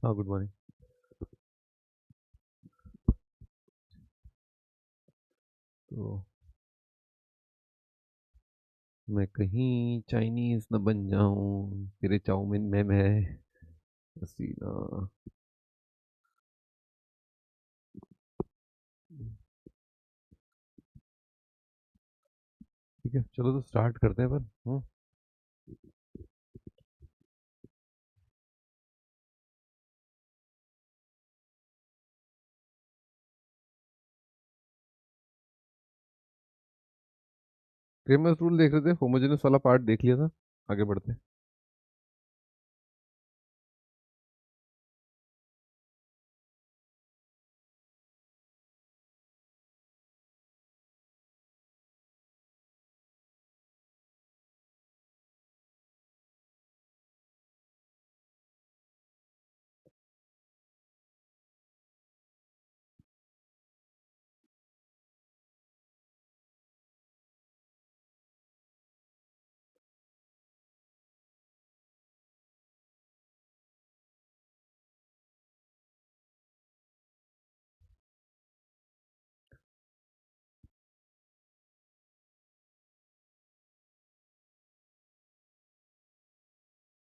हाँ, good morning. तो मैं कहीं चाइनीज न बन जाऊं, तेरे चाउमीन में मैं पसीना। ठीक है, चलो तो स्टार्ट करते हैं पर। क्रेमर्स रूल देख रहे थे, होमोजेनस वाला पार्ट देख लिया था। आगे बढ़ते हैं।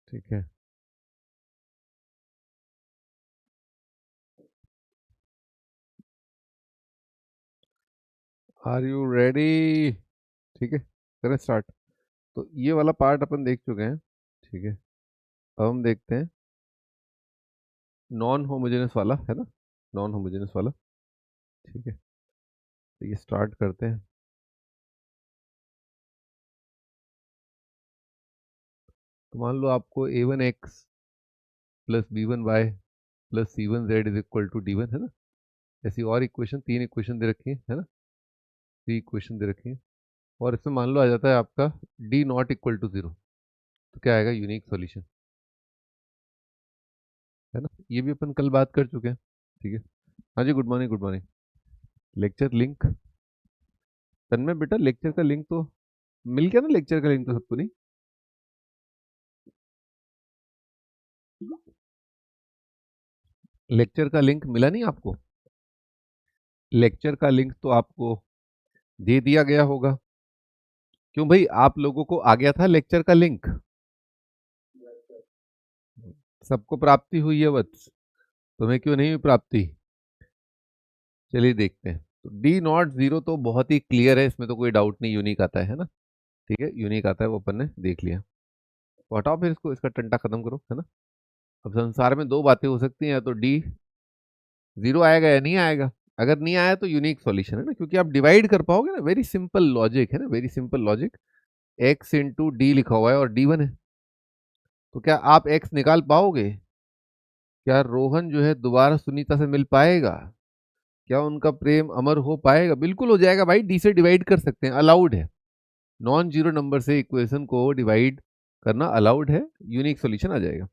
ठीक है, आर यू रेडी? ठीक है, करें स्टार्ट। तो ये वाला पार्ट अपन देख चुके हैं। ठीक है, अब हम देखते हैं नॉन होमोजेनस वाला, है ना? नॉन होमोजेनस वाला। ठीक है, तो ये स्टार्ट करते हैं। तो मान लो आपको a1x plus b1y plus c1z is equal to d1, है ना? ऐसी और इक्वेशन, तीन इक्वेशन दे रखी है ना? थ्री इक्वेशन दे रखी है। और इसमें मान लो आ जाता है आपका d not equal to zero. तो क्या आएगा? यूनिक सॉल्यूशन, है ना? ये भी अपन कल बात कर चुके हैं। ठीक है। हाँ जी, good morning, good morning. Lecture link, Tanmay बेटा लेक्चर का लिंक तो मिल गया ना? लेक्चर का लिंक तो सबको नहीं? लेक्चर का लिंक मिला नहीं आपको? लेक्चर का लिंक तो आपको दे दिया गया होगा। क्यों भाई, आप लोगों को आ गया था लेक्चर का लिंक? सबको प्राप्ति हुई है वत्स? तुम्हें क्यों नहीं हुई प्राप्ति? चलिए देखते हैं। तो डी नॉट जीरो तो बहुत ही क्लियर है, इसमें तो कोई डाउट नहीं, यूनिक आता है ना? ठीक है, यूनिक आता है, वो अपन ने देख लिया। तो हटाओ फिर इसको, इसका टंटा खत्म करो, है ना? अब संसार में दो बातें हो सकती हैं, या तो डी जीरो आएगा या नहीं आएगा। अगर नहीं आया तो यूनिक सॉल्यूशन है ना, क्योंकि आप डिवाइड कर पाओगे ना। वेरी सिंपल लॉजिक है ना, very simple logic. X into D लिखा हुआ है और डी वन है, तो क्या आप एक्स निकाल पाओगे? क्या रोहन जो है दोबारा सुनीता से मिल पाएगा? क्या उनका प्रेम अमर हो पाएगा? बिल्कुल हो जाएगा भाई, डी से डिवाइड कर सकते हैं, अलाउड है। नॉन जीरो नंबर से इक्वेशन को डिवाइड करना अलाउड है, यूनिक सॉल्यूशन आ जाएगा।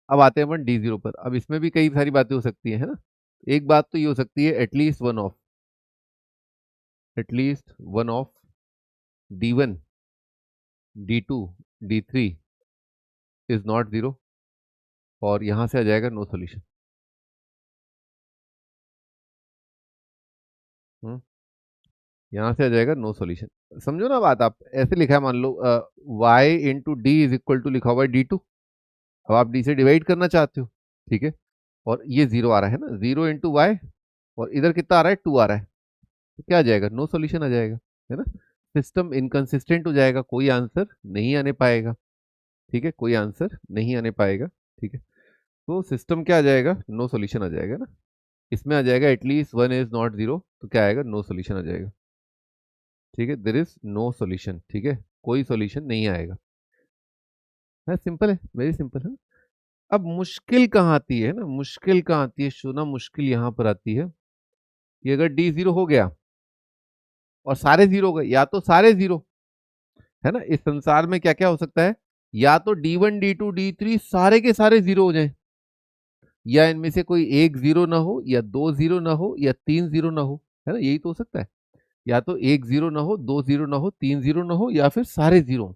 अब आते हैं अपन डी जीरो पर। अब इसमें भी कई सारी बातें हो सकती है ना? एक बात तो ये हो सकती है, at least one of d one, D two, D three is not zero, और यहां से आ जाएगा नो सोल्यूशन। यहां से आ जाएगा नो सोल्यूशन। समझो ना बात, आप ऐसे लिखा है, मान लो y into d is equal to लिखा हुआ है डी टू। अब आप डी से डिवाइड करना चाहते हो, ठीक है? और ये जीरो आ रहा है ना, जीरो इंटू वाई, और इधर कितना आ रहा है? टू आ रहा है। तो क्या आ जाएगा? नो सोल्यूशन आ जाएगा, है ना? सिस्टम इनकंसिस्टेंट हो जाएगा, कोई आंसर नहीं आने पाएगा। ठीक है, कोई आंसर नहीं आने पाएगा। ठीक है, तो सिस्टम क्या आ जाएगा? नो सोल्यूशन आ जाएगा ना। इसमें आ जाएगा at least one is not zero, तो क्या आएगा? नो सोल्यूशन आ जाएगा। ठीक है, देर इज नो सोल्यूशन। ठीक है, कोई सोल्यूशन नहीं आएगा। है, सिंपल है, वेरी सिंपल है। अब मुश्किल कहाँ आती है ना, मुश्किल कहाँ आती है? शोना, मुश्किल यहाँ पर आती है कि अगर डी जीरो हो गया और सारे जीरो हो गए, या तो सारे जीरो, है ना? इस संसार में क्या क्या हो सकता है? या तो d one, D two, D three सारे के सारे जीरो हो जाए, या इनमें से कोई एक जीरो ना हो, या दो जीरो ना हो, या तीन जीरो ना हो, है ना? यही तो हो सकता है। या तो एक जीरो ना हो, दो जीरो ना हो, तीन जीरो ना हो, या फिर सारे जीरो।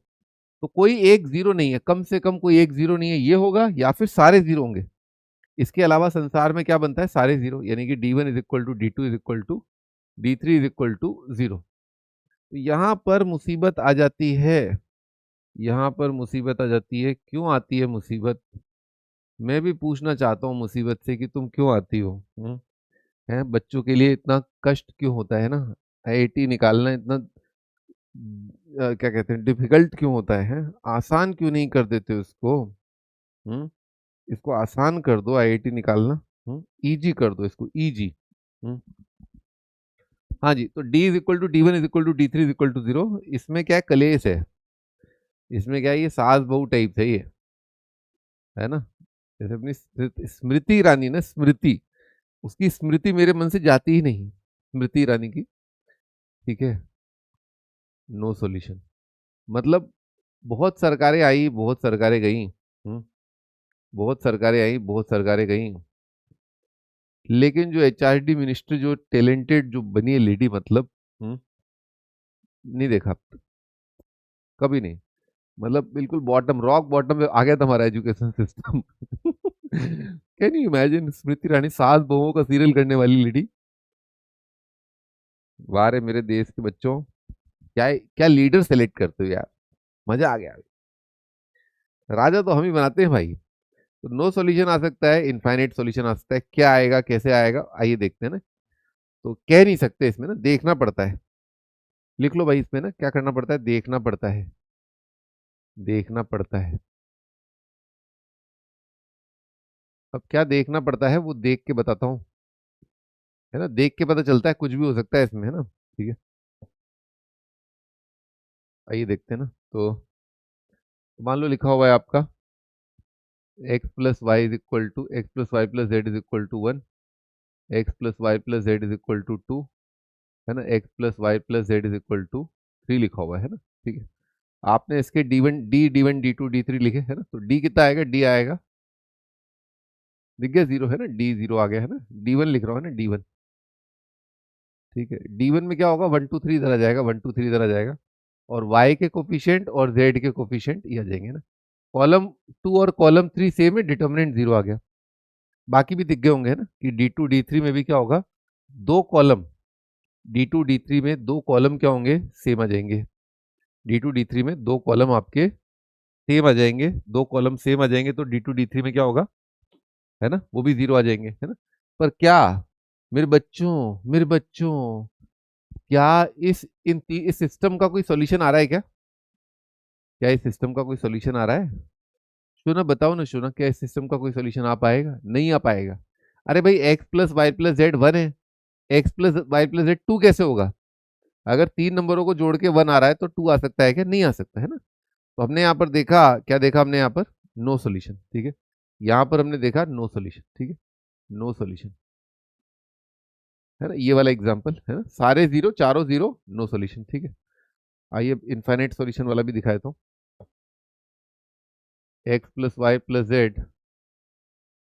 तो कोई एक जीरो नहीं है, कम से कम कोई एक जीरो नहीं है, ये होगा या फिर सारे जीरो होंगे। इसके अलावा संसार में क्या बनता है, सारे जीरो, यानी कि D1 is equal to D2 is equal to D3 is equal to zero. तो यहां पर मुसीबत आ जाती है, यहां पर मुसीबत आ जाती है। क्यों आती है मुसीबत? मैं भी पूछना चाहता हूँ मुसीबत से कि तुम क्यों आती हो? है बच्चों के लिए इतना कष्ट क्यों होता है ना, आईआईटी निकालना इतना क्या कहते हैं, डिफिकल्ट क्यों होता है? आसान क्यों नहीं कर देते उसको? हम्म इसको आसान कर दो, आईआईटी निकालना इजी कर दो इसको, इजी। हाँ जी, तो D is equal to D1 is equal to D3 is equal to zero. इसमें क्या है, कलेश है, इसमें क्या है, ये सास बहू टाइप है ये, है ना। जैसे अपनी स्मृति ईरानी ना, स्मृति, उसकी स्मृति मेरे मन से जाती ही नहीं, स्मृति ईरानी की। ठीक है, नो सॉल्यूशन। मतलब बहुत सरकारें आई, बहुत सरकारें गई, बहुत सरकारें आई, बहुत सरकारें गई, लेकिन जो एचआरडी मिनिस्टर, जो टैलेंटेड जो बनी है लेडी, मतलब नहीं देखा कभी नहीं। मतलब बिल्कुल बॉटम, रॉक बॉटम पे आ गया था हमारा education system. Can you imagine, Smriti Irani सास बहुओं का सीरियल करने वाली लेडी। वाह रे मेरे देश के बच्चों, क्या क्या लीडर सेलेक्ट करते हो यार, मजा आ गया। राजा तो हम ही बनाते हैं भाई। तो नो सॉल्यूशन आ सकता है, इनफाइनाइट सॉल्यूशन आ सकता है। क्या आएगा, कैसे आएगा, आइए देखते हैं ना। तो कह नहीं सकते, इसमें ना देखना पड़ता है। लिख लो भाई, इसमें ना क्या करना पड़ता है, देखना पड़ता है, देखना पड़ता है। अब क्या देखना पड़ता है, वो देख के बताता हूँ, है ना। देख के पता चलता है, कुछ भी हो सकता है इसमें, है ना। ठीक है, आइए देखते हैं ना। तो मान लो लिखा हुआ है आपका x plus y is equal to x plus Y plus z is equal to one, x plus Y plus z is equal to two, है ना। X plus Y plus z is equal to three लिखा हुआ है ना। ठीक है, आपने इसके d one D two D three लिखे, है ना। तो डी कितना आएगा, डी आएगा, दिख गया जीरो, है ना। डी जीरो आ गया, है ना। डी वन लिख रहा हूँ, है ना, डी वन। ठीक है, डी वन में क्या होगा, वन टू थ्री इधर आ जाएगा, वन टू थ्री इधर आ जाएगा, और y के कोफिशिएंट और z के कोफिशिएंट ये आ जाएंगे ना। कॉलम टू और कॉलम थ्री सेम है, डिटर्मिनेंट जीरो आ गया। बाकी भी दिख गए होंगे, है ना, कि डी टू डी थ्री में भी क्या होगा, दो column, d two D three में दो कॉलम क्या होंगे, सेम आ जाएंगे। डी टू डी थ्री में दो कॉलम आपके सेम आ जाएंगे, दो कॉलम सेम आ जाएंगे, तो डी टू डी थ्री में क्या होगा, है ना, वो भी जीरो आ जाएंगे, है ना। पर क्या, मेरे बच्चों, मेरे बच्चों, क्या इस सिस्टम का कोई सॉल्यूशन आ रहा है क्या? क्या इस सिस्टम का कोई सॉल्यूशन आ रहा है? शोना बताओ ना, शोना, क्या इस सिस्टम का कोई सॉल्यूशन आ पाएगा? नहीं आ पाएगा। अरे भाई, X plus Y plus Z one है, x plus Y plus Z two कैसे होगा? अगर तीन नंबरों को जोड़ के वन आ रहा है तो टू आ सकता है क्या? नहीं आ सकता, है ना। तो हमने यहाँ पर देखा, क्या देखा हमने यहाँ पर, नो सोल्यूशन। ठीक है, यहाँ पर हमने देखा नो सोल्यूशन। ठीक है, नो सोल्यूशन, है ना। ये वाला एग्जाम्पल है ना, सारे जीरो, चारों जीरो, नो सोल्यूशन। ठीक है, आइए इनफाइनाइट सॉल्यूशन वाला भी दिखाए तो, x plus Y plus z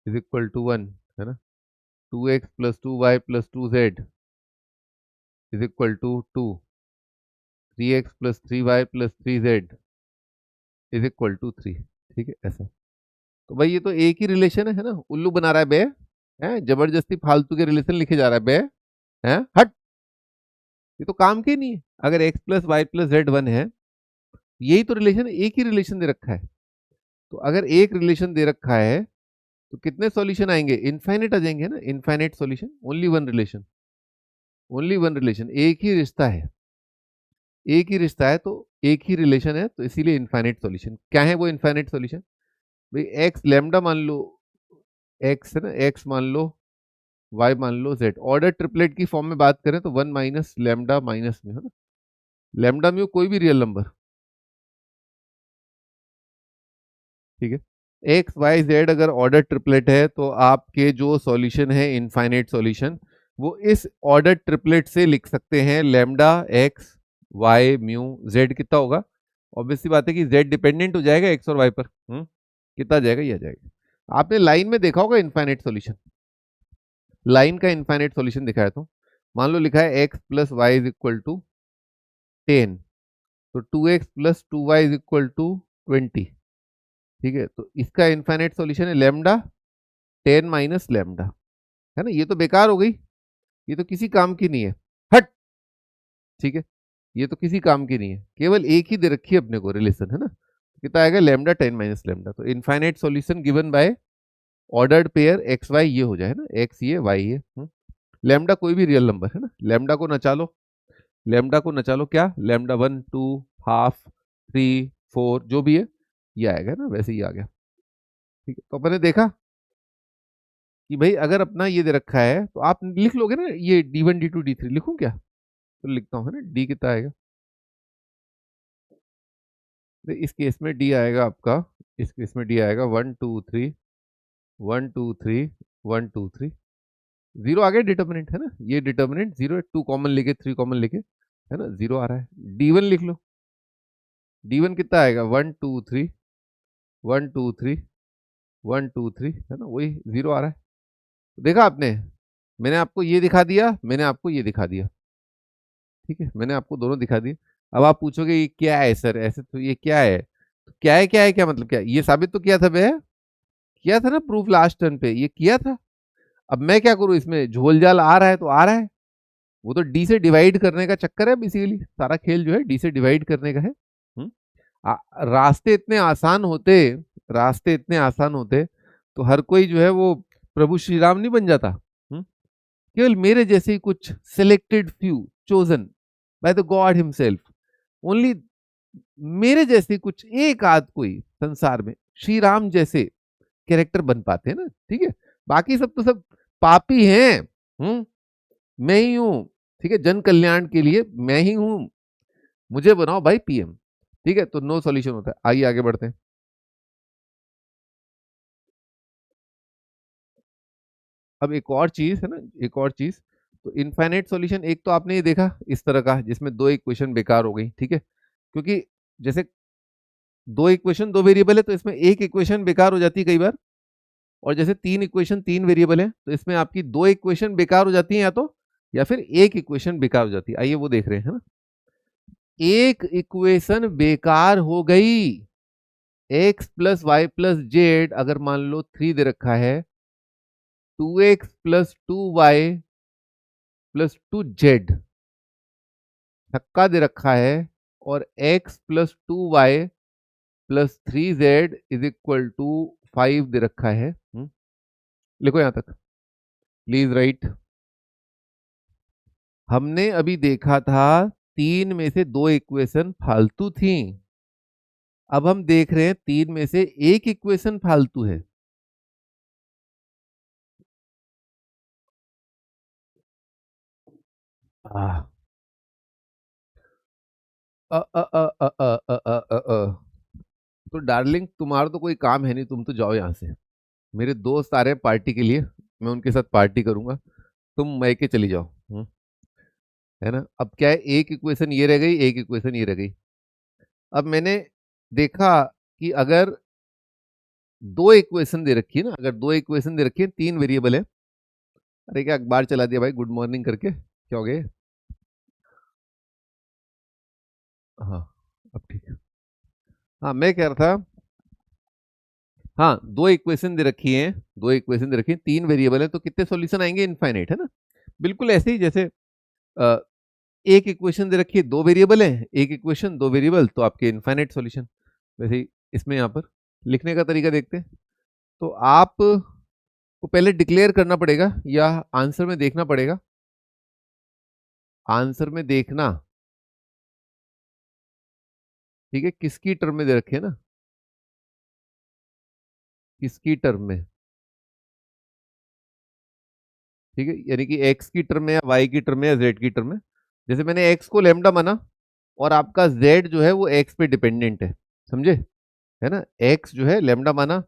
is equal to one, है ना। Two x plus two y plus two z is equal to two, three x plus three y plus three z is equal to three. ठीक है, ऐसा। तो भाई ये तो एक ही रिलेशन है ना। उल्लू बना रहा है बे, है जबरदस्ती फालतू के रिलेशन लिखे जा रहा है बे, है हट। ये तो काम के नहीं है। अगर x plus Y plus Z one है, यही तो रिलेशन, एक ही रिलेशन दे रखा है। तो अगर एक रिलेशन दे रखा है, तो कितने सॉल्यूशन आएंगे, इनफाइनेट आ जाएंगे ना। Infinite solution, only one relation, only one relation, एक ही रिश्ता है, एक ही रिश्ता है, तो एक ही रिलेशन है, तो इसीलिए इनफाइनेट सॉल्यूशन। क्या है वो इनफाइनेट सॉल्यूशन? भाई एक्स लैम्डा मान लो, एक्स है ना, एक्स मान लो, वाई मान लो, जेड। ऑर्डर ट्रिपलेट की फॉर्म में बात करें तो वन माइनस लैम्डा माइनस में, है ना। लैम्डा में कोई भी रियल नंबर, ठीक है। एक्स वाई जेड अगर ऑर्डर ट्रिपलेट है, तो आपके जो सॉल्यूशन है इनफाइनाइट सॉल्यूशन, वो इस ऑर्डर ट्रिपलेट से लिख सकते हैं। Lambda x y mu z कितना होगा? ऑब्वियस सी बात है कि जेड डिपेंडेंट हो जाएगा एक्स और वाई पर। कितना आ जाएगा, ये आ जाएगा। आपने लाइन में देखा होगा इनफाइनाइट सॉल्यूशन, लाइन का इनफाइनाइट सॉल्यूशन दिखाया तो, मान लो लिखा है x plus y is equal to 10, तो 2x plus two y is equal to 20। ठीक है, तो इसका इनफाइनाइट सॉल्यूशन है लैम्डा 10 माइनस लैम्डा, है ना, ये तो बेकार हो गई, ये तो किसी काम की नहीं है, हट, ठीक है, ये तो किसी काम की नहीं है, केवल एक ही दे रखी है अपने को रिलेशन, है ना, कितना आएगा लैम्डा 10 माइनस लैम्डा, तो infinite solution given by ordered pair x y ये हो जाए, है ना, एक्स ये वाई ये, लैम्डा कोई भी रियल नंबर, है ना, लैम्डा को नचा लो, लैम्डा को नचा लो, क्या लैम्डा 1 2 हाफ 3 4 जो भी है ये आएगा ना, वैसे ही आ गया, ठीक है। तो अपने देखा कि भाई अगर अपना ये दे रखा है तो आप लिख लोगे ना, ये D1 D2 D3 लिखूं क्या, तो लिखता हूँ, है ना, डी कितना आएगा, तो इस केस में डी आएगा आपका, इस केस में डी आएगा 1 2 3 1 2 3 1 2 3, जीरो आ गया डिटर्मिनेंट, है ना, ये डिटर्मिनेंट जीरो है, 2 कॉमन लेके 3 कॉमन लेके, है ना, जीरो आ रहा है, D1 लिख लो, D1 कितना आएगा 1 2 3 1 2 3 1 2 3, है ना, वही जीरो आ रहा है, देखा आपने, मैंने आपको ये दिखा दिया, मैंने आपको ये दिखा दिया, ठीक है, मैंने आपको दोनों दिखा दिए। अब आप पूछोगे ये क्या है सर, ऐसे तो ये क्या है, तो क्या है क्या मतलब क्या है? ये साबित तो किया था बे, किया था ना प्रूफ लास्ट टर्न पे, ये किया था। अब मैं क्या करूं, इसमें झोल झाल आ रहा है तो आ रहा है, वो तो डी से डिवाइड करने का चक्कर है, बेसिकली सारा खेल जो है डी से डिवाइड करने का है। हम्म? रास्ते इतने आसान होते, रास्ते इतने आसान होते तो हर कोई जो है वो प्रभु श्री राम नहीं बन जाता। केवल मेरे जैसे ही कुछ selected few chosen by the God himself, only मेरे जैसे कुछ एक आध कोई संसार में श्री राम जैसे कैरेक्टर बन पाते हैं ना, ठीक है, बाकी सब तो सब पापी हैं। मैं ही हूं, ठीक है, जन कल्याण के लिए मैं ही हूं, मुझे बनाओ भाई पीएम, ठीक है, तो नो सॉल्यूशन होता है। आइए आगे बढ़ते हैं। अब एक और चीज है ना, एक और चीज, तो इनफाइनाइट सॉल्यूशन एक तो आपने ये देखा इस तरह का जिसमें दो इक्वेशन बेकार हो गई, ठीक है, क्योंकि जैसे दो इक्वेशन दो वेरिएबल है तो इसमें एक इक्वेशन बेकार हो जाती है कई बार, और जैसे तीन इक्वेशन तीन वेरिएबल है तो इसमें आपकी दो इक्वेशन बेकार हो जाती है या तो, या फिर एक इक्वेशन बेकार हो जाती है। आइए वो देख रहे हैं, है ना, एक इक्वेशन बेकार हो गई, x plus Y plus z अगर मान लो 3 दे रखा है, 2x plus 2y plus 2z छक्का दे रखा है, और x plus 2y plus 3z is equal to 5 दे रखा है। लिखो यहां तक प्लीज राइट। हमने अभी देखा था तीन में से दो इक्वेशन फालतू थी, अब हम देख रहे हैं तीन में से एक इक्वेशन फालतू है। आह, अ, अ, अ, अ, अ, अ, अ, अ, अ। तो डार्लिंग तुम्हारा तो कोई काम है नहीं, तुम तो जाओ यहाँ से, मेरे दोस्त आ रहे हैं पार्टी के लिए, मैं उनके साथ पार्टी करूंगा, तुम मैके चली जाओ। है ना, अब क्या है, एक इक्वेशन ये रह गई, एक इक्वेशन ये रह गई। अब मैंने देखा कि अगर दो इक्वेशन दे रखी है ना, अगर दो इक्वेशन दे रखी है, तीन वेरिएबल है, अरे क्या अखबार चला दिया भाई गुड मॉर्निंग करके, क्या हो गए, हाँ अब ठीक है। हाँ मैं कह रहा था, हाँ दो इक्वेशन दे रखी है, दो इक्वेशन दे रखी है, तीन वेरिएबल है, तो कितने सॉल्यूशन आएंगे, इनफाइनाइट, है ना, बिल्कुल ऐसे ही जैसे अ, एक इक्वेशन दे रखी है दो वेरिएबल है, एक इक्वेशन दो वेरिएबल, तो आपके इनफाइनाइट सॉल्यूशन। वैसे ही इसमें यहाँ पर लिखने का तरीका देखते हैं, तो आप को पहले डिक्लेयर करना पड़ेगा या आंसर में देखना पड़ेगा, आंसर में देखना, ठीक है, किसकी टर्म में दे रखे है ना, किसकी टर्म में, ठीक है, यानी कि एक्स की टर्म में या वाई की टर्म में या जेड की टर्म में, जैसे मैंने एक्स को लेमडा माना और आपका जेड जो है वो एक्स पे डिपेंडेंट है, समझे, है ना, एक्स जो है लेमडा माना,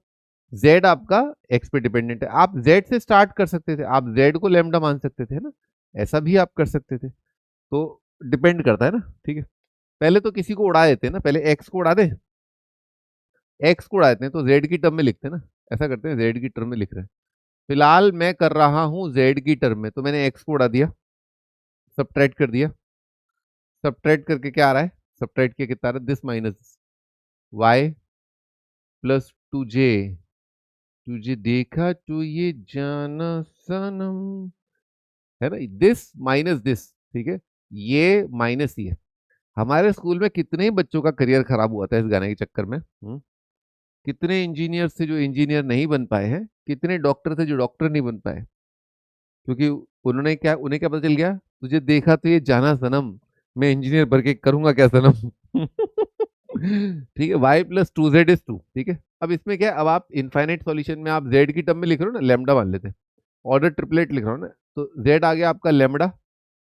जेड आपका एक्स पे डिपेंडेंट है, आप जेड से स्टार्ट कर सकते थे, आप जेड को लेमडा मान सकते थे, है ना, ऐसा भी आप कर सकते थे, तो डिपेंड करता है ना, ठीक है। पहले तो किसी को उड़ा देते हैं ना, पहले एक्स को उड़ा दे, एक्स को उड़ा देते हैं तो जेड की टर्म में लिखते हैं ना, ऐसा करते हैं, जेड की टर्म में लिख रहे हैं, फिलहाल मैं कर रहा हूं जेड की टर्म में, तो मैंने एक्स को उड़ा दिया, सबट्रैक्ट कर दिया, सबट्रैक्ट करके क्या आ रहा है, सबट्रैक्ट किया कितना आ रहा है, this minus Y plus 2j तुझे देखा तो ये जाना सनम, है ना, दिस माइनस दिस, ठीक है, ये माइनस ये। हमारे स्कूल में कितने ही बच्चों का करियर खराब हुआ था इस गाने के चक्कर में। कितने इंजीनियर थे जो इंजीनियर नहीं बन पाए हैं, कितने डॉक्टर थे जो डॉक्टर नहीं बन पाए, क्योंकि उन्हें क्या पता चल गया, तुझे देखा तो ये जाना सनम, मैं इंजीनियर बन के करूंगा क्या सनम। ठीक है, y plus two z is two, ठीक है। अब इसमें क्या है, अब आप इनफाइनाइट सॉल्यूशन में आप z की टर्म में लिख रहे हो ना, लेमडा मान लेते हैं, ऑर्डर ट्रिपलेट लिख रहा हूँ ना, तो z आ गया आपका लेमडा,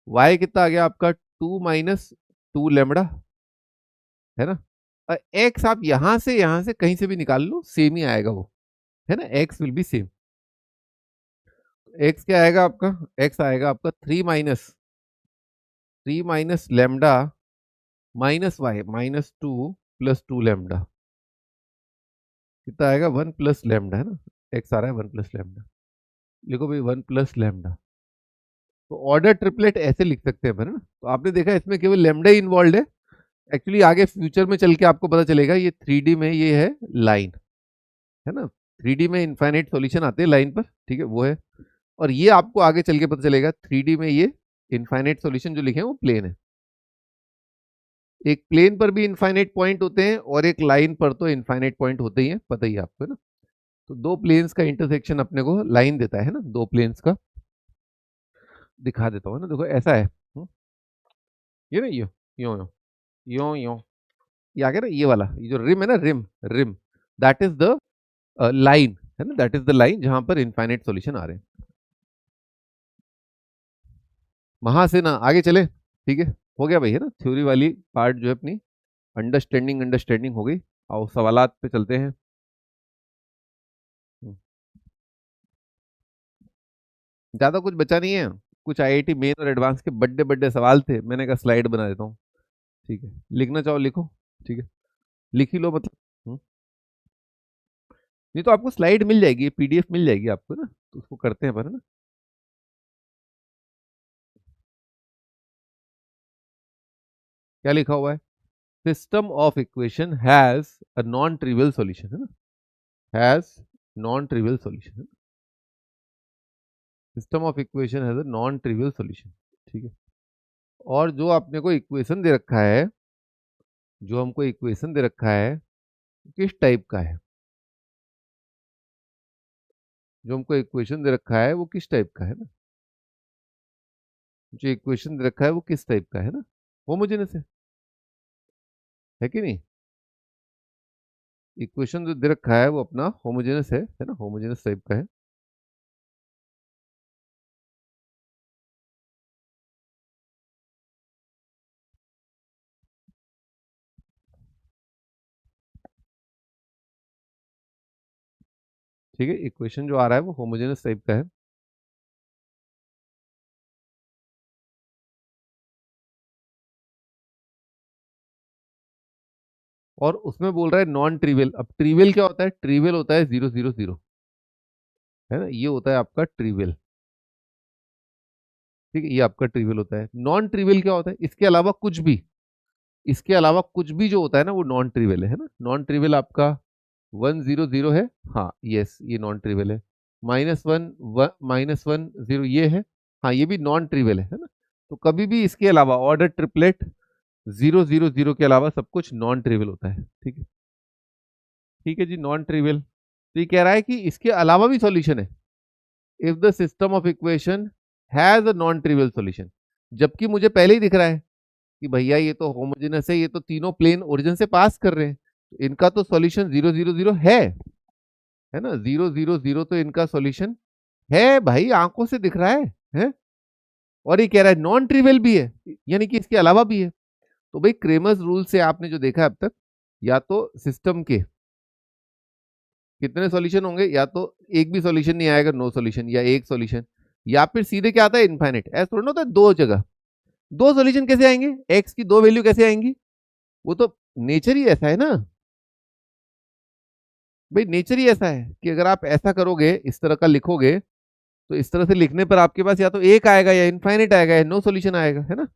y कितना आ गया आपका टू माइनस टू लेमडा, है ना। और x आप यहां से कहीं से भी निकाल लो, सेम ही आएगा वो, है ना, x will be same. x क्या आएगा आपका, x आएगा आपका three minus lambda minus y minus two plus two lambda, कितना आएगा, वन प्लस लेमडा, है ना, x आ रहा है वन प्लस लेमडा, लिखो भाई वन प्लस लेमडा। तो ऑर्डर ट्रिपलेट ऐसे लिख सकते हैं, है ना। तो आपने देखा इसमें केवल लेमडा ही इन्वॉल्व है, एक्चुअली आगे फ्यूचर में चल के आपको पता चलेगा ये 3D में ये है लाइन, है ना, 3D में इनफाइनाइट सॉल्यूशन आते हैं लाइन पर, ठीक है, वो है। और ये आपको आगे चल के पता चलेगा 3D में ये इनफाइनाइट सॉल्यूशन जो लिखे हैं वो प्लेन है। एक प्लेन पर भी इनफाइनाइट पॉइंट होते हैं और एक लाइन पर तो इनफाइनाइट पॉइंट होते ही हैं, पता ही है आपको, है ना। तो दो प्लेन्स का इंटरसेक्शन अपने को लाइन देता है ना, दो प्लेन्स का दिखा देता हूँ ना, देखो ऐसा है, ये ना, यो यो यो यो यो, ये आ गया ना, ये वाला, ये जो रिम है ना, rim rim, that is the line, है ना, दैट इज द लाइन जहां पर इनफाइनाइट सॉल्यूशन आ रहे हैं। वहां से ना आगे चले, ठीक है, हो गया भाई, है ना, थ्योरी वाली पार्ट जो है अपनी अंडरस्टैंडिंग अंडरस्टैंडिंग हो गई। आओ सवालात पे चलते हैं। ज्यादा कुछ बचा नहीं है, कुछ आईआईटी मेन और एडवांस के बड्डे बड्डे सवाल थे, मैंने कहा स्लाइड बना देता हूँ, ठीक है, लिखना चाहो लिखो, ठीक है, लिख ही लो मतलब। नहीं तो आपको स्लाइड मिल जाएगी, पीडीएफ मिल जाएगी आपको ना, तो उसको करते हैं पर, है ना। क्या लिखा हुआ है, system of equation has a non trivial solution, है ना, has non trivial solution, system of equation has a non trivial solution, ठीक है। और जो आपने को इक्वेशन दे रखा है, जो हमको इक्वेशन दे रखा है किस टाइप का है, जो हमको इक्वेशन दे रखा है वो किस टाइप का है ना, जो इक्वेशन दे रखा है वो किस टाइप का है ना, होमोजेनस है कि नहीं। इक्वेशन जो दे रखा है वो अपना होमोजेनस है ना, होमोजेनस टाइप का है। ठीक है, इक्वेशन जो आ रहा है वो होमोजेनस टाइप का है। और उसमें बोल रहा है नॉन ट्रिवियल। अब ट्रिवियल क्या होता है, ट्रिवियल होता है 0 0 0, है ना, ये होता है आपका ट्रिवियल, ठीक है, ये आपका ट्रिवियल होता है। नॉन ट्रिवियल क्या होता है, इसके अलावा कुछ भी, इसके अलावा कुछ भी जो होता है ना वो नॉन ट्रिवियल है ना। नॉन ट्रिवियल आपका 1 0 0 है, हाँ यस ये नॉन ट्रिवियल है। -1 -1 0 ये है, हाँ ये भी नॉन ट्रिवियल है ना। तो कभी भी इसके अलावा ऑर्डर ट्रिपलेट 0 0 0 के अलावा सब कुछ नॉन ट्रिवियल होता है, ठीक है, ठीक है जी, नॉन ट्रिवियल। तो ये कह रहा है कि इसके अलावा भी सॉल्यूशन है, if the system of equation has a non trivial solution. जबकि मुझे पहले ही दिख रहा है कि भैया ये तो होमोजेनस है, ये तो तीनों प्लेन ओरिजिन से पास कर रहे हैं, तो इनका तो सॉल्यूशन 0 0 0 है ना, 0 0 0 तो इनका सॉल्यूशन है भाई, आंखों से दिख रहा है? और ये कह रहा है नॉन ट्रिवियल भी है, यानी कि इसके अलावा भी है। तो भाई क्रेमर्स रूल से आपने जो देखा अब तक, या तो सिस्टम के कितने सॉल्यूशन होंगे, या तो एक भी सॉल्यूशन नहीं आएगा, नो सॉल्यूशन, या एक सॉल्यूशन, या फिर सीधे क्या आता है, इनफाइनाइट। ऐसा थोड़ा ना होता है, दो जगह दो सॉल्यूशन कैसे आएंगे, एक्स की दो वैल्यू कैसे आएंगी, वो तो नेचर ही ऐसा है ना भाई, नेचर ही ऐसा है कि अगर आप ऐसा करोगे, इस तरह का लिखोगे, तो इस तरह से लिखने पर आपके पास या तो एक आएगा या इनफाइनाइट आएगा या नो सॉल्यूशन आएगा, है ना।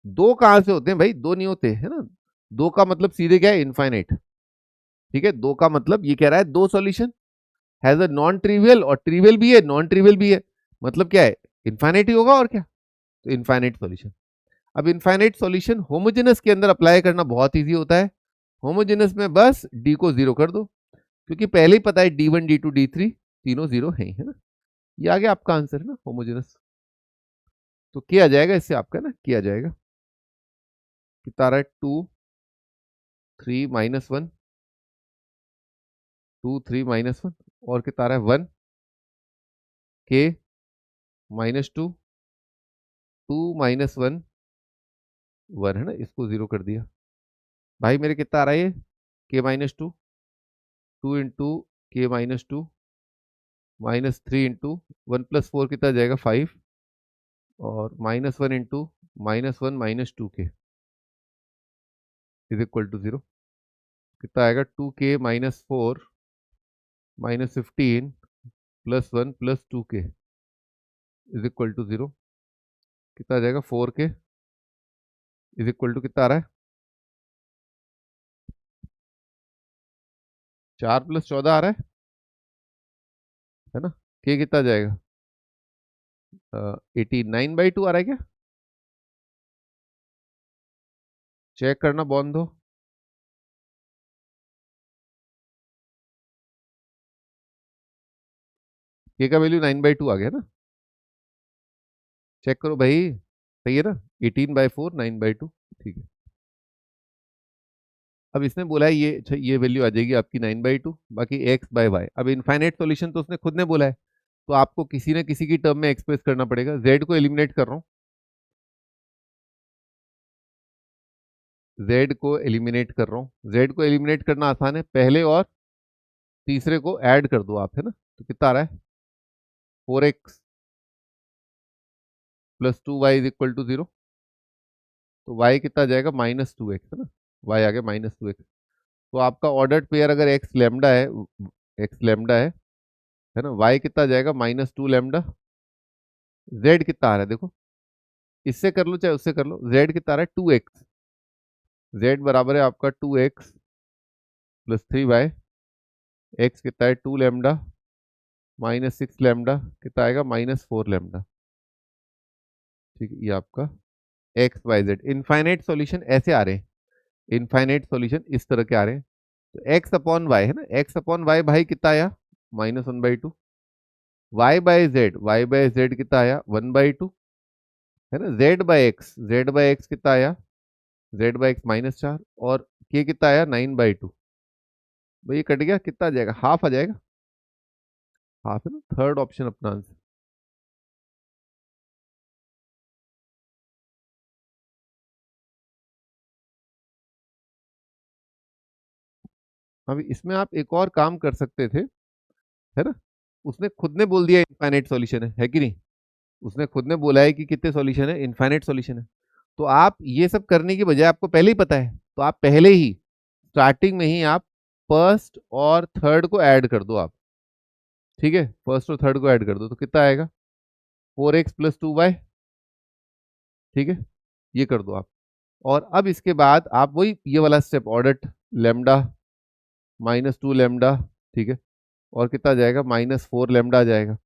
दो कहां से होते हैं भाई, दो नहीं होते, है ना। दो का मतलब सीधे क्या है, इनफाइनाइट, ठीक है, दो का मतलब ये कह रहा है दो solution, has a non trivial और ट्रिवियल भी है, नॉन ट्रिवियल भी है, मतलब क्या है, इनफाइनाइट ही होगा और क्या, तो इनफाइनाइट सॉल्यूशन। अब इनफाइनाइट सॉल्यूशन होमोजेनस के अंदर अप्लाई करना बहुत इजी होता है। होमोजेनस में बस डी को जीरो कर दो, क्योंकि पहले ही पता है D1 D2 D3 तीनों जीरो है ना। ये आ गया आपका आंसर है ना होमोजेनस। तो किया जाएगा इससे आपका ना, किया जाएगा कितना आ रहा है 2 3 -1 2 3 -1 और कितना आ रहा है 1 K -2 2 - 1 1 है ना, इसको जीरो कर दिया। भाई मेरे कितना आ रहा है ये K-2 2 × K-2 -3 × 1 + 4 कितना आ जाएगा 5 और -1 × -1 -2K इज इक्वल टू 0। कितना आएगा 2K -4 -15 +1 +2K is equal to 0। कितना आ जाएगा 4K इज इक्वल टू कितना आ रहा है 4 + 14 आ रहा है ना। K कितना आ जाएगा 89/2 आ रहा है क्या, चेक करना बॉन्द हो। K का वैल्यू 9/2 आ गया ना, चेक करो भाई, सही है ना, 18/4 9/2 ठीक है। अब इसने बोला है ये, अच्छा ये वैल्यू आ जाएगी आपकी 9/2, बाकी x/y। अब इनफाइनाइट सॉल्यूशन तो उसने खुद ने बोला है, तो आपको किसी न किसी की टर्म में एक्सप्रेस करना पड़ेगा। z को एलिमिनेट कर रहा हूँ, z को एलिमिनेट कर रहा हूँ। z को एलिमिनेट करना आसान है, पहले और तीसरे को ऐड कर दो आप, है ना, तो कितना आ रहा है 4x + 2y is equal to 0। तो y कितना आ जाएगा -2x है ना, y आ गया -2x। तो आपका ऑर्डर्ड पेयर अगर x लैम्डा है, x लैम्डा है ना, y कितना आ जाएगा -2 लैम्डा। z कितना आ रहा है देखो, इससे कर लो चाहे उससे कर लो, z कितना आ रहा है 2x, z बराबर है आपका 2x + 3y, x कितना है 2 लैम्डा -6 लैम्डा कितना आएगा -4 लैम्डा। ठीक है, ये आपका x y z infinite solution ऐसे आ रहे हैं, इनफाइनाइट सॉल्यूशन इस तरह के आ रहे हैं। तो एक्स अपॉन वाई है ना, एक्स अपॉन वाई भाई कितना आया -1/2, वाई बाय जेड कितना आया 1/2 है ना, जेड बाय एक्स कितना आया जेड बाय एक्स -4 और के कितना आया 9/2। भाई ये कट गया, कितना आ जाएगा हाफ आ जाएगा, हाफ है ना, थर्ड ऑप्शन अपना आंसर। अभी इसमें आप एक और काम कर सकते थे, है ना, उसने खुद ने बोल दिया इनफाइनाइट सॉल्यूशन है कि नहीं, उसने खुद ने बोला है कि कितने सॉल्यूशन है, इनफाइनाइट सॉल्यूशन है। तो आप ये सब करने की बजाय, आपको पहले ही पता है, तो आप पहले ही स्टार्टिंग में ही आप फर्स्ट और थर्ड को ऐड कर दो आप, ठीक है, फर्स्ट और थर्ड को ऐड कर दो तो कितना आएगा 4x + 2y, ठीक है, ये कर दो आप। और अब इसके बाद आप वही ये वाला स्टेप ऑर्डर लेमडा -2 लैम्डा, ठीक है, और कितना जाएगा -4 लैम्डा आ जाएगा।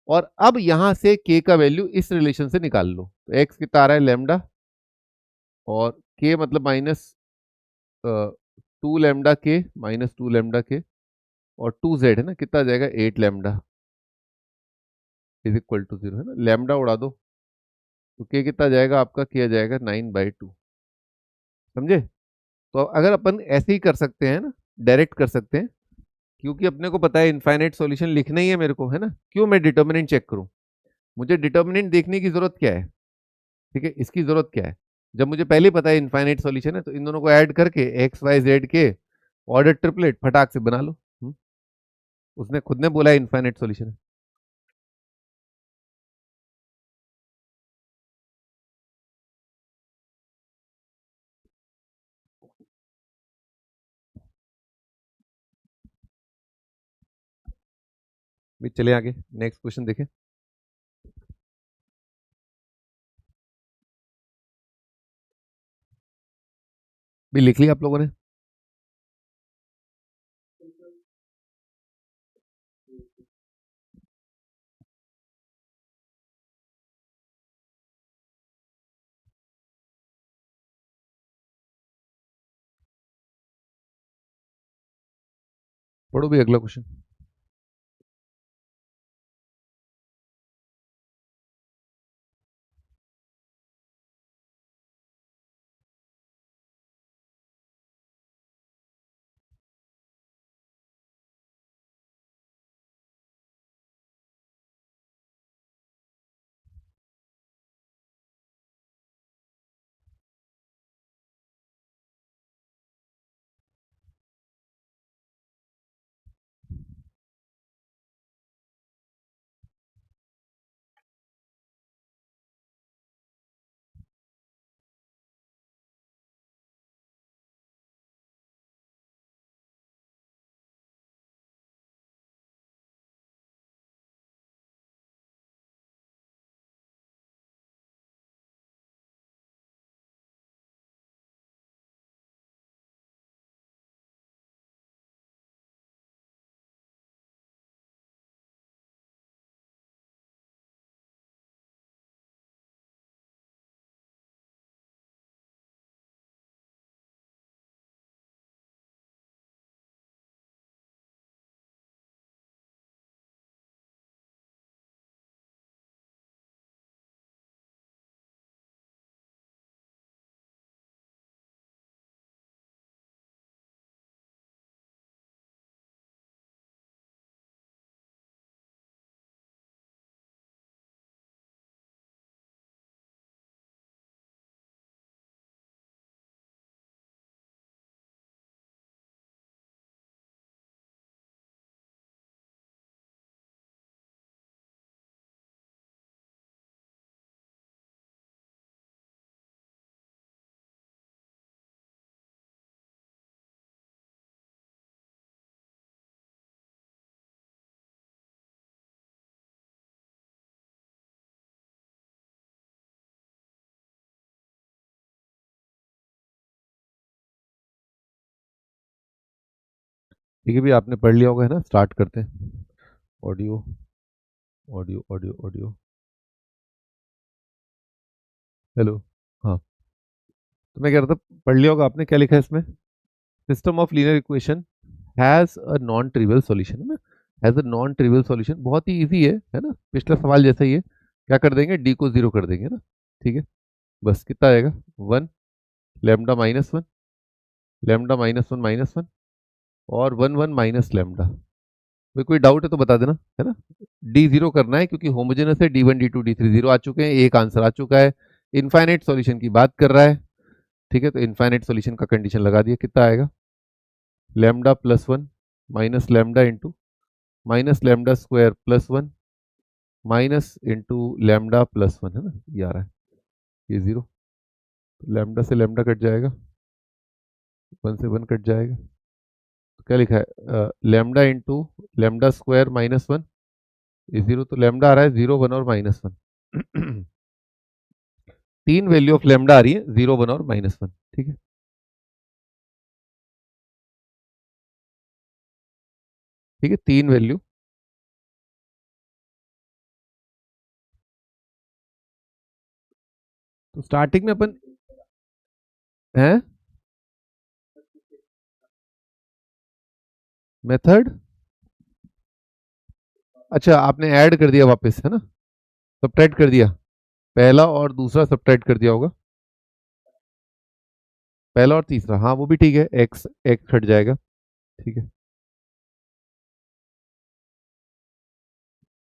और अब यहां से k का वैल्यू इस रिलेशन से निकाल लो, तो x कितना आ रहा है लैम्डा और k मतलब -2 लैम्डा के और 2z है ना, कितना आ जाएगा 8 लैम्डा इज इक्वल टू 0 है ना, लैम्डा उड़ा दो तो k कितना जाएगा आपका, किया जाएगा 9/2। समझे। तो अगर अपन ऐसे ही कर सकते हैं ना, डायरेक्ट कर सकते हैं, क्योंकि अपने को पता है इनफाइनाइट सॉल्यूशन लिखना ही है मेरे को, है ना, क्यों मैं डिटर्मिनेंट चेक करूं, मुझे डिटर्मिनेंट देखने की जरूरत क्या है, ठीक है, इसकी जरूरत क्या है, जब मुझे पहले ही पता है इनफाइनाइट सॉल्यूशन है, तो इन दोनों को ऐड करके एक्स वाई जेड के ऑर्डर ट्रिपलेट फटाक से बना लो। उसने खुद ने बोला है इनफाइनाइट सॉल्यूशन है। भी चले आगे, नेक्स्ट क्वेश्चन देखें। भी लिख लिया आप लोगों ने। पढ़ो भी अगला क्वेश्चन। ठीक है भी, आपने पढ़ लिया होगा है ना। स्टार्ट करते हैं। Audio audio audio audio. Hello. हाँ, तो मैं कह रहा था, पढ़ लिया होगा आपने, क्या लिखा है इसमें। System of linear equation has a non trivial solution, है ना। Has a non trivial solution, बहुत ही इजी है ना। पिछला सवाल जैसा ही है। क्या कर देंगे, डी को जीरो कर देंगे ना। ठीक है। बस कितना आएगा, one, lambda minus one, lambda minus one और वन वन माइनस लेमडा। कोई डाउट है तो बता देना, है ना। डी जीरो करना है क्योंकि होमोजेनस है, D one D two D three zero आ चुके हैं, एक आंसर आ चुका है। इनफाइनाइट सॉल्यूशन की बात कर रहा है। ठीक है, तो इनफाइनाइट सॉल्यूशन का कंडीशन लगा दिया, कितना आएगा, lambda plus one minus lambda into minus lambda square plus one minus into lambda plus one, है ना, ये आ रहा है। ये जीरो, लेमडा से लेमडा कट जाएगा, वन से वन कट जाएगा। तो क्या लिखा है, lambda into lambda square minus one, ये जीरो, तो लेमडा आ रहा है जीरो वन और माइनस वन। तीन वैल्यू ऑफ लेमडा आ रही है, जीरो वन और माइनस वन। ठीक है। ठीक है, तीन वैल्यू। तो स्टार्टिंग में अपन है, मेथड, अच्छा आपने ऐड कर दिया वापस, है ना, सब्ट्रैक्ट कर दिया। पहला और दूसरा सब्ट्रैक्ट कर दिया होगा, पहला और तीसरा, हाँ वो भी ठीक है, एक्स एक्स हट जाएगा। ठीक है।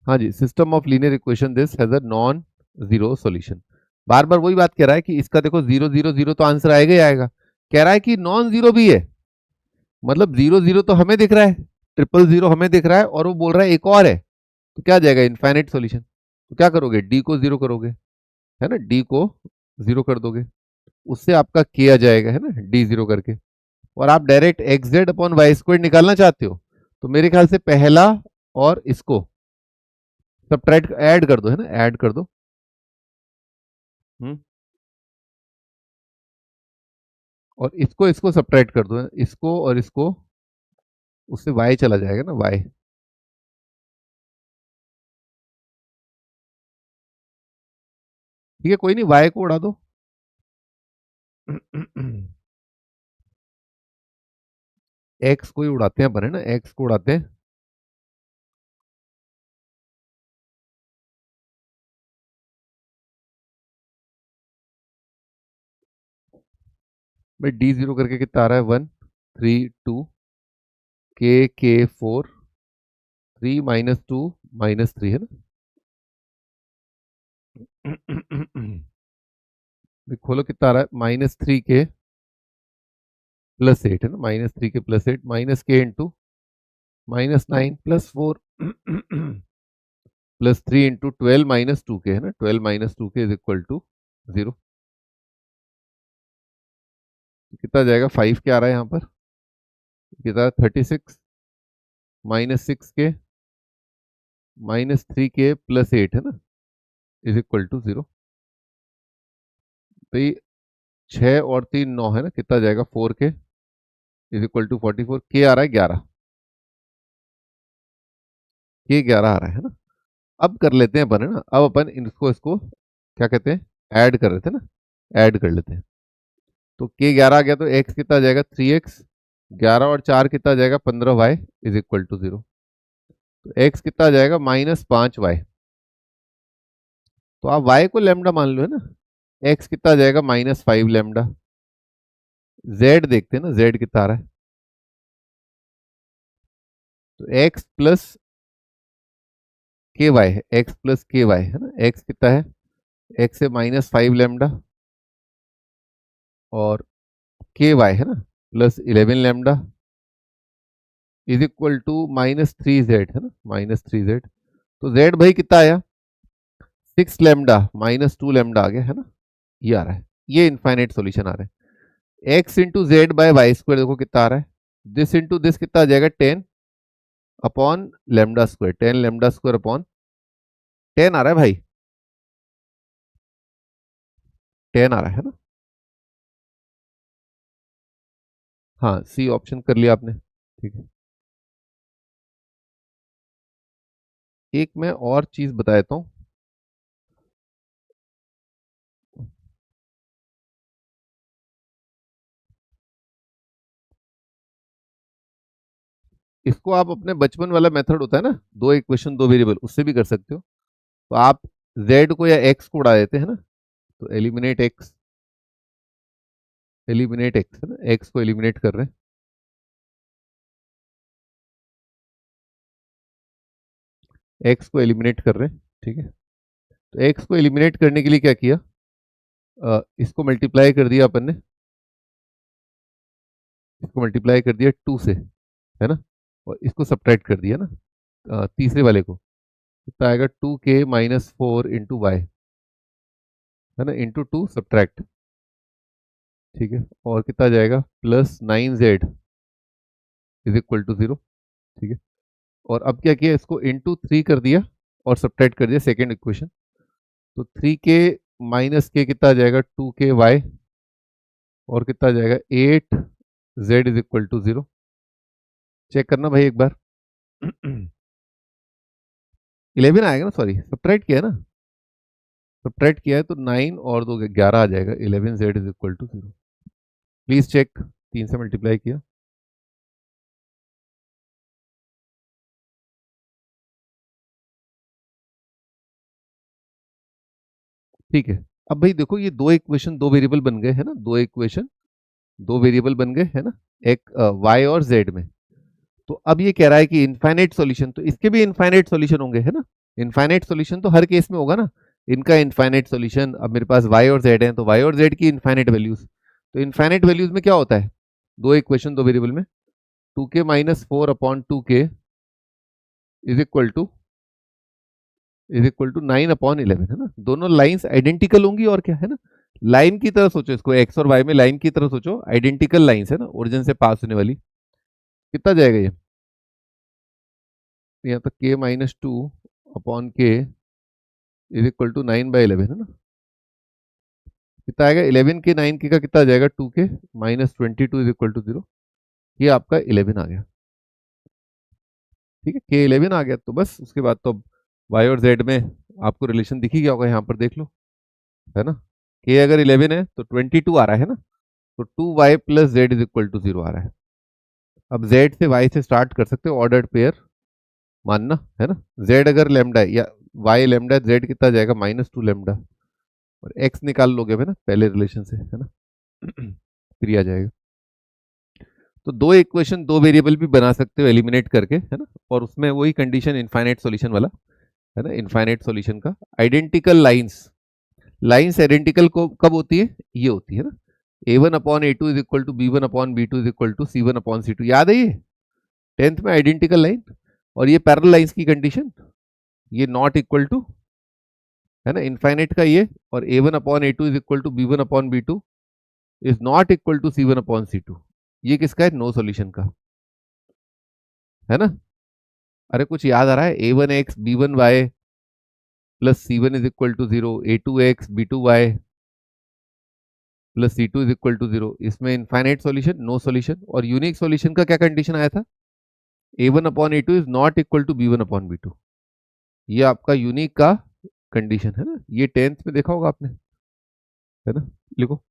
हाँ जी, system of linear equation this has a non zero solution. बार बार वही बात कह रहा है कि इसका देखो जीरो जीरो जीरो तो आंसर आएगा ही आएगा। कह रहा है कि नॉन जीरो भी है, मतलब जीरो जीरो तो हमें दिख रहा है, ट्रिपल जीरो हमें दिख रहा है, और वो बोल रहा है एक और है। तो क्या आ जाएगा, इनफाइनाइट सॉल्यूशन। तो क्या करोगे, डी को जीरो करोगे, है ना, डी को जीरो कर दोगे, उससे आपका के आ जाएगा, है ना, डी जीरो करके। और आप direct x z upon y square निकालना चाहते हो, तो मेरे ख्याल से पहला और इसको सब्ट्रैक्ट ऐड कर दो, है ना, ऐड कर दो। हम्म। और इसको इसको सब्ट्रैक्ट कर दो, इसको और इसको, उससे वाई चला जाएगा ना, वाई। ठीक है, कोई नहीं, वाई को उड़ा दो। एक्स को ही उड़ाते हैं अपन, है ना, एक्स को उड़ाते हैं। भाई डी जीरो करके कितना आ रहा है, 1 3 2, के 4, 3 - 2 - 3 है ना। भाई खोलो कितना आ रहा है, -3 के +8 है ना, -3 के +8 -k × -9 +4 +3 × 12 - 2 के है ना, 12 - 2 के = 0। कितना जाएगा, 5 क्या आ रहा है यहाँ पर, कितना, 36 -6 के -3 के +8 है ना, = 0। तो ये 6 और 3 9 है ना, कितना जाएगा, 4 के = 44, के आ रहा है 11, के 11 आ रहा है ना। अब कर लेते हैं अपन, है ना, अब अपन इसको इसको क्या कहते हैं, ऐड कर रहे थे ना, ऐड कर लेते हैं। तो के 11 आ गया तो एक्स कितना जाएगा, 3x, 11 और 4 कितना जाएगा, 15y = 0। तो एक्स कितना जाएगा, -5y। तो आप y को लेमडा मान लो, है ना, एक्स कितना जाएगा, -5 लेमडा। z देखते हैं ना, z कितना आ रहा है, तो x प्लस के वाई है, x प्लस के वाई है ना, x कितना है, x से -5 लेमडा और के वाई है ना +11 लेमडा = -3z है ना, -3z। तो z भाई कितना आया, 6 लेमडा -2 लेमडा आ गया है ना, ये आ रहा है, ये इनफाइनाइट सॉल्यूशन आ रहा है। x into z by y square देखो कितना आ रहा है, दिस इंटू दिस कितना आ जाएगा, 10 upon lambda square, 10 lambda square upon 10 आ रहा है भाई, 10 आ रहा है ना। हाँ सी ऑप्शन कर लिया आपने, ठीक है। एक मैं और चीज बता देता हूँ, इसको आप अपने बचपन वाला मेथड होता है ना, 2 इक्वेशन 2 वेरिएबल, उससे भी कर सकते हो। तो आप z को या x को उड़ा देते हैं ना, तो एलिमिनेट x है ना, x को एलिमिनेट कर रहे हैं, x को एलिमिनेट कर रहे हैं, ठीक है। तो x को एलिमिनेट करने के लिए क्या किया, इसको मल्टीप्लाई कर दिया अपन ने, इसको मल्टीप्लाई कर दिया 2 से, है ना, और इसको सब्ट्रैक्ट कर दिया ना, तीसरे वाले को, कितना आएगा, 2k - 4 × y है ना, × 2 सब्ट्रैक्ट, ठीक है। और कितना जाएगा, +9z = 0, ठीक है। और अब क्या किया, इसको × 3 कर दिया और सब्ट्रैक्ट कर दिया सेकेंड इक्वेशन, तो 3k - k कितना आ जाएगा, 2k y, और कितना आ जाएगा, 8z = 0। चेक करना भाई एक बार। 11 आएगा ना, सॉरी सब्ट्रैक्ट किया है ना, सब्ट्रैक्ट किया है तो 9 और 2 11 आ जाएगा, 11z = 0। प्लीज चेक, 3 से मल्टीप्लाई किया, ठीक है। अब भाई देखो ये 2 इक्वेशन 2 वेरिएबल बन गए, है ना, 2 इक्वेशन 2 वेरिएबल बन गए, है ना, एक y और z में। तो अब ये कह रहा है कि इनफाइनाइट सॉल्यूशन, तो इसके भी इनफाइनाइट सॉल्यूशन होंगे, है ना, इनफाइनाइट सॉल्यूशन तो हर केस में होगा ना, इनका इनफाइनाइट सॉल्यूशन। अब मेरे पास y और z है, तो y और z की इनफाइनाइट वैल्यूज, तो इनफाइनाइट वैल्यूज में क्या होता है, 2 इक्वेशन 2 वेरिएबल में 2k - 4 upon 2k is equal to 9/11 है ना, दोनों लाइंस आइडेंटिकल होंगी और क्या है ना, लाइन की तरह सोचो इसको, एक्स और वाई में लाइन की तरह सोचो, आइडेंटिकल लाइंस है ना, ओरिजिन से पास होने वाली। कितना जाएगा ये, यहाँ तक k - 2 अपॉन k = 9/11 है ना, कितना आएगा, 11k 9k का कितना आ जाएगा, 2k -22 = 0। ये आपका 11 आ गया, ठीक है, k 11 आ गया। तो बस उसके बाद तो अब y और z में आपको रिलेशन दिख ही गया होगा, यहाँ पर देख लो, है ना, k अगर 11 है तो 22 आ रहा है ना, तो 2y + z = 0 आ रहा है। अब z से y से स्टार्ट कर सकते हो ऑर्डर्ड पेयर मानना है ना। z अगर लेमडा है या y लेमडा, z कितना जाएगा -2 लेमडा, और x निकाल लोगे ना पहले रिलेशन से, है ना। फिर ये आ जाएगा। तो दो इक्वेशन दो वेरिएबल भी बना सकते हो एलिमिनेट करके, है ना। और उसमें वही कंडीशन इनफाइनाइट सॉल्यूशन वाला, है ना, इनफाइनाइट सॉल्यूशन का। आइडेंटिकल लाइंस, लाइंस आइडेंटिकल को कब होती है, ये होती है ना, a1/a2 is equal to b1/b2 is equal to c1/c2, याद है ये 10th में आइडेंटिकल लाइन। और ये पैरेलल लाइंस की कंडीशन, ये नॉट इक्वल टू, है ना, इनफाइनाइट का ये, और a1/a2 is equal to b1/b2 is not equal to c1/c2, ये किसका है, नो सॉल्यूशन का, है ना। अरे कुछ याद आ रहा है, a1x b1y plus c1 is equal to 0, a2x b2y plus c2 is equal to 0, इसमें इनफाइनाइट सॉल्यूशन, नो सॉल्यूशन। और यूनिक सॉल्यूशन का क्या कंडीशन आया था, a1/a2 is not equal to b1/b2, ये आपका यूनिक का कंडीशन है ना। ये 10th में देखा होगा आपने, है ना। लिखो।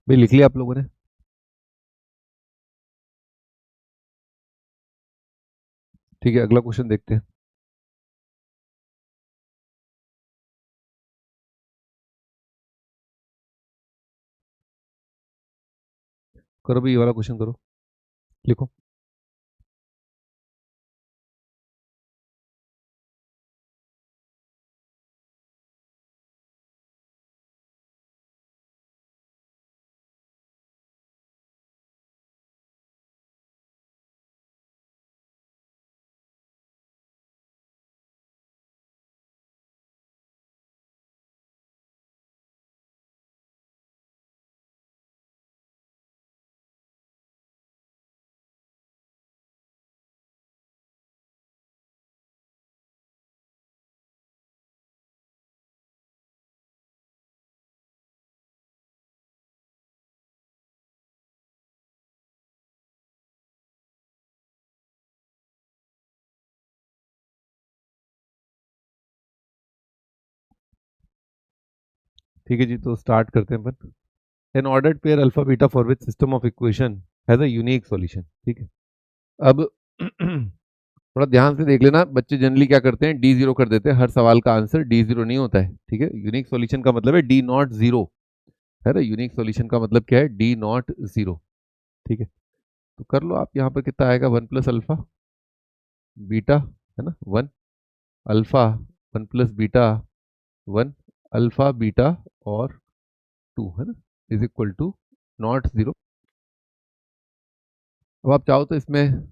भाई लिख लिया आप लोगों ने, ठीक है। अगला क्वेश्चन देखते हैं। करो भाई, ये वाला क्वेश्चन करो, लिखो। ठीक है जी, तो स्टार्ट करते हैं अपन। An ordered pair alpha beta for which system of equation has a unique solution, ठीक है। अब थोड़ा ध्यान से देख लेना, बच्चे जनरली क्या करते हैं, डी जीरो कर देते हैं, हर सवाल का आंसर डी जीरो नहीं होता है, ठीक है। यूनिक सॉल्यूशन का मतलब है डी नॉट जीरो, है ना। यूनिक सॉल्यूशन का मतलब क्या है, डी नॉट जीरो, ठीक है। तो कर लो आप, यहाँ पर कितना आएगा, वन प्लस अल्फा बीटा, है ना, one alpha, one plus beta one alpha beta और टू, है ना, is equal to not zero. अब आप चाहो तो इसमें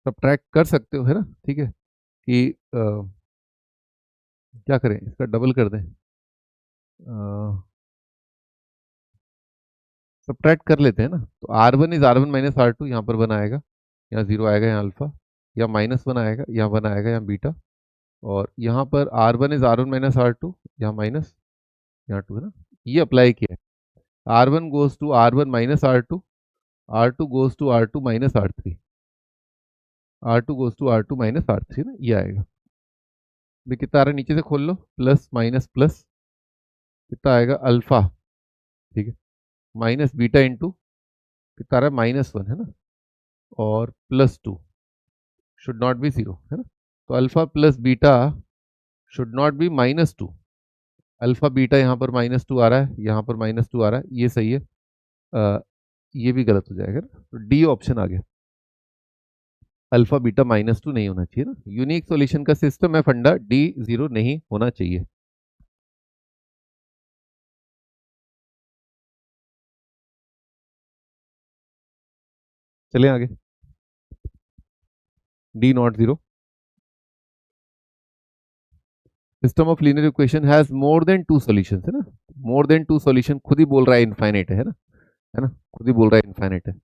सब्ट्रैक्ट कर सकते हो, है ना, ठीक है, कि क्या करें, इसका डबल कर दें, सब्ट्रैक्ट कर लेते हैं ना। तो R one is R one minus R two, यहाँ पर वन आएगा, यहाँ जीरो आएगा, यहाँ अल्फा, या माइनस वन आएगा, यहाँ वन आएगा, यहाँ बीटा, और यहाँ पर R one is R one minus R two, यहाँ माइनस, यहाँ टू, है ना। ये अप्लाई किया है, R one goes to R one minus R two goes to R two minus R three, R two goes to R two minus R three ना, ये आएगा। भी कितना आ रहा है, नीचे से खोल लो, प्लस माइनस प्लस, कितना आएगा अल्फा, ठीक है, माइनस बीटा इंटू कितना आ रहा है, माइनस वन, है ना, और plus two, should not be zero, है ना। तो alpha plus beta should not be minus two, alpha beta यहाँ पर माइनस टू आ रहा है, यहाँ पर माइनस टू आ रहा है, ये सही है, ये भी गलत हो जाएगा ना, तो डी ऑप्शन आ गया, अल्फा बीटा माइनस टू नहीं होना चाहिए ना। यूनिक सॉल्यूशन का सिस्टम है फंडा, डी जीरो नहीं होना चाहिए। चले आगे, D not zero, system of linear equation has more than two solutions, है ना, मोर देन टू सॉल्यूशन, खुद ही बोल रहा है इनफाइनाइट है ना, है ना, खुद ही बोल रहा है इनफाइनाइट है,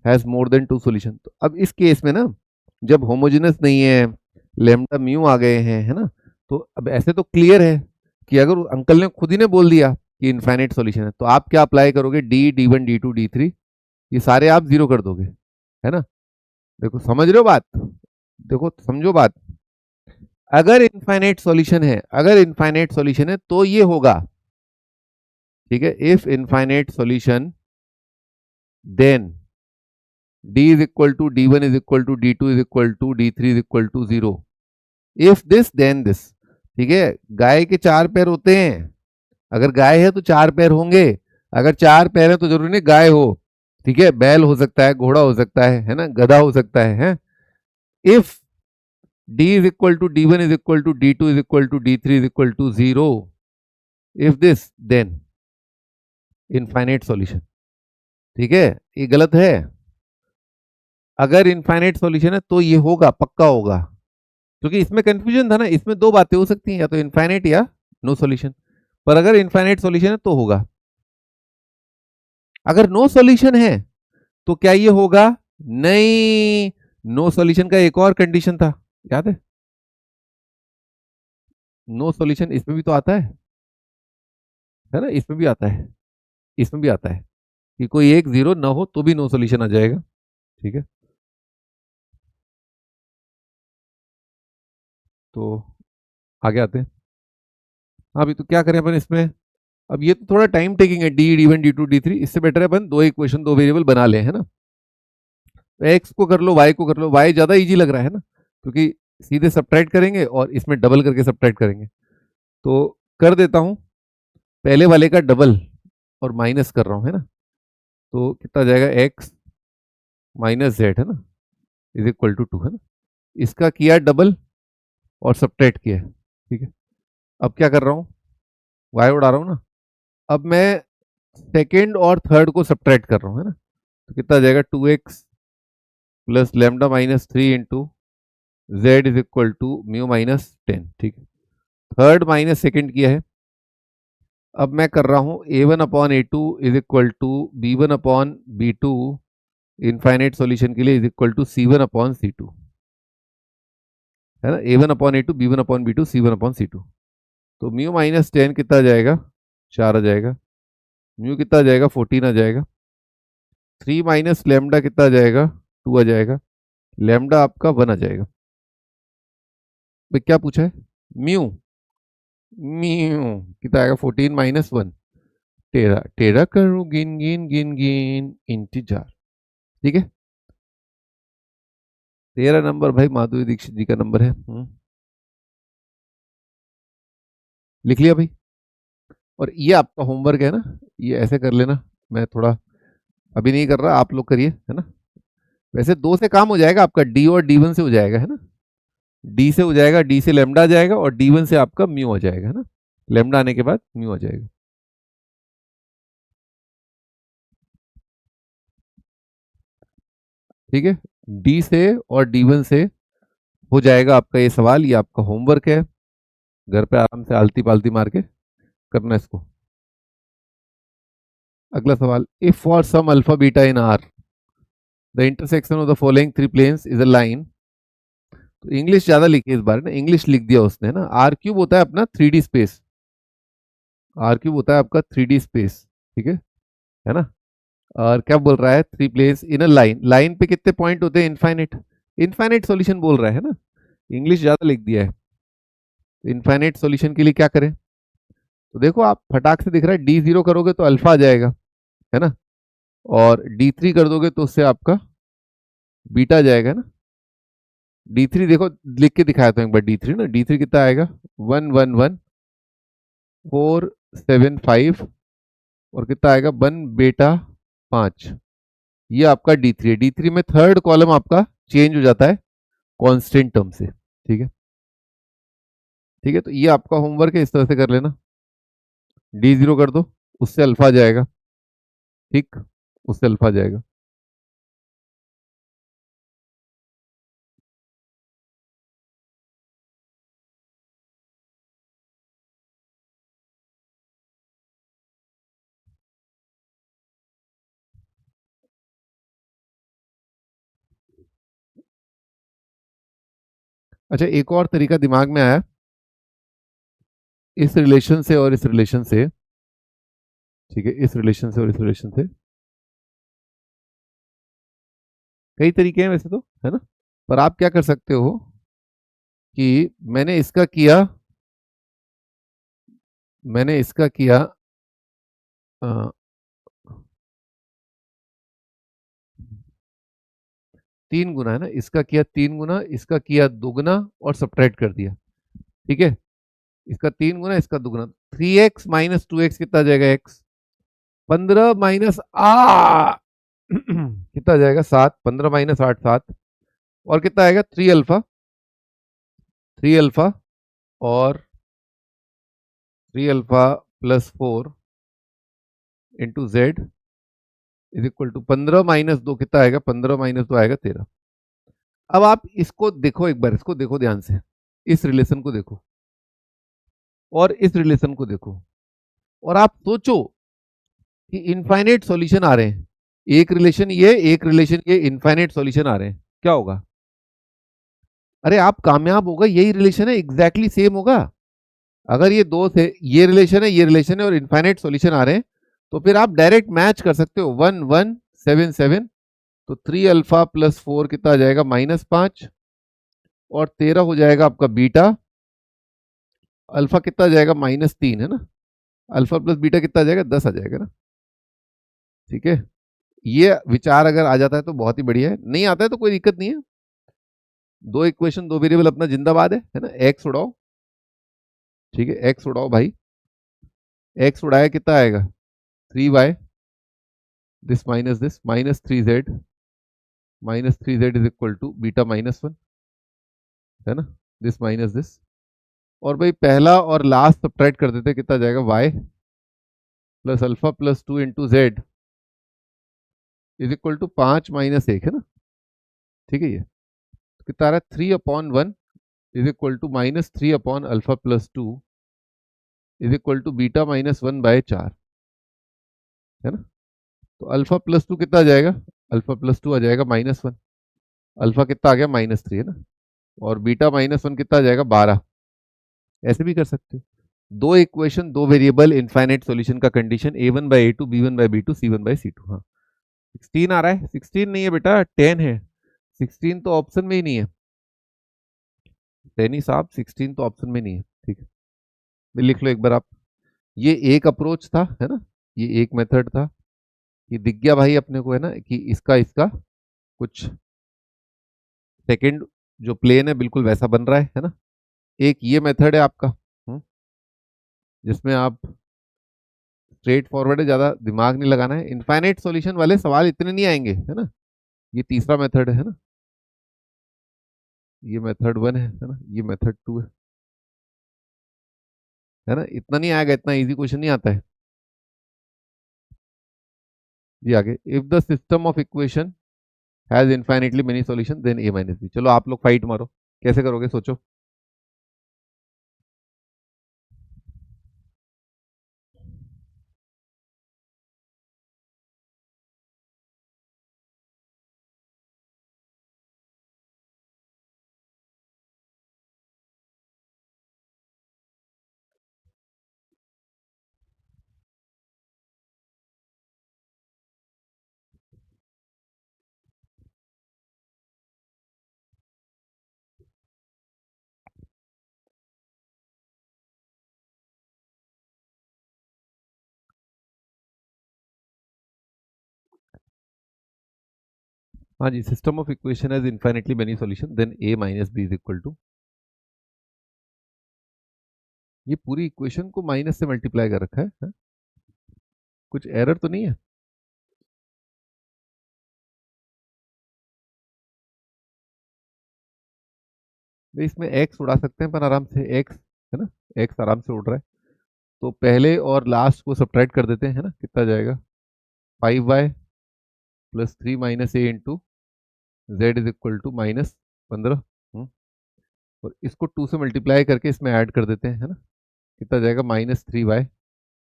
has more than two solution. तो अब इस केस में ना, जब होमोजेनस नहीं है, लेमडा म्यू आ गए हैं, है ना, तो अब ऐसे तो क्लियर है कि अगर अंकल ने खुद ही ने बोल दिया कि इनफाइनाइट सॉल्यूशन है, तो आप क्या अप्लाई करोगे, D D one D two D three, ये सारे आप जीरो कर दोगे, है ना। देखो समझ रहे हो बात, देखो समझो बात, अगर इनफाइनाइट सॉल्यूशन है, अगर इनफाइनाइट सॉल्यूशन है तो ये होगा, ठीक है। If infinite solution then d is equal to d1 is equal to d2 is equal to d3 is equal to 0, if this then this, ठीक है। गाय के चार पैर होते हैं, अगर गाय है तो चार पैर होंगे, अगर चार पैर है तो जरूरी नहीं गाय हो, ठीक है, बैल हो सकता है, घोड़ा हो सकता है ना, गधा हो सकता है। If d is equal to d1 is equal to d2 is equal to d3 is equal to 0, if this then infinite solution, ठीक है। ये गलत है, अगर इनफाइनाइट सॉल्यूशन है तो ये होगा, पक्का होगा, क्योंकि इसमें कंफ्यूजन था ना, इसमें दो बातें हो सकती हैं, या तो इनफाइनाइट या नो सॉल्यूशन, पर अगर इनफाइनाइट सॉल्यूशन है तो होगा। अगर नो सॉल्यूशन है तो क्या ये होगा, नहीं, नो सॉल्यूशन का एक और कंडीशन था, याद है, नो सॉल्यूशन इसमें भी तो आता है ना, इसमें भी आता है, इसमें भी आता है कि कोई एक जीरो ना हो तो भी नो सॉल्यूशन आ जाएगा, ठीक है। तो आगे आते हैं, अभी तो क्या करें अपन इसमें, अब ये तो थोड़ा टाइम टेकिंग है, D D one D two D three, इससे बेटर है अपन दो इक्वेशन दो वेरिएबल बना ले, है ना। एक्स को कर लो, वाई को कर लो, वाई ज्यादा इजी लग रहा है ना, क्योंकि सीधे सब्ट्रैक्ट करेंगे और इसमें डबल करके सब्ट्रैक्ट करेंगे। तो कर देता हूं, पहले वाले का डबल और माइनस कर रहा हूं, है ना, तो कितना जाएगा, एक्स माइनस जेड, है ना, इज इक्वल टू टू, है ना। इसका किया डबल और सब्ट्रैक्ट किया, ठीक है। अब क्या कर रहा हूं, वाई उड़ा रहा हूं ना, अब मैं सेकेंड और थर्ड को सब्ट्रैक्ट कर रहा हूं, है ना, तो कितना जाएगा, two x plus lambda minus three into z is equal to mu minus ten, ठीक है। थर्ड माइनस सेकेंड किया है, अब मैं कर रहा हूं A one upon A two is equal to B one upon B two, infinite solution के लिए is equal to C one upon C two, है ना, A one upon A two B one upon B two C one upon C two. तो mu minus ten कितना आ जाएगा, चार आ जाएगा, म्यू कितना आ जाएगा, 14 आ जाएगा, थ्री माइनस लेमडा कितना आ जाएगा, टू आ जाएगा, लेमडा आपका वन आ जाएगा। भाई क्या पूछा है, म्यू, म्यू कितना आएगा, 14 माइनस वन, तेरह, तेरह करूँ गिन गिन गिन गिन इंटीजर, ठीक है। 13 नंबर भाई माधुरी दीक्षित जी का नंबर है। लिख लिया भाई। और ये आपका होमवर्क है ना, ये ऐसे कर लेना। मैं थोड़ा अभी नहीं कर रहा, आप लोग करिए, है ना। वैसे दो से काम हो जाएगा आपका, डी और डी वन से हो जाएगा, है ना। डी से हो जाएगा, डी से लेमडा आ जाएगा और डी वन से आपका म्यू हो जाएगा, है ना। लेमडा आने के बाद म्यू हो जाएगा। ठीक है, डी से और डी वन से हो जाएगा आपका ये सवाल। ये आपका होमवर्क है, घर पे आराम से आलती पालती मार के करना इसको। अगला सवाल, if for some alpha beta in R the intersection of the following three planes is a line. तो इंग्लिश ज्यादा लिखी इस बार ना, इंग्लिश लिख दिया उसने, है ना। आर क्यूब होता है अपना 3D स्पेस, आर क्यूब होता है आपका 3D स्पेस, ठीक है ना। और क्या बोल रहा है, three planes in a line, line पे कितने पॉइंट होते हैं, इनफाइनाइट। इनफाइनाइट सॉल्यूशन बोल रहा है ना, इंग्लिश ज्यादा लिख दिया है। इनफाइनाइट सॉल्यूशन के लिए क्या करें, तो देखो आप फटाक से दिख रहा है, डी जीरो करोगे तो अल्फा आ जाएगा, है ना। और डी थ्री कर दोगे तो उससे आपका बीटा आ जाएगा ना। डी थ्री देखो लिख के दिखाया था एक बार, डी थ्री ना, डी थ्री कितना आएगा, 111,475 और कितना आएगा 1 बेटा 5। ये आपका डी थ्री है। डी थ्री में थर्ड कॉलम आपका चेंज हो जाता है कांस्टेंट टर्म से, ठीक है। ठीक है, तो ये आपका होमवर्क है, इस तरह से कर लेना। डी जीरो कर दो, उससे अल्फा आ जाएगा, ठीक, उससे अल्फा आ जाएगा। अच्छा, एक और तरीका दिमाग में आया, इस रिलेशन से और इस रिलेशन से, ठीक है, इस रिलेशन से और इस रिलेशन से, कई तरीके हैं वैसे तो, है ना। पर आप क्या कर सकते हो कि मैंने इसका किया 3 गुना, है ना, इसका किया 3 गुना, इसका किया 2 गुना और सब्ट्रैक्ट कर दिया, ठीक है। इसका 3 गुना, इसका 2 गुना, 3x - 2x कितना आ जाएगा, एक्स। 15 - कितना आ जाएगा 7, 15 - 8 7। और कितना आएगा 3 अल्फा और 3 alpha + 4 × z is equal to 15 - 2 कितना आएगा, 15 - 2 आएगा 13। अब आप इसको देखो एक बार, इसको देखो ध्यान से, इस रिलेशन को देखो और इस रिलेशन को देखो, और आप सोचो कि इनफाइनाइट सॉल्यूशन आ रहे हैं, एक रिलेशन ये, एक रिलेशन ये, इनफाइनाइट सॉल्यूशन आ रहे हैं, क्या होगा। अरे आप कामयाब होगा, यही रिलेशन है, एग्जैक्टली सेम होगा। अगर ये दो थे, ये रिलेशन है, ये रिलेशन है और इनफाइनाइट सॉल्यूशन आ रहे हैं, तो फिर आप डायरेक्ट मैच कर सकते हो, 1 1 7 7। तो 3 अल्फा + 4 कितना आ जाएगा, -5 और 13 हो जाएगा आपका बीटा। अल्फा कितना आ जाएगा, -3, है ना। अल्फा प्लस बीटा कितना आ जाएगा, 10 आ जाएगा ना, ठीक है। ये विचार अगर आ जाता है तो बहुत ही बढ़िया है, नहीं आता है तो कोई दिक्कत नहीं है। दो इक्वेशन दो वेरिएबल अपना जिंदाबाद है ना। एक्स उड़ाओ, ठीक है, एक्स उड़ाओ भाई, एक्स उड़ाया कितना आएगा, 3y, this minus this, -3z, -3z is equal to beta -1, है ना, दिस माइनस दिस। और भाई पहला और लास्ट सब्ट्रैक्ट कर देते, कितना जाएगा, y + alpha + 2 × z is equal to 5 - 1, है ना, ठीक है। ये कितना आ रहा है, 3/1 इज इक्वल टू -3/अल्फा + 2 इज इक्वल टू बीटा -1/4, है ना। तो अल्फा + 2 कितना आ जाएगा, अल्फा + 2 आ जाएगा -1, अल्फा कितना आ गया, -3, है ना। और बीटा -1 कितना आ जाएगा, 12। ऐसे भी कर सकते हो, दो इक्वेशन दो वेरिएबल इनफाइनाइट सॉल्यूशन का कंडीशन, a1/a2 b1/b2 c1/c2। हाँ, 16 आ रहा है, 16 नहीं है बेटा, 10 है। 16 तो ऑप्शन में ही नहीं है, टेनी साहब, 16 तो ऑप्शन में नहीं है, ठीक है। लिख लो एक बार आप, ये एक अप्रोच था, है ना, ये एक मेथड था। ये दिख गया भाई अपने को, है ना, कि इसका इसका कुछ सेकंड जो प्लेन है बिल्कुल वैसा बन रहा है ना। एक ये मेथड है आपका, जिसमें आप स्ट्रेट फॉरवर्ड है, ज्यादा दिमाग नहीं लगाना है। इनफाइनाइट सॉल्यूशन वाले सवाल इतने नहीं आएंगे, है ना। ये तीसरा मेथड है ना, ये मेथड 1 है ना, ये मेथड 2 है ना। इतना नहीं आएगा, इतना इजी क्वेश्चन नहीं आता है। ये आगे, if the system of equation has infinitely many solution then A minus B. चलो आप लोग फाइट मारो, कैसे करोगे सोचो। हाँ जी, system of equation has infinitely many solution then A minus B is equal to, ये पूरी इक्वेशन को माइनस से मल्टीप्लाई कर रखा है? कुछ एरर तो नहीं है? भाई इसमें एक्स उड़ा सकते हैं पर आराम से, एक्स है ना, एक्स आराम से उड़ रहा है। तो पहले और लास्ट को सब्ट्रैक्ट कर देते हैं, है ना। कितना जाएगा, 5y plus 3 - a into z is equal to -15। और इसको 2 से मल्टीप्लाई करके इसमें ऐड कर देते हैं, है ना। कितना जाएगा, -3y,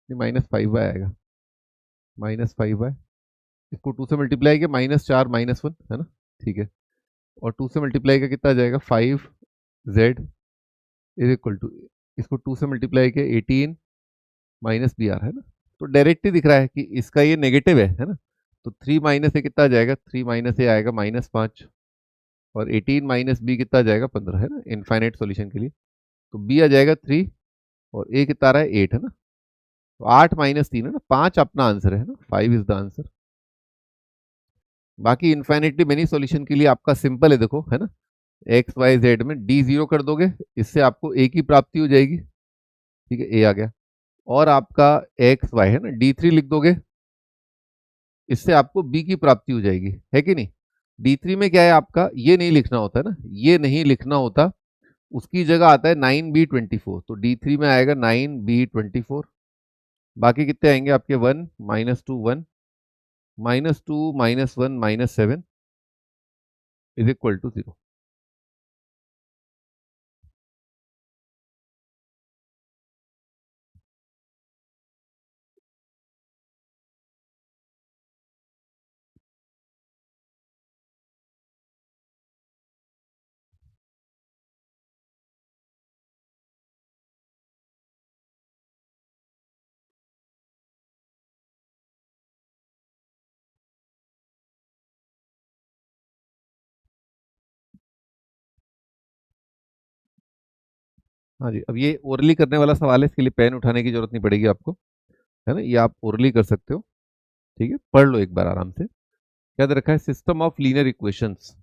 नहीं -5y आएगा, -5y। इसको 2 से मल्टीप्लाई किया, -4 -1, है ना। ठीक है। और 2 से मल्टीप्लाई किया कितना जाएगा, 5z इज इक्वल टू, इसको 2 से मल्टीप्लाई किया 18 -br, है ना। तो डायरेक्ट ही दिख रहा है कि इसका ये नेगेटिव है ना। तो 3 माइनस ए कितना जाएगा, 3 माइनस ए आएगा -5, और 18 माइनस बी कितना जाएगा, 15, है ना, इनफाइनाइट सॉल्यूशन के लिए। तो बी आ जाएगा 3, और ए कितना आ रहा है, 8, है ना। तो 8 -3 है ना, 5 अपना आंसर है ना, 5 इज द आंसर। बाकी इनफाइनाइटली मेनी सॉल्यूशन के लिए आपका सिंपल है, देखो, है ना। एक्स वाई जेड में डी जीरो कर दोगे, इससे आपको ए की प्राप्ति हो जाएगी। ठीक है, ए आ गया। और आपका एक्स वाई है ना, D3 लिख दोगे, इससे आपको बी की प्राप्ति हो जाएगी, है कि नहीं। D3 में क्या है आपका, ये नहीं लिखना होता है ना, ये नहीं लिखना होता, उसकी जगह आता है 9B24। तो D3 में आएगा 9B24। बाकी कितने आएंगे आपके, 1 -2 1 -2 -1 -7 इज इक्वल टू 0। हाँ जी, अब ये ओरली करने वाला सवाल है, इसके लिए पेन उठाने की जरूरत नहीं पड़ेगी आपको, है ना। ये आप ओरली कर सकते हो। ठीक है, पढ़ लो एक बार आराम से। क्या दे रखा है, सिस्टम ऑफ लीनियर इक्वेशंस।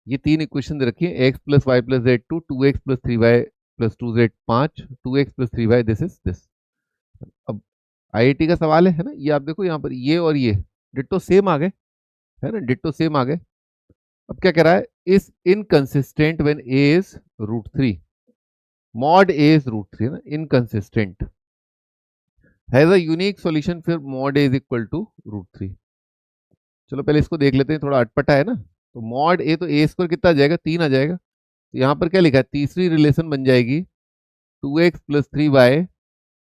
ये 3 इक्वेशन दे रखी है, x plus Y plus z 2, 2x plus 3y plus 2z 5, 2x plus 3y, this is this. अब आईआईटी का सवाल है ना। ये आप देखो यहाँ पर, ये और ये डिट्टो सेम आ गए, है ना, डिट्टो सेम आ गए। अब क्या कह रहा है, is inconsistent when A is √3, mod A is √3, है ना, inconsistent, has a unique solution फिर mod A is equal to √3। चलो पहले इसको देख लेते हैं, थोड़ा अटपटा है ना। तो मॉड ए, तो ए स्क्वायर कितना आ जाएगा, 3 आ जाएगा। तो यहाँ पर क्या लिखा है, तीसरी रिलेशन बन जाएगी 2x plus 3y,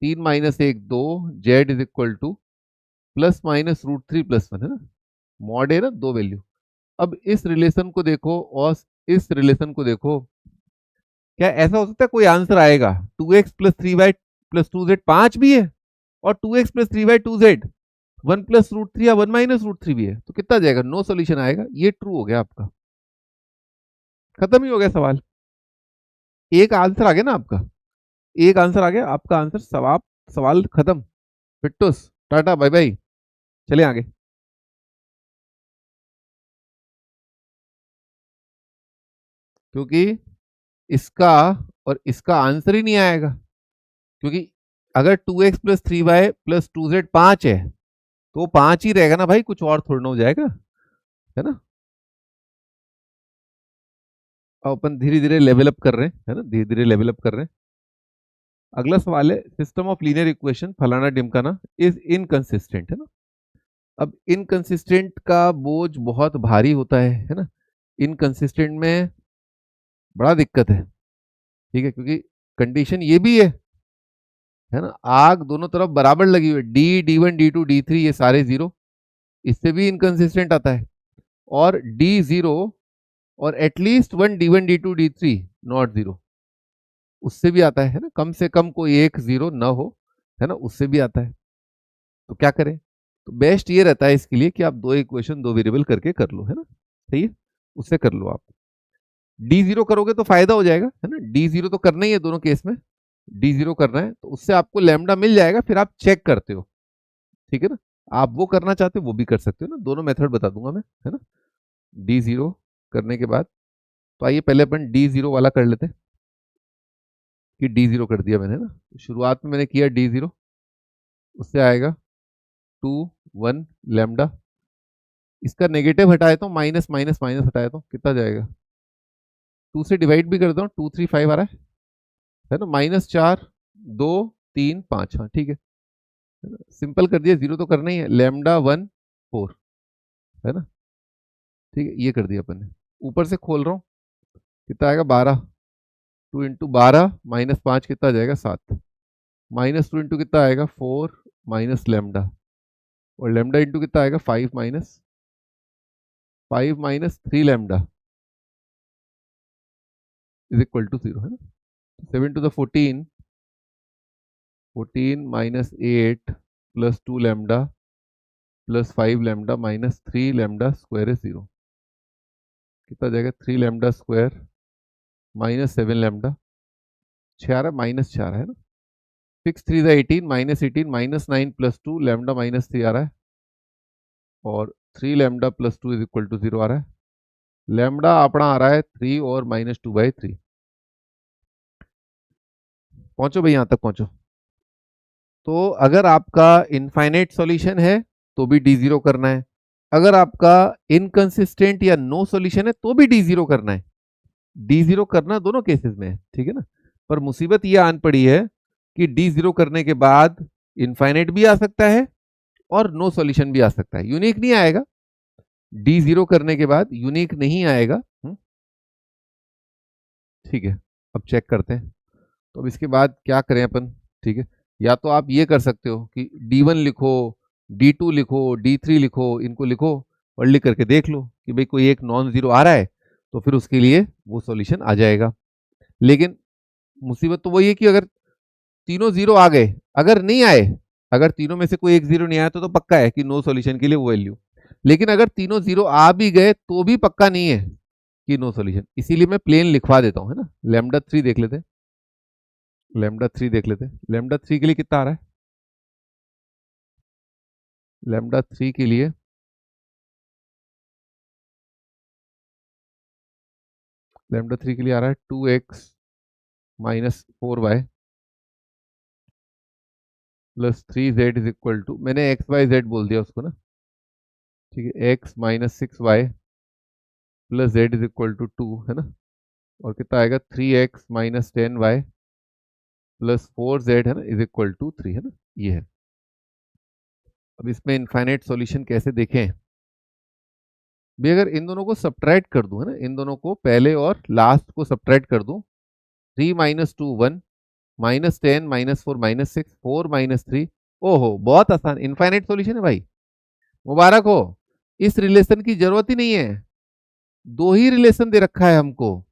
3 minus 1 2, z is equal to ±√3 + 1, है ना। मॉड है ना, 2 वैल्यू। अब इस रिलेशन को देखो और इस रिलेशन को देखो, क्या ऐसा हो सकता है कोई आंसर आएगा, 2x plus 3y plus 2z 5 भी है, और 2x प्लस 3y 2z 1 + √3 या 1 - √3 भी है, तो कितना जाएगा, नो सॉल्यूशन आएगा। ये ट्रू हो गया आपका, खत्म ही हो गया सवाल। एक आंसर आ गया ना आपका, एक आंसर आ गया आपका, आंसर सवाल, सवाल खत्म। फिट्टूस, टाटा बाय बाय, चले आगे। क्योंकि इसका और इसका आंसर ही नहीं आएगा, क्योंकि अगर 2x plus 3y plus 2z 5 है तो 5 ही रहेगा ना भाई, कुछ और थोड़ा ना हो जाएगा, है ना। अब अपन धीरे धीरे लेवल अप कर रहे हैं, है ना, धीरे धीरे लेवल अप कर रहे हैं। अगला सवाल है, सिस्टम ऑफ लीनियर इक्वेशन फलाना ढिमकाना इज इनकंसिस्टेंट, है ना। अब इनकंसिस्टेंट का बोझ बहुत भारी होता है ना। इनकंसिस्टेंट में बड़ा दिक्कत है, ठीक है, क्योंकि कंडीशन ये भी है ना, आग दोनों तरफ बराबर लगी हुई है, D1 D2 D3 ये सारे जीरो, इससे भी इनकंसिस्टेंट आता है। और D0 और at least D1 D2 D3 not zero, उससे भी आता है ना, कम से कम कोई एक जीरो ना हो, है ना, उससे भी आता है। तो क्या करें, तो बेस्ट ये रहता है इसके लिए कि आप दो इक्वेशन दो वेरिएबल करके कर लो, है ना, सही है, उससे कर लो आप। D0 करोगे तो फायदा हो जाएगा, है ना, D0 तो करना ही है दोनों केस में, D0 करना है तो उससे आपको लैम्डा मिल जाएगा, फिर आप चेक करते हो, ठीक है ना। आप वो करना चाहते हो वो भी कर सकते हो ना, दोनों मेथड बता दूंगा मैं, है ना। D0 करने के बाद, तो आइए पहले अपन D0 वाला कर लेते हैं, कि D0 कर दिया मैंने ना, शुरुआत में मैंने किया D0, उससे आएगा 2 1 लैम्डा, इसका नेगेटिव हटाए तो माइनस माइनस माइनस हटाए तो कितना जाएगा, 2 से डिवाइड भी कर दो, 2 3 5 आ रहा है ना, -4 2 3 5, हाँ ठीक है, सिंपल कर दिया, जीरो तो करना ही है, लैम्डा 1 4, है ना, ठीक है, ये कर दिया अपन ने। ऊपर से खोल रहा हूँ, कितना आएगा 12, 2 इंटू 12 -5 कितना जाएगा 7, -2 इंटू कितना आएगा 4 माइनस लैम्डा, और लैम्डा इंटू कितना आएगा 5 minus 3 lambda is equal to 0, है ना। 7 to the 14 minus 8 plus 2 lambda plus 5 lambda minus 3 lambda square is 0, कितना जाएगा 3 लैम्डा स्क्वायर माइनस 7 लैम्डा, 6 आ रहा है -4 है ना, 6 3 18 -18 -9 प्लस 2 लैम्डा माइनस 3 आ रहा है, और 3 lambda plus 2 is equal to 0 आ रहा है, लैम्डा अपना आ रहा है 3 और -2/3। पहुंचो भाई, यहां तक पहुंचो। तो अगर आपका इनफाइनाइट सॉल्यूशन है तो भी D0 करना है, अगर आपका इनकंसिस्टेंट या नो सॉल्यूशन है तो भी D0 करना है। D0 करना दोनों केसेस में है, ठीक है ना। पर मुसीबत ये आन पड़ी है कि D0 करने के बाद इनफाइनाइट भी आ सकता है और नो सॉल्यूशन भी आ सकता है, यूनिक नहीं आएगा। D0 करने के बाद यूनिक नहीं आएगा, ठीक है। अब चेक करते हैं, तो अब इसके बाद क्या करें अपन, ठीक है, या तो आप ये कर सकते हो कि D1 लिखो, D2 लिखो, D3 लिखो, इनको लिखो और लिख करके देख लो कि भाई कोई एक नॉन जीरो आ रहा है तो फिर उसके लिए वो सॉल्यूशन आ जाएगा। लेकिन मुसीबत तो वही है कि अगर तीनों जीरो आ गए, अगर नहीं आए, अगर तीनों में से कोई एक जीरो नहीं आया तो पक्का है कि नो सॉल्यूशन के लिए वो वैल्यू, लेकिन अगर तीनों जीरो आ भी गए तो भी पक्का नहीं है कि नो सॉल्यूशन, इसीलिए मैं प्लेन लिखवा देता हूँ, है ना। लैम्डा 3 देख लेते हैं, लैम्डा 3 के लिए कितना आ रहा है, लैम्डा 3 के लिए आ रहा है 2x minus 4y plus 3z is equal to, मैंने एक्स वाई जेड बोल दिया उसको ना, ठीक है, x minus 6y plus z is equal to 2, है ना, और कितना आएगा 3x minus 10y plus 4z, है ना, इज इक्वल टू 3, है ना, ये है। अब इसमें इनफाइनाइट सॉल्यूशन कैसे देखें भी, अगर इन दोनों को सब्ट्रैक्ट कर दूं, है ना, इन दोनों को पहले और लास्ट को सब्ट्रैक्ट कर दूं, 3 माइनस 2 1 -10 -4 -6 4 -3, ओहो बहुत आसान इनफाइनाइट सॉल्यूशन है भाई, मुबारक हो। इस रिलेशन की जरूरत ही नहीं है, दो ही रिलेशन दे रखा है हमको,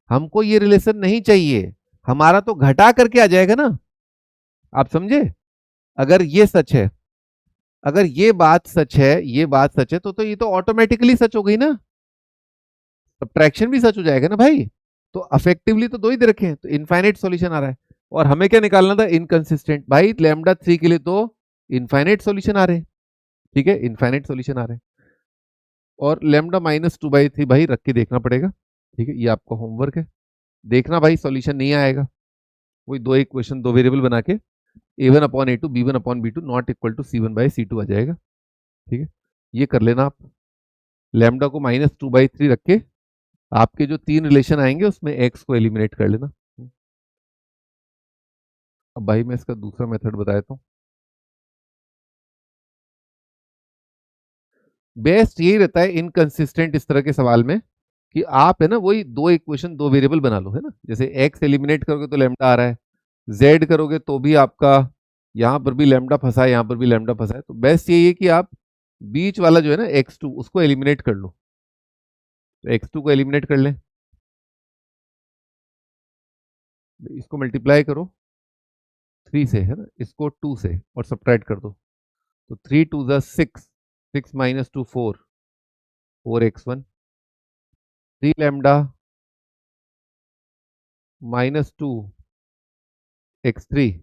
हमको ये रिलेशन नहीं चाहिए, हमारा तो घटा करके आ जाएगा ना, आप समझे। अगर ये सच है, अगर ये बात सच है, ये बात सच है तो ये तो ऑटोमेटिकली सच हो गई ना, सब्ट्रैक्शन भी सच हो जाएगा ना भाई। तो अफेक्टिवली तो दो ही दे रखे हैं, तो इनफाइनाइट सॉल्यूशन आ रहा है, और हमें क्या निकालना था, इनकंसिस्टेंट। भाई लैम्डा 3 के लिए तो इनफाइनाइट सॉल्यूशन आ रहे हैं, ठीक है, इनफाइनाइट सॉल्यूशन आ रहे हैं, और लैम्डा -2/3 भाई रख के देखना पड़ेगा, ठीक है, ये आपका होमवर्क है। देखना भाई सॉल्यूशन नहीं आएगा, वही दो इक्वेशन दो वेरिएबल बना के a1/a2 b1/b2 not equal to c1/c2 आ जाएगा। ठीक है, ये कर लेना आप। लैम्डा को -2/3 रख के आपके जो तीन रिलेशन आएंगे उसमें x को एलिमिनेट कर लेना। अब भाई मैं इसका दूसरा मेथड बता देता हूँ। बेस्ट यही रहता है इनकंसिस्टेंट इस तरह के सवाल में कि आप है ना वही दो इक्वेशन दो वेरिएबल बना लो, है ना। जैसे x एलिमिनेट करोगे तो लैम्डा आ रहा है, z करोगे तो भी आपका यहाँ पर भी लैम्डा फंसा है, यहाँ पर भी लैम्डा फंसा है। तो बेस्ट यही है कि आप बीच वाला जो है ना x2 उसको एलिमिनेट कर लो। तो x2 को एलिमिनेट कर लें, इसको मल्टीप्लाई करो 3 से, है ना, इसको 2 से और सब्ट्रैक्ट कर दो। तो 3 2 ज़ा 6, 6 - 2 4, 4x1, 3 lambda -2 x3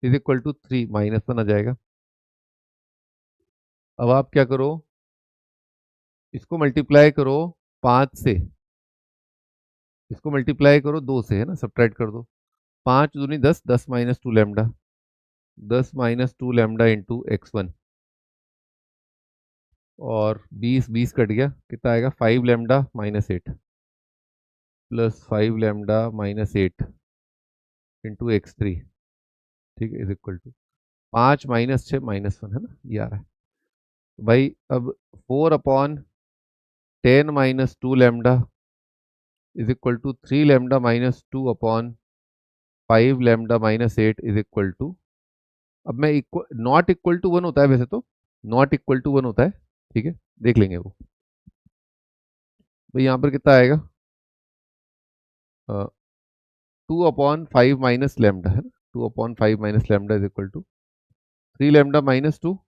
is equal to 3 -1 आ जाएगा। अब आप क्या करो, इसको मल्टीप्लाई करो 5 से, इसको मल्टीप्लाई करो 2 से, है ना, सब्ट्रैक्ट कर दो। 5 दूनी 10, 10 - 2 लैम्डा, 10 - 2 लैम्डा इंटू x1 और 20 20 कट गया, कितना आएगा 5 lambda -8 plus 5 lambda -8 into x3, ठीक है, इज इक्वल टू 5 - 6 -1, है ना, ये आ रहा है। तो भाई अब 4/10 - 2 lambda is equal to 3 lambda -2/5 lambda -8 is equal to, अब मैं इक्वल नॉट इक्वल टू 1 होता है वैसे तो, नॉट इक्वल टू 1 होता है, ठीक है, देख लेंगे वो। भाई यहाँ पर कितना आएगा 2/5 माइनस लैम्डा, है ना, 2/5 minus lambda is equal to 3 lambda -2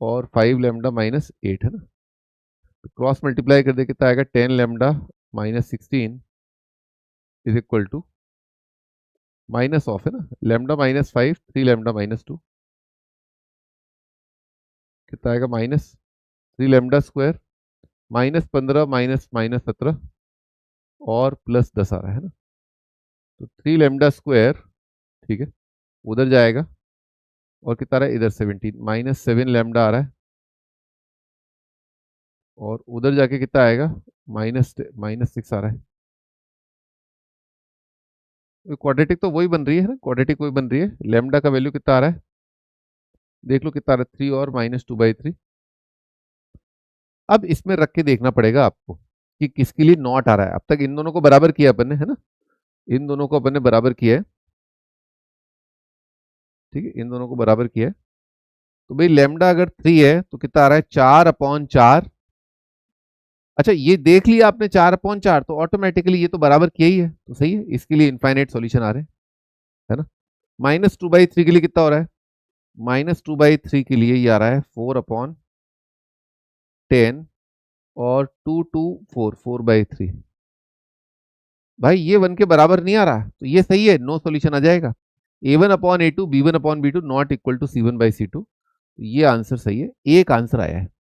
और 5 लैम्डा -8, है ना। तो क्रॉस मल्टीप्लाई कर दे कितना आएगा 10 lambda -16 is equal to minus of, है ना, लैम्डा -5 3 लैम्डा -2 कितना आएगा -3 लैम्डा स्क्वायर -15 -17 और +10 आ रहा है ना। तो 3 लैम्डा स्क्वायर, ठीक है, उधर जाएगा और कितना आ रहा है इधर 17 -7 लैम्डा आ रहा है और उधर जाके कितना आएगा -6 आ रहा है। क्वाड्रेटिक तो वही बन रही है ना, क्वाड्रेटिक वही बन रही है। लैम्डा का वैल्यू कितना आ रहा है देख लो, कितना आ रहा है 3 और -2/3। अब इसमें रख के देखना पड़ेगा आपको कि किसके लिए नॉट आ रहा है। अब तक इन दोनों को बराबर किया अपन ने, है ना, इन दोनों को अपन ने बराबर किया है, ठीक है, इन दोनों को बराबर किया है। तो भाई लैम्डा अगर 3 है तो कितना आ रहा है 4/4। अच्छा ये देख लिया आपने 4/4, तो ऑटोमेटिकली ये तो बराबर किया ही है, तो सही है, इसके लिए इनफाइनाइट सॉल्यूशन आ रहे हैं, है ना। -2/3 के लिए कितना हो रहा है, -2/3 के लिए ये आ रहा है 4/10 और 2 2 4 4/3। भाई ये 1 के बराबर नहीं आ रहा, तो ये सही है, नो सॉल्यूशन आ जाएगा। a1/a2 b1/b2 not equal to c1/c2, ये आंसर सही है, एक आंसर आया है।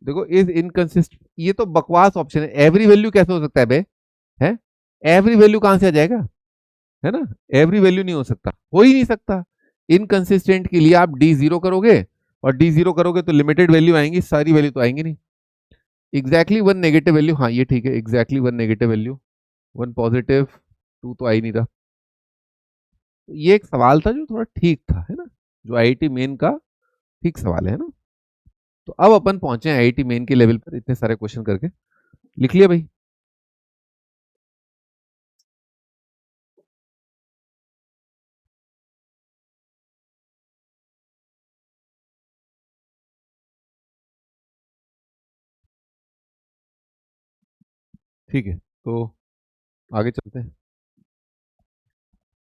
देखो इज इनकंसिस्ट, ये तो बकवास ऑप्शन है, एवरी वैल्यू कैसे हो सकता है बे, है, एवरी वैल्यू कहां से आ जाएगा, है ना, एवरी वैल्यू नहीं हो सकता, हो ही नहीं सकता। इनकंसिस्टेंट के लिए आप डी जीरो करोगे और डी जीरो करोगे तो लिमिटेड वैल्यू आएंगी, सारी वैल्यू तो आएंगी नहीं। एग्जैक्टली वन नेगेटिव वैल्यू, हाँ ये ठीक है, exactly one negative value, one positive, two तो आ ही नहीं रहा। ये एक सवाल था जो थोड़ा ठीक था, है ना, जो आईआईटी मेन का ठीक सवाल है ना। तो अब अपन पहुंचे हैं आईआईटी मेन के लेवल पर, इतने सारे क्वेश्चन करके लिख लिया भाई। ठीक है, तो आगे चलते हैं।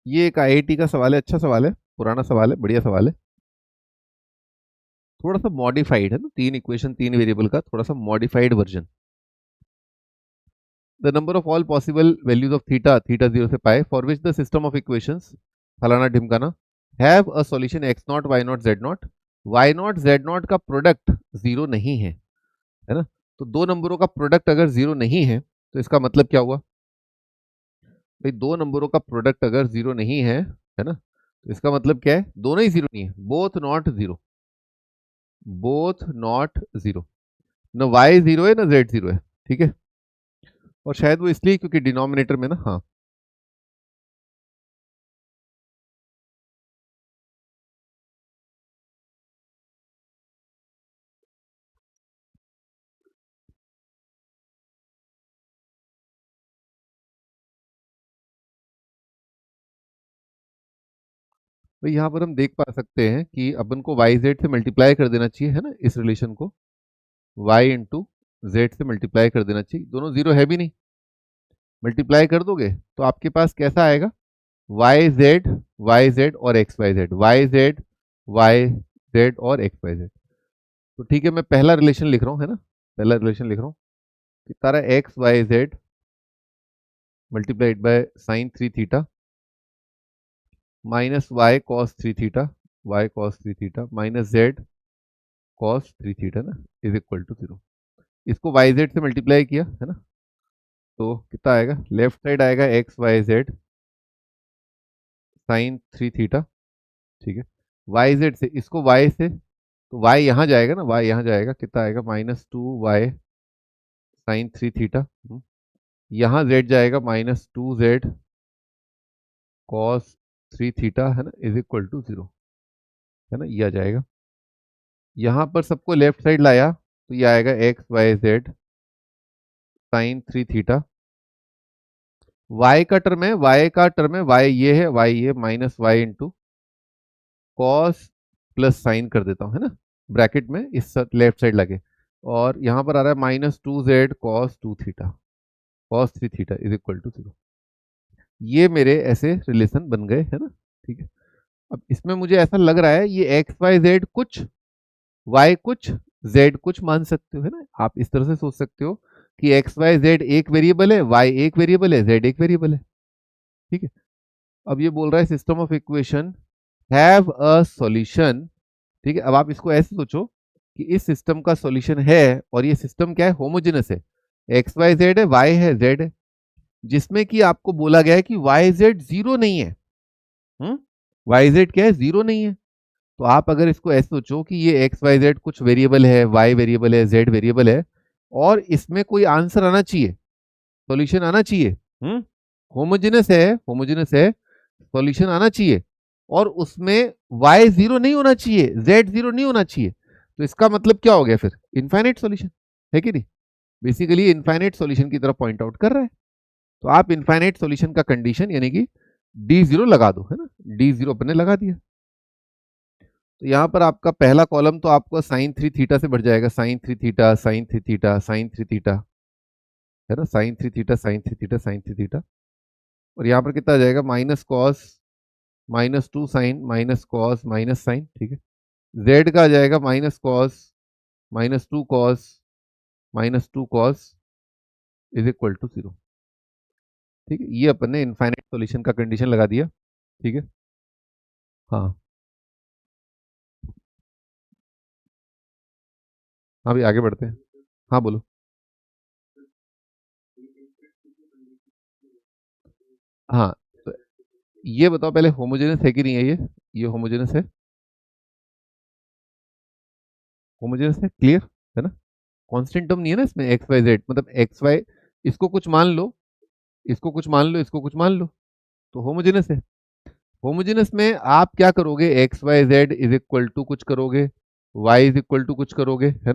ये एक आईआईटी का सवाल है, अच्छा सवाल है, पुराना सवाल है, बढ़िया सवाल है, थोड़ा सा मॉडिफाइड है ना, तीन इक्वेशन तीन वेरिएबल का थोड़ा सा modified version. The number of all possible values of theta, theta 0 से pi, for which the system of equations फलाना ढिमकाना have a solution x naught y naught z naught, y naught z naught का product zero नहीं है, है ना। तो दो नंबरों का प्रोडक्ट अगर जीरो नहीं है तो इसका मतलब क्या हुआ भाई, दो नंबरों का प्रोडक्ट अगर जीरो नहीं है ना, तो इसका मतलब क्या है, दोनों ही जीरो नहीं है, both not zero, both not zero, न वाई जीरो है ना जेड जीरो है, ठीक है। और शायद वो इसलिए क्योंकि डिनोमिनेटर में ना, हाँ तो यहाँ पर हम देख पा सकते हैं कि अपन को वाई जेड से मल्टीप्लाई कर देना चाहिए, है ना, इस रिलेशन को वाई इंटू जेड से मल्टीप्लाई कर देना चाहिए, दोनों जीरो है भी नहीं, मल्टीप्लाई कर दोगे तो आपके पास कैसा आएगा, वाई जेड और x y z, y z और एक्स वाई जेड। तो ठीक है, मैं पहला रिलेशन लिख रहा हूँ, है ना, पहला रिलेशन लिख रहा हूँ कि तारा x y z multiplied by sine three theta minus y cos three theta, y cos three theta minus z cos three theta ना, इज इक्वल टू जीरो। इसको वाई जेड से मल्टीप्लाई किया है ना, तो कितना आएगा, लेफ्ट साइड आएगा x y z sine three theta, ठीक है, वाई जेड से इसको वाई से, तो वाई यहाँ जाएगा ना, वाई यहाँ जाएगा, कितना आएगा minus two y sine three theta, यहाँ जेड जाएगा minus two z cos three theta, है ना, इज इक्वल टू जीरो, है ना, ये आ जाएगा। यहाँ पर सबको लेफ्ट साइड लाया तो ये आएगा x y z sine three theta, y का टर्म है, वाई का टर्म है, वाई ये है, वाई ये minus y into cos plus sine कर देता हूँ, है ना, ब्रैकेट में इस लेफ्ट साइड लगे, और यहाँ पर आ रहा है minus two z cos two theta cos three theta is equal to zero. ये मेरे ऐसे रिलेशन बन गए, है ना, ठीक है। अब इसमें मुझे ऐसा लग रहा है ये एक्स वाई जेड कुछ, वाई कुछ, जेड कुछ मान सकते हो, है ना, आप इस तरह से सोच सकते हो कि एक्स वाई जेड एक वेरिएबल है, वाई एक वेरिएबल है, जेड एक वेरिएबल है, ठीक है। अब ये बोल रहा है system of equation have a solution, ठीक है। अब आप इसको ऐसे सोचो कि इस सिस्टम का सॉल्यूशन है, और ये सिस्टम क्या है, होमोजेनस है, एक्स वाई जेड है, वाई है, जेड है, जिसमें कि आपको बोला गया है कि वाई जेड जीरो नहीं है, वाई जेड क्या है, जीरो नहीं है। तो आप अगर इसको ऐसे सोचो कि ये एक्स वाई जेड कुछ वेरिएबल है, वाई वेरिएबल है, जेड वेरिएबल है, और इसमें कोई आंसर आना चाहिए, सॉल्यूशन आना चाहिए, होमोजेनस है, सॉल्यूशन आना चाहिए, और उसमें वाई जीरो नहीं होना चाहिए, जेड जीरो नहीं होना चाहिए, तो इसका मतलब क्या हो गया फिर, इनफाइनाइट सॉल्यूशन, है कि नहीं, बेसिकली इनफाइनाइट सॉल्यूशन की तरफ पॉइंट आउट कर रहा है। तो आप इनफाइनाइट सॉल्यूशन का कंडीशन यानी कि डी जीरो लगा दो, है ना, डी जीरो अपने लगा दिया। तो यहाँ पर आपका पहला कॉलम तो आपको साइन थ्री थीटा से बढ़ जाएगा, sine three theta sine three theta sine three theta, है ना, sine three theta sine three theta sine three theta, और यहाँ पर कितना आ जाएगा, minus cos minus two sine minus cos minus sine, ठीक है, जेड का आ जाएगा minus two cos is equal to zero, ठीक है। ये अपन ने इनफाइनाइट सॉल्यूशन का कंडीशन लगा दिया, ठीक है। हाँ हाँ भी आगे बढ़ते हैं, हाँ बोलो। हाँ तो ये बताओ पहले, होमोजेनस है कि नहीं है ये होमोजेनस है क्लियर, है ना, कांस्टेंट टर्म नहीं है ना इसमें, एक्स वाई जेड मतलब एक्स वाई, इसको कुछ मान लो, इसको कुछ मान लो, इसको कुछ मान लो, तो होमोजेनस है। होमोजेनस में आप क्या करोगे, x y z is equal to कुछ करोगे, वाई इज इक्वल टू कुछ करोगे, है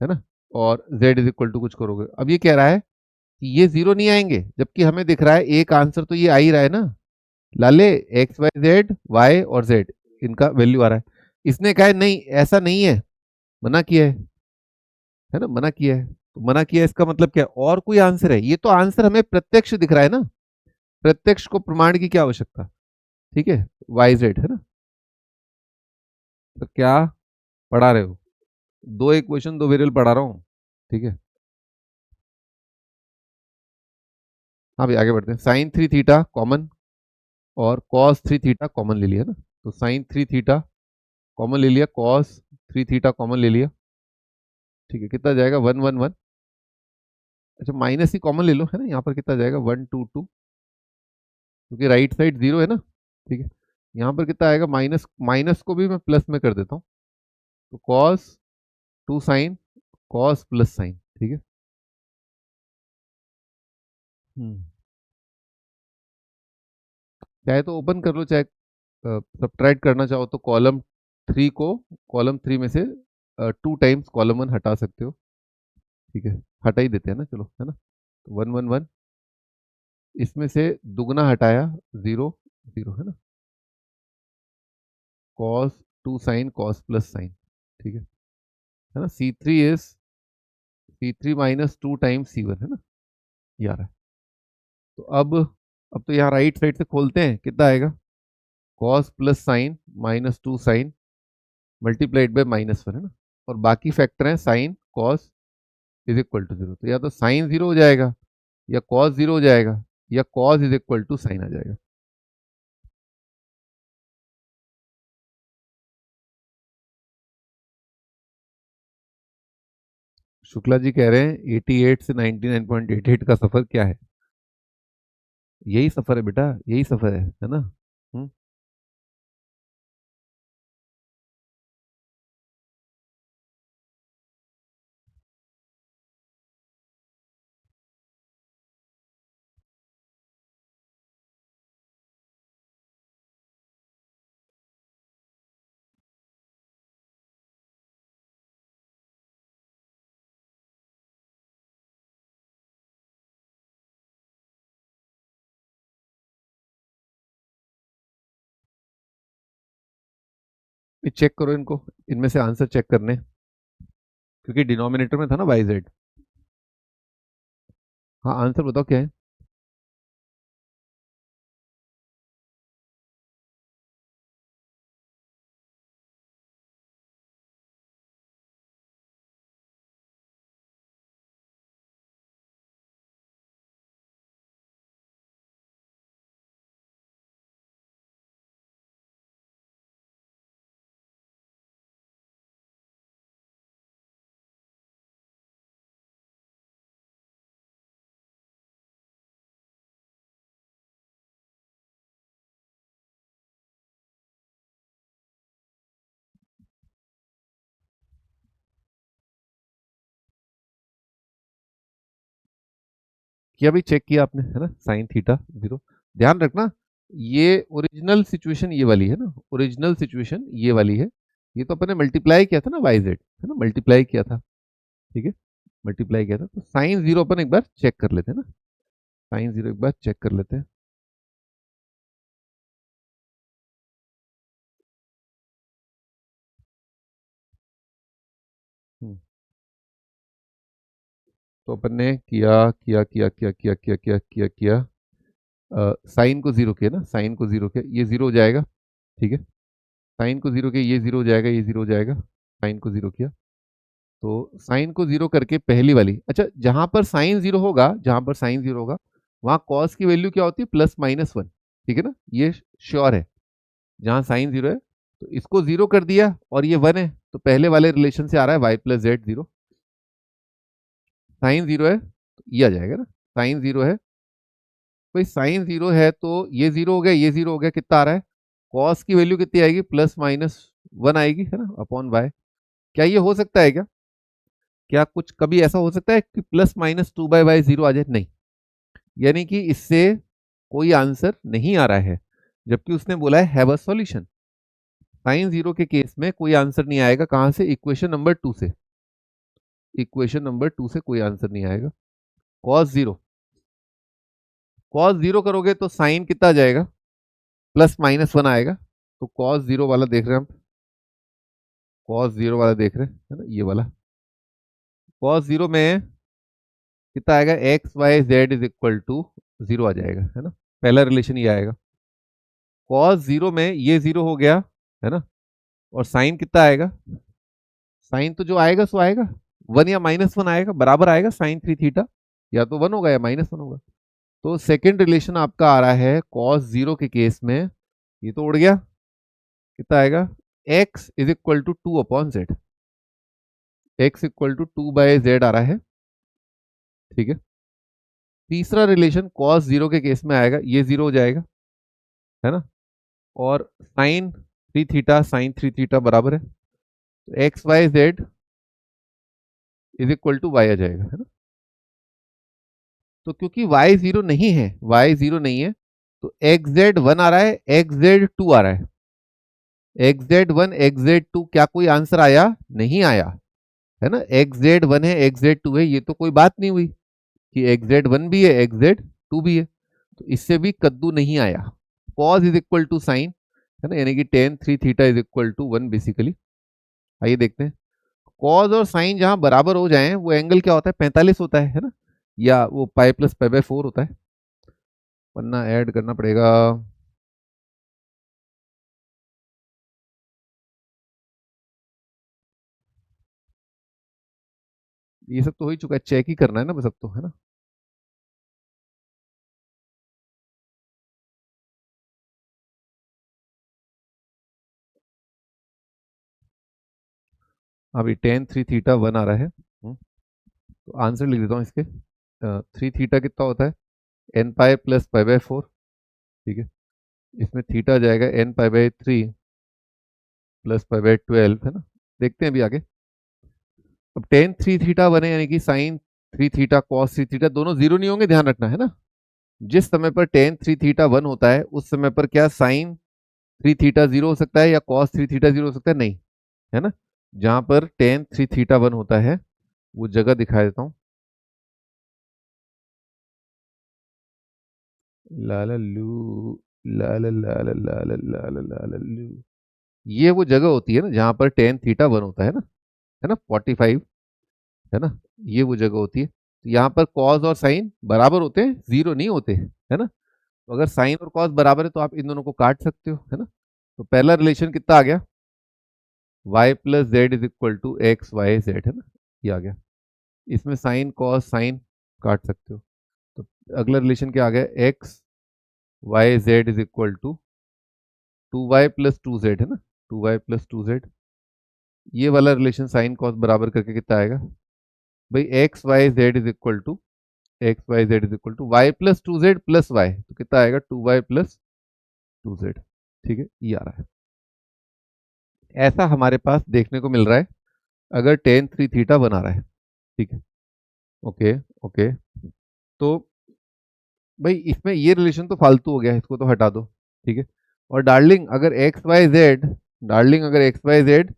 ना, और जेड इज इक्वल टू कुछ करोगे। अब ये कह रहा है कि ये जीरो नहीं आएंगे, जबकि हमें दिख रहा है एक आंसर तो ये आ ही रहा है ना, लाले एक्स वाई जेड वाई और जेड इनका वैल्यू आ रहा है। इसने कहा है नहीं ऐसा नहीं है, मना किया है ना, मना किया है, तो मना किया है, इसका मतलब क्या है, और कोई आंसर है, ये तो आंसर हमें प्रत्यक्ष दिख रहा है ना, प्रत्यक्ष को प्रमाण की क्या आवश्यकता, ठीक है, वाई जेड, है ना। तो क्या पढ़ा रहे हो, दो इक्वेशन दो वेरिएबल पढ़ा रहा हूँ, ठीक है। हाँ भाई आगे बढ़ते हैं, साइन थ्री थीटा कॉमन और कॉस थ्री थीटा कॉमन ले लिया ना, तो साइन थ्री थीटा कॉमन ले लिया, कॉस थ्री थीटा कॉमन ले लिया, ठीक है, कितना जाएगा 1 1 1। अच्छा माइनस ही कॉमन ले लो, है ना, यहाँ पर कितना जाएगा 1 2 2, क्योंकि राइट साइड 0 है ना। ठीक है, यहाँ पर कितना आएगा माइनस, माइनस को भी मैं प्लस में कर देता हूँ, तो cos 2 sine cos plus sign. ठीक है। चाहे तो ओपन कर लो, चाहे सब्ट्रैक्ट करना चाहो तो कॉलम थ्री में से 2 टाइम्स कॉलम 1 हटा सकते हो। ठीक है, हटा ही देते हैं ना, चलो, है ना। तो 1 1 1, इसमें से दुगना हटाया 0 0, है ना, cos 2 sine cos plus sign. ठीक है ना। C3 माइनस 2 टाइम्स C1, है ना, ये आ रहा है। तो अब तो यहाँ राइट साइड से खोलते हैं, कितना आएगा cos plus sine minus 2 sine multiplied by -1, है ना, और बाकी फैक्टर हैं sine cos is equal to 0। तो या तो साइन 0 हो जाएगा, या कॉस 0 हो जाएगा, या cos is equal to sine आ जाएगा। शुक्ला जी कह रहे हैं 88 से 99.88 का सफर क्या है? यही सफर है बेटा, यही सफर है ना। हम्म। चेक करो इनको, इनमें से आंसर चेक करने, क्योंकि डिनोमिनेटर में था ना वाई जेड। हाँ आंसर बताओ क्या है। किया भी, चेक किया आपने, है ना, साइन थीटा 0। ध्यान रखना, ये ओरिजिनल सिचुएशन ये वाली है ना, ओरिजिनल सिचुएशन ये वाली है। ये तो अपने मल्टीप्लाई किया था ना वाई जेड, है ना, मल्टीप्लाई किया था। ठीक है, मल्टीप्लाई किया था, तो साइन 0 अपन एक बार चेक कर लेते हैं ना, साइन 0 एक बार चेक कर लेते हैं। हम्म, तो अपन ने किया किया किया किया किया किया किया किया किया साइन को 0 किया ना, साइन को 0 किया, ये 0 हो जाएगा। ठीक है, साइन को 0 किया, ये 0 हो जाएगा, ये 0 हो जाएगा, साइन को 0 किया। तो साइन को 0 करके पहली वाली, अच्छा जहां पर साइन 0 होगा, जहां पर साइन 0 होगा वहां कॉस की वैल्यू क्या होती है, +-1। ठीक है ना, ये श्योर है। जहां साइन 0 है, तो इसको 0 कर दिया और ये 1 है, तो पहले वाले रिलेशन से आ रहा है y+z 0। साइन 0 है तो ये आ जाएगा ना, साइन 0 है, भाई साइन 0 है तो ये 0 हो गया, ये 0 हो गया, कितना आ रहा है, कॉस की वैल्यू कितनी आएगी, +-1 आएगी, है ना, अपॉन y। क्या ये हो सकता है क्या, क्या कुछ कभी ऐसा हो सकता है कि +-2/y 0 आ जाए? नहीं, यानी कि इससे कोई आंसर नहीं आ रहा है, जबकि उसने बोला है हैव अ सॉल्यूशन। साइन 0 के केस में कोई आंसर नहीं आएगा, कहां से, इक्वेशन नंबर 2 से, इक्वेशन नंबर 2 से कोई आंसर नहीं आएगा। कॉस 0, कॉस 0 करोगे तो साइन कितना आ जाएगा, +-1 आएगा। तो कॉस 0 वाला देख रहे हैं हम, कॉस 0 वाला देख रहे हैं, है ना, ये वाला कॉस 0 में कितना आएगा, x y z = 0 आ जाएगा, है ना, पहला रिलेशन ये आएगा। कॉस 0 में ये 0 हो गया, है ना, और साइन कितना आएगा, साइन तो जो आएगा सो आएगा, 1 या -1 आएगा, बराबर आएगा साइन 3 थीटा, या तो 1 होगा या -1 होगा। तो सेकेंड रिलेशन आपका आ रहा है कॉस 0 के केस में, ये तो उड़ गया, कितना आएगा, x = 2/z। x equal to 2/z आ रहा है, ठीक है। तीसरा रिलेशन cos 0 के केस में आएगा, ये 0 हो जाएगा, है ना। और साइन 3 थीटा साइन 3 थीटा बराबर है, तो x y z is equal to y आ जाएगा, है ना। तो क्योंकि y 0 नहीं है, y 0 नहीं है, तो एक्स जेड 1 आ रहा है, एक्स जेड 2 आ रहा है। एक्स जेड 1 एक्स जेड 2 क्या कोई आंसर आया? नहीं आया, है ना। एक्स जेड 1 है एक्स जेड 2 है, ये तो कोई बात नहीं हुई कि एक्स जेड 1 भी है एक्स जेड 2 भी है, तो इससे भी कद्दू नहीं आया। Cos is equal to sine, है ना, यानी कि tan 3 theta is equal to 1 basically. आइए देखते हैं, कॉस और साइन जहां बराबर हो जाए वो एंगल क्या होता है? 45 होता है ना, या वो पाई प्लस पाई बाय 4 होता है, वरना ऐड करना पड़ेगा। ये सब तो हो ही चुका है, चेक ही करना है ना बस अब तो, है ना। अभी टेन 3 थीटा 1 आ रहा है, तो आंसर लिख देता हूँ इसके। 3 थीटा कितना होता है? N pi plus pi by 4, ठीक है। इसमें थीटा जाएगा n pi by 3 plus pi by 12, है ना। देखते हैं अभी आगे। अब टेन 3 थीटा बने यानी कि साइन 3 थीटा कॉस 3 थीटा दोनों जीरो नहीं होंगे, ध्यान रखना, है ना। जिस समय पर टेन 3 थीटा 1 होता है उस समय पर क्या साइन 3 थीटा 0 हो सकता है या कॉस 3 थीटा 0 हो सकता है? नहीं, है ना। जहां पर टेन 3 थीटा 1 होता है वो जगह दिखा देता हूँ। लाला लू, लाला लाला लाला लाला लाला लू, ये वो जगह होती है ना जहां पर टेन थीटा 1 होता है ना 45, है ना। ये वो जगह होती है, तो यहाँ पर कॉस और साइन बराबर होते हैं, जीरो नहीं होते, है ना। तो अगर साइन और कॉस बराबर है तो आप इन दोनों को काट सकते हो, है ना। तो पहला रिलेशन कितना आ गया? y plus z is equal to x y z, है ना, ये आ गया। इसमें साइन कॉस साइन काट सकते हो, तो अगला रिलेशन क्या आ गया? X y z is equal to 2y plus 2z, है ना, 2y प्लस 2z। ये वाला रिलेशन साइन कॉस बराबर करके कितना आएगा भाई? X y z is equal to x y z is equal to y plus 2z plus y, तो कितना आएगा? 2y प्लस 2z, ठीक है, ये आ रहा है। ऐसा हमारे पास देखने को मिल रहा है अगर टेन 3 थीटा बना रहा है, ठीक है। ओके ओके, तो भाई इसमें ये रिलेशन तो फालतू हो गया, इसको तो हटा दो, ठीक है। और डार्लिंग अगर एक्स वाई जेड, डार्लिंग अगर x y z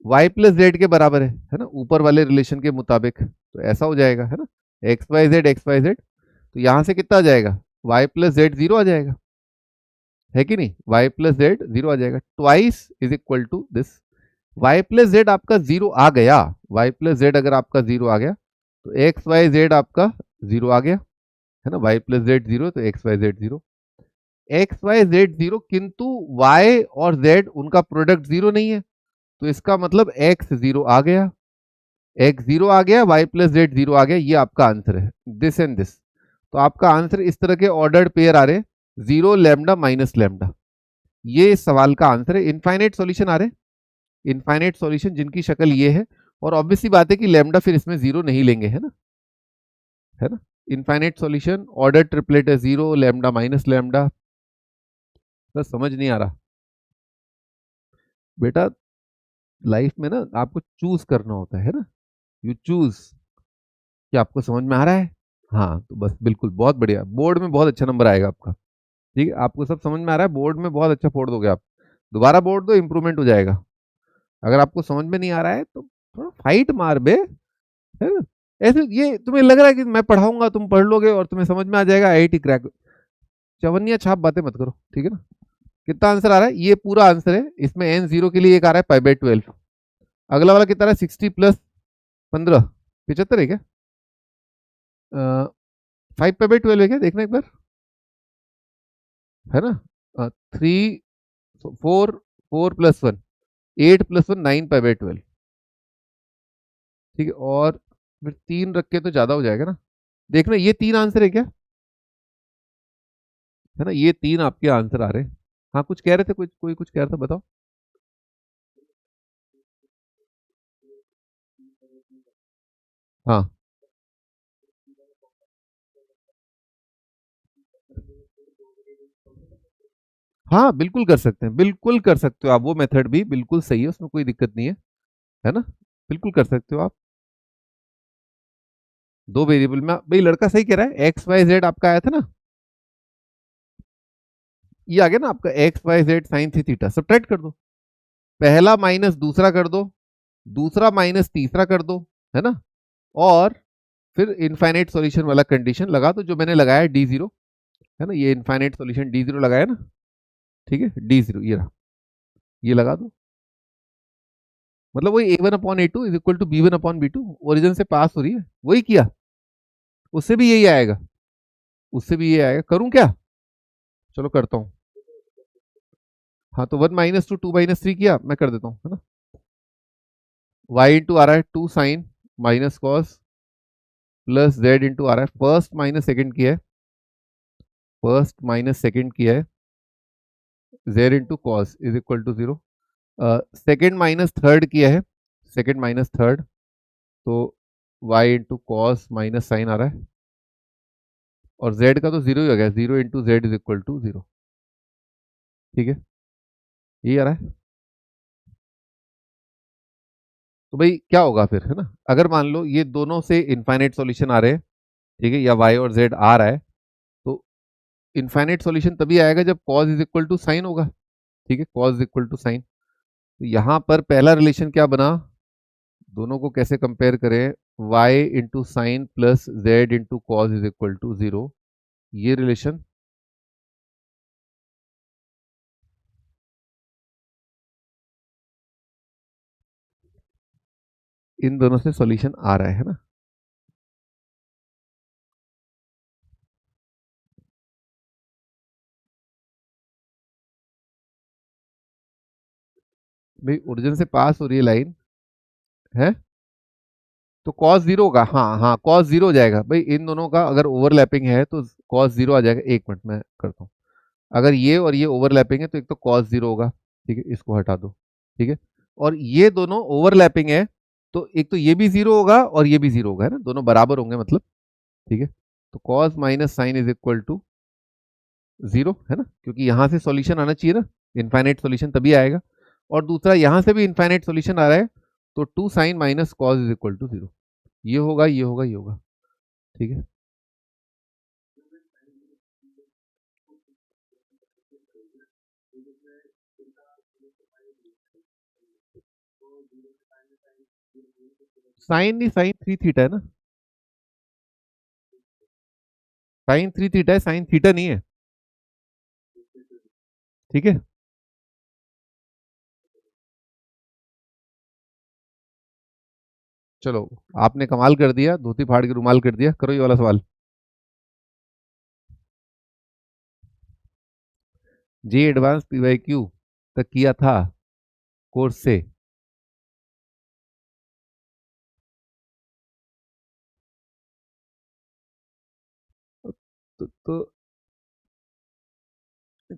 y plus z के बराबर है ना, ऊपर वाले रिलेशन के मुताबिक, तो ऐसा हो जाएगा, है ना। एक्स वाई जेड, तो यहां से कितना आ जाएगा? वाई प्लस जेड जीरो आ जाएगा, है कि नहीं। वाई प्लस जेड जीरो आ जाएगा, twice is equal to this. Y plus z आपका जीरो आ गया, वाई प्लस जेड अगर आपका जीरो आ गया तो एक्स वाई जेड आपका जीरो आ गया, है ना। वाई प्लस जेड जीरो तो x y z zero, x y z zero, किंतु वाई और जेड उनका प्रोडक्ट जीरो नहीं है, तो इसका मतलब एक्स जीरो आ गया, एक्स जीरो आ गया, वाई प्लस जेड जीरो आ गया, ये आपका आंसर है, दिस एंड दिस। तो आपका आंसर इस तरह के ऑर्डर्ड पेयर आ रहे, जीरो लैम्डा माइनस लैम्डा, ये इस सवाल का आंसर है। इनफाइनाइट सॉल्यूशन आ रहे, इनफाइनाइट सॉल्यूशन जिनकी शक्ल ये है, और ऑब्वियसली बात है कि लैम्डा फिर इसमें जीरो नहीं लेंगे, है ना, है ना। इनफाइनाइट सॉल्यूशन ऑर्डर ट्रिपलेट है, जीरो लैम्डा माइनस लैम्डा, बस समझ नहीं आ रहा बेटा। लाइफ में ना आपको चूज करना होता है ना, यू चूज, कि आपको समझ में आ रहा है। हाँ तो बस बिल्कुल, बहुत बढ़िया, बोर्ड में बहुत अच्छा नंबर आएगा आपका, ठीक है। आपको सब समझ में आ रहा है, बोर्ड में बहुत अच्छा फोड़ दोगे आप, दोबारा बोर्ड दो, इंप्रूवमेंट हो जाएगा। अगर आपको समझ में नहीं आ रहा है तो थोड़ा फाइट मार बे, है ना। ऐसे ये तुम्हें लग रहा है कि मैं पढ़ाऊंगा तुम पढ़ लोगे और तुम्हें समझ में आ जाएगा, आईआईटी क्रैक, चवन्निया छाप बातें मत करो, ठीक है ना। कितना आंसर आ रहा है? ये पूरा आंसर है, इसमें एन जीरो के लिए एक आ रहा है पाई बाय 12। अगला वाला कितना रहा है? 60 प्लस 15, 75 है क्या? 5 पाई बाय 12 है क्या? देखना एक बार, है ना। 3 4 4 प्लस 1 8 प्लस 1 9 पाई बाय 12, ठीक है। और फिर तीन रख के तो ज्यादा हो जाएगा ना, देखना ये तीन आंसर है क्या, है ना, ये तीन आपके आंसर आ रहे हैं। हाँ कुछ कह रहे थे, कुछ कोई कुछ कह रहा था, बताओ। हाँ हाँ, बिल्कुल कर सकते हैं, बिल्कुल कर सकते हो आप, वो मेथड भी बिल्कुल सही है, उसमें कोई दिक्कत नहीं है ना? बिल्कुल कर सकते हो आप। दो वेरिएबल में भाई लड़का सही कह रहा है, एक्स वाई जेड आपका आया था ना, ये आ गया ना आपका एक्स वाई जेड साइन थी थीटा, सब्ट्रैक्ट कर दो, पहला माइनस दूसरा कर दो, दूसरा माइनस तीसरा कर दो, है ना? और फिर इनफाइनाइट सॉल्यूशन वाला कंडीशन लगा दो जो मैंने लगाया डी जीरो, है ना? ये इनफाइनाइट सॉल्यूशन डी जीरो लगाया ना, ठीक है, डी जीरो ये रहा, ये लगा दो। मतलब वही a one upon A two is equal to B one upon B two, origin से पास हो रही है, वही किया, उससे भी यही आएगा, उससे भी ये आएगा, करूं क्या? चलो करता हूँ। हाँ तो one minus two, two minus three किया, मैं कर देता हूँ, है ना? वाई इंटू आ रहा है two sine minus cos plus z into आ रहा है, फर्स्ट माइनस सेकेंड किया है, फर्स्ट माइनस सेकेंड किया है, z into cos is equal to zero, second minus third किया है, सेकेंड माइनस थर्ड, तो y into cos minus sine आ रहा है, और जेड का तो जीरो ही हो गया, zero into z is equal to zero, ठीक है, यही आ रहा है। तो भाई क्या होगा फिर, है ना? अगर मान लो ये दोनों से इनफाइनाइट सॉल्यूशन आ रहे हैं, ठीक है, या वाई और जेड आ रहा है, तो इनफाइनाइट सॉल्यूशन तभी आएगा जब cos is equal to sine होगा, ठीक है, cos is equal to sine. तो यहाँ पर पहला रिलेशन क्या बना, दोनों को कैसे कंपेयर करें, y into sine plus z into cos is equal to zero, ये रिलेशन, इन दोनों से सॉल्यूशन आ रहा है ना? भाई ओरिजिन से पास हो रही है लाइन, है, तो कॉस जीरो होगा, हाँ हाँ कॉस जीरो हो जाएगा भाई, इन दोनों का अगर ओवरलैपिंग है तो कॉस जीरो आ जाएगा, एक मिनट में करता हूँ। अगर ये और ये ओवरलैपिंग है तो एक तो कॉस जीरो होगा, ठीक है, इसको हटा दो, ठीक है, और ये दोनों ओवरलैपिंग है, तो एक तो ये भी जीरो होगा और ये भी जीरो होगा, है ना, दोनों बराबर होंगे मतलब, ठीक है, तो cos minus sine is equal to zero, है ना, क्योंकि यहां से सॉल्यूशन आना चाहिए ना, इनफाइनाइट सॉल्यूशन तभी आएगा, और दूसरा यहां से भी इनफाइनाइट सॉल्यूशन आ रहा है, तो two sine minus cos is equal to zero, ये होगा ये होगा ये होगा, ठीक है। साइन नहीं, साइन थ्री थीटा है ना, साइन थ्री थीटा है, साइन थीटा नहीं है, ठीक है। चलो, आपने कमाल कर दिया, धोती फाड़ के रुमाल कर दिया, करो ये वाला सवाल। जे एडवांस पी वाई क्यू तक किया था कोर्स से, तो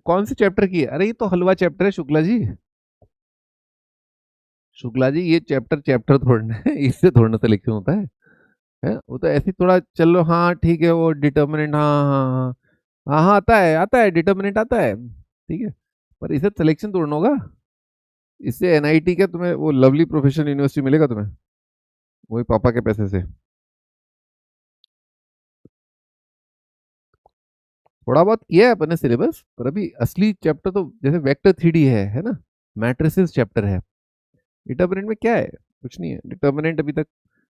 कौन से चैप्टर की है? अरे ये तो हलवा चैप्टर है शुक्ला जी, शुक्ला जी ये चैप्टर चैप्टर थोड़ना है, इससे थोड़ना सिलेक्शन होता है, वो तो ऐसे ही थोड़ा चलो, हाँ ठीक है, वो डिटर्मिनेंट, हाँ हाँ हाँ हाँ हाँ आता है डिटर्मिनेंट आता है, ठीक है, पर इसे सिलेक्शन तोड़ना होगा, इससे एनआईटी का तुम्हें वो लवली प्रोफेशनल यूनिवर्सिटी मिलेगा तुम्हें, वही पापा के पैसे से। थोड़ा बहुत किया है अपने सिलेबस, पर अभी असली चैप्टर तो जैसे वेक्टर थ्री डी है ना, मैट्रिसेस चैप्टर है, डिटर्मिनेंट में क्या है, कुछ नहीं है, डिटर्मिनेंट अभी तक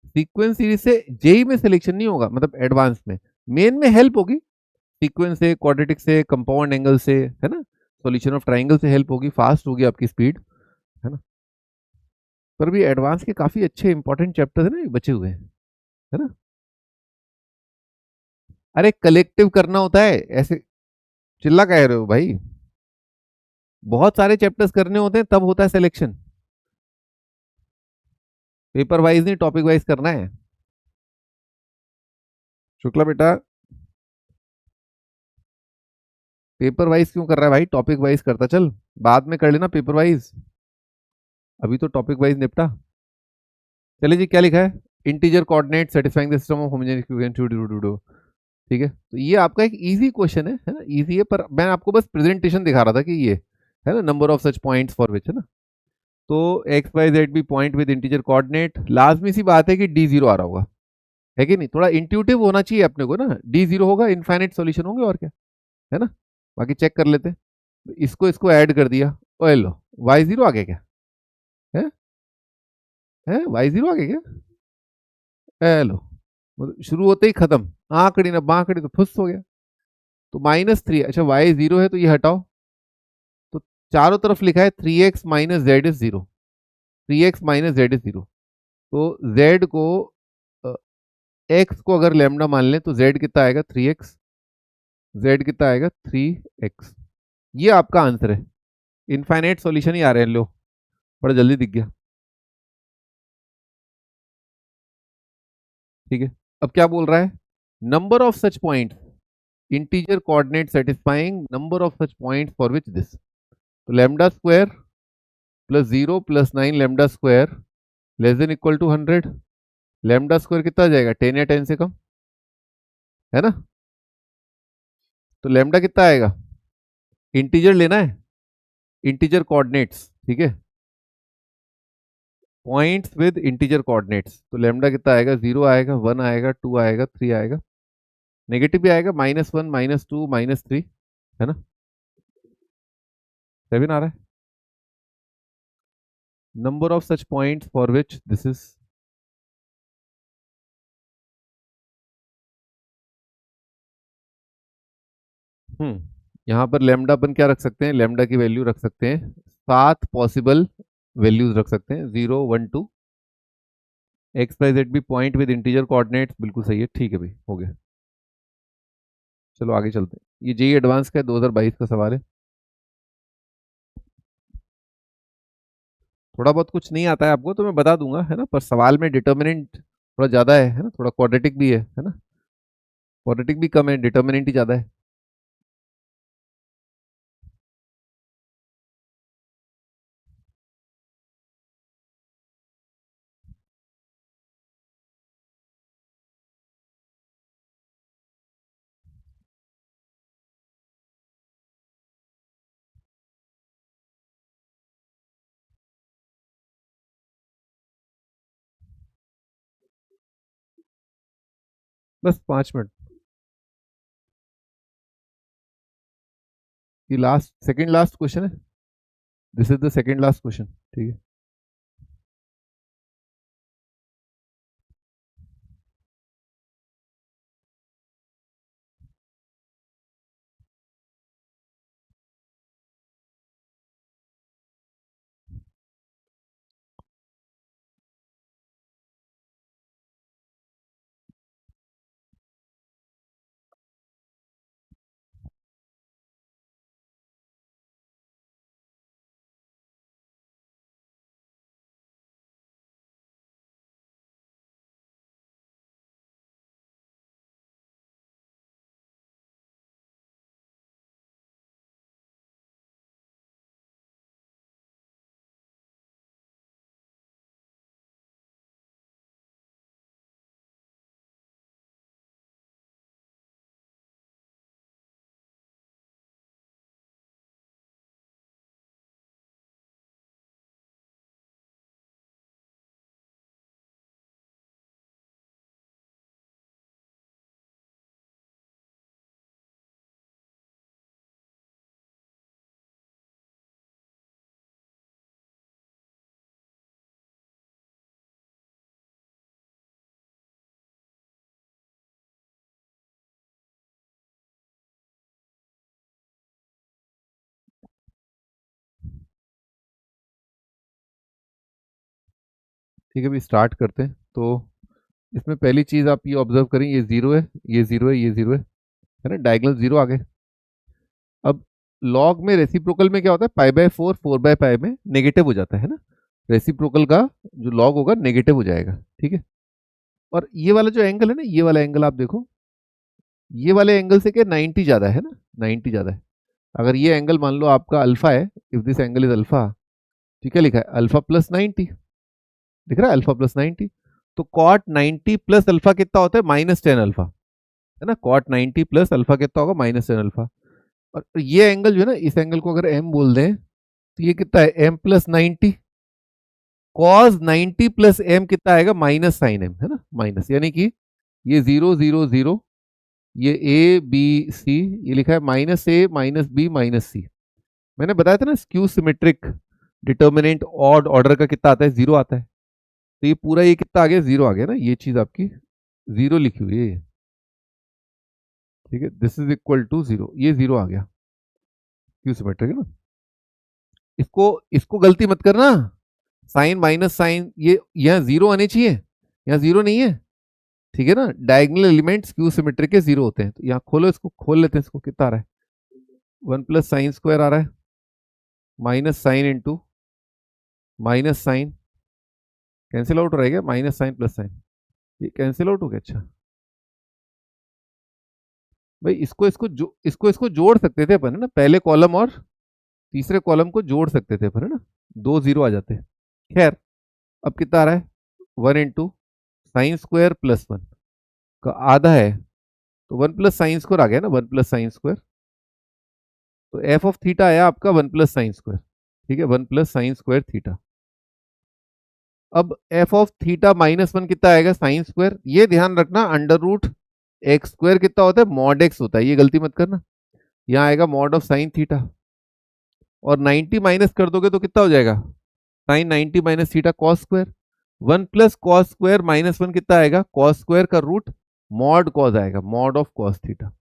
सीक्वेंस सीरीज से जेई में सिलेक्शन नहीं होगा, मतलब एडवांस में, मेन में हेल्प होगी, सीक्वेंस से, क्वाड्रेटिक से, कंपाउंड एंगल से, है ना, सॉल्यूशन ऑफ ट्राइंगल से हेल्प होगी, फास्ट होगी आपकी स्पीड, है ना, पर भी एडवांस के काफी अच्छे इंपॉर्टेंट चैप्टर है ना ये बचे हुए हैं, है ना? अरे कलेक्टिव करना होता है ऐसे, चिल्ला कह रहे हो भाई, बहुत सारे चैप्टर्स करने होते हैं तब होता है सिलेक्शन, पेपर वाइज नहीं टॉपिक वाइज करना है। शुक्ला बेटा, पेपर वाइज क्यों कर रहा है भाई, टॉपिक वाइज करता चल, बाद में कर लेना पेपर वाइज, अभी तो टॉपिक वाइज निपटा। चलिए जी, क्या लिखा है, integer coordinate satisfying the system of homogeneous equation. ठीक है, तो ये आपका एक इजी क्वेश्चन है ना, इजी है, पर मैं आपको बस प्रेजेंटेशन दिखा रहा था कि ये है ना, number of such points for which, है ना। तो x y z be point with integer coordinate, लाजमी सी बात है कि डी जीरो आ रहा होगा, है कि नहीं, थोड़ा इंट्यूटिव होना चाहिए अपने को ना, डी जीरो होगा, इनफाइनाइट सॉल्यूशन होंगे और क्या, है ना। बाकी चेक कर लेते हैं, इसको इसको ऐड कर दिया, ओ लो वाई जीरो आ गया क्या, है वाई जीरो आ गया क्या, लो, मतलब शुरू होते ही खत्म, आंकड़ी ना बांकड़ी तो फुस हो गया। तो -3, अच्छा वाई जीरो है तो ये हटाओ, तो चारों तरफ लिखा है 3x minus Z is zero, 3x minus Z is zero. तो z को x को अगर लेमडा मान लें तो z कितना आएगा 3x, z कितना आएगा 3x। ये आपका आंसर है, इनफाइनाइट सॉल्यूशन ही आ रहे हैं, लो बड़ा जल्दी दिख गया। ठीक है, अब क्या बोल रहा है, number of such point integer coordinate satisfying number of such point for which this, तो lambda square plus 0 plus 9 lambda square less than equal to 100, lambda square कितना आ जाएगा 10 या 10 से कम, है ना। तो लेमडा कितना आएगा, इंटीजर लेना है, इंटीजर कोऑर्डिनेट्स, ठीक है, पॉइंट्स विद इंटीजर कोऑर्डिनेट्स, तो लेमडा कितना आएगा, 0 आएगा, 1 आएगा, 2 आएगा, 3 आएगा, नेगेटिव भी आएगा, -1 -2 -3, है ना, 7 आ रहा है, number of such points for which this is, यहाँ पर लेमडा अपन क्या रख सकते हैं, लेमडा की वैल्यू रख सकते हैं 7 पॉसिबल वैल्यूज रख सकते हैं, 0 1 2, एक्स वाई जेड भी पॉइंट विद इंटीजर कोऑर्डिनेट्स, बिल्कुल सही है, ठीक है भाई, हो गया। चलो आगे चलते हैं, ये जेई एडवांस का 2022 का सवाल है, थोड़ा बहुत कुछ नहीं आता है आपको तो मैं बता दूंगा, है ना, पर सवाल में डिटर्मिनेंट थोड़ा ज़्यादा है ना, थोड़ा क्वाड्रेटिक भी है ना, क्वाड्रेटिक भी कम है, डिटर्मिनेंट ही ज़्यादा है। बस 5 मिनट, ये लास्ट सेकंड लास्ट क्वेश्चन है, this is the second last question, ठीक है। ठीक है भी स्टार्ट करते हैं, तो इसमें पहली चीज आप ये ऑब्जर्व करें, ये जीरो है, ये जीरो है, ये जीरो है ना, डायगोनल जीरो आ गए। अब लॉग में रेसिप्रोकल में क्या होता है, π/4 4/π में नेगेटिव हो जाता है ना, रेसिप्रोकल का जो लॉग होगा नेगेटिव हो जाएगा, ठीक है। और ये वाला जो एंगल है ना, ये वाला एंगल आप देखो, ये वाले एंगल से क्या 90 ज्यादा है ना, 90 ज्यादा है। अगर ये एंगल मान लो आपका अल्फा है, if this angle is alpha, ठीक है, लिखा है अल्फा +90, दिख रहा है अल्फा प्लस 90। तो कॉट 90 प्लस अल्फा कितना होता है, -10 अल्फा, है ना। कॉट 90 प्लस अल्फा कितना होगा, -10 अल्फा। और ये एंगल जो है ना, इस एंगल को अगर एम बोल दें तो ये कितना है, m plus 90। Cos 90 plus m कितना आएगा, माइनस साइन एम, है ना, माइनस, यानी कि ये 0 0 0, ये ए बी सी, ये लिखा है -a -b -c। मैंने बताया था ना, skew symmetric determinant odd order का कितना आता है, 0 आता है। तो ये पूरा ये कितना आ गया, 0 आ गया ना, ये चीज आपकी 0 लिखी हुई है, ठीक है। दिस इज इक्वल टू 0, ये 0 आ गया, क्यू सिमेट्रिक है ना। इसको इसको गलती मत करना, साइन माइनस साइन, ये यहाँ 0 आने चाहिए, यहाँ 0 नहीं है, ठीक है ना। डायगोनल एलिमेंट स्क्यू सिमेट्रिक के 0 होते हैं। तो यहाँ खोलो, इसको खोल लेते हैं, इसको कितना आ रहा है, 1 प्लस साइन स्क्वायर आ रहा है, minus sine into minus sine, cancel out रहेगा, माइनस साइन प्लस साइन, ये कैंसिल आउट हो गया। अच्छा भाई, इसको जोड़ सकते थे अपन, है ना, पहले कॉलम और तीसरे कॉलम को जोड़ सकते थे अपन, है ना, 2 0 आ जाते। खैर, अब कितना आ रहा है, 1 इंटू साइन स्क्वायर प्लस 1 का आधा है, तो 1 प्लस साइन स्क्वायर आ गया ना, 1 प्लस साइन स्क्वायर। तो एफ ऑफ थीटा आया आपका 1 प्लस साइन स्क्वायर, ठीक है, 1 प्लस साइन स्क्वायर थीटा। अब एफ ऑफ थीटा -1 कितना आएगा, साइन स्क्वायर। ये ध्यान रखना, अंडर रूट x² कितना होता है, मॉड x होता है, ये गलती मत करना। यहाँ आएगा मॉड ऑफ साइन थीटा, और 90 माइनस कर दोगे तो कितना हो जाएगा, sine 90 minus theta cos square. 1 plus cos square -1 कितना आएगा, कॉस स्क्वायर का रूट मॉड कॉस आएगा, मॉड ऑफ कॉस थीटा।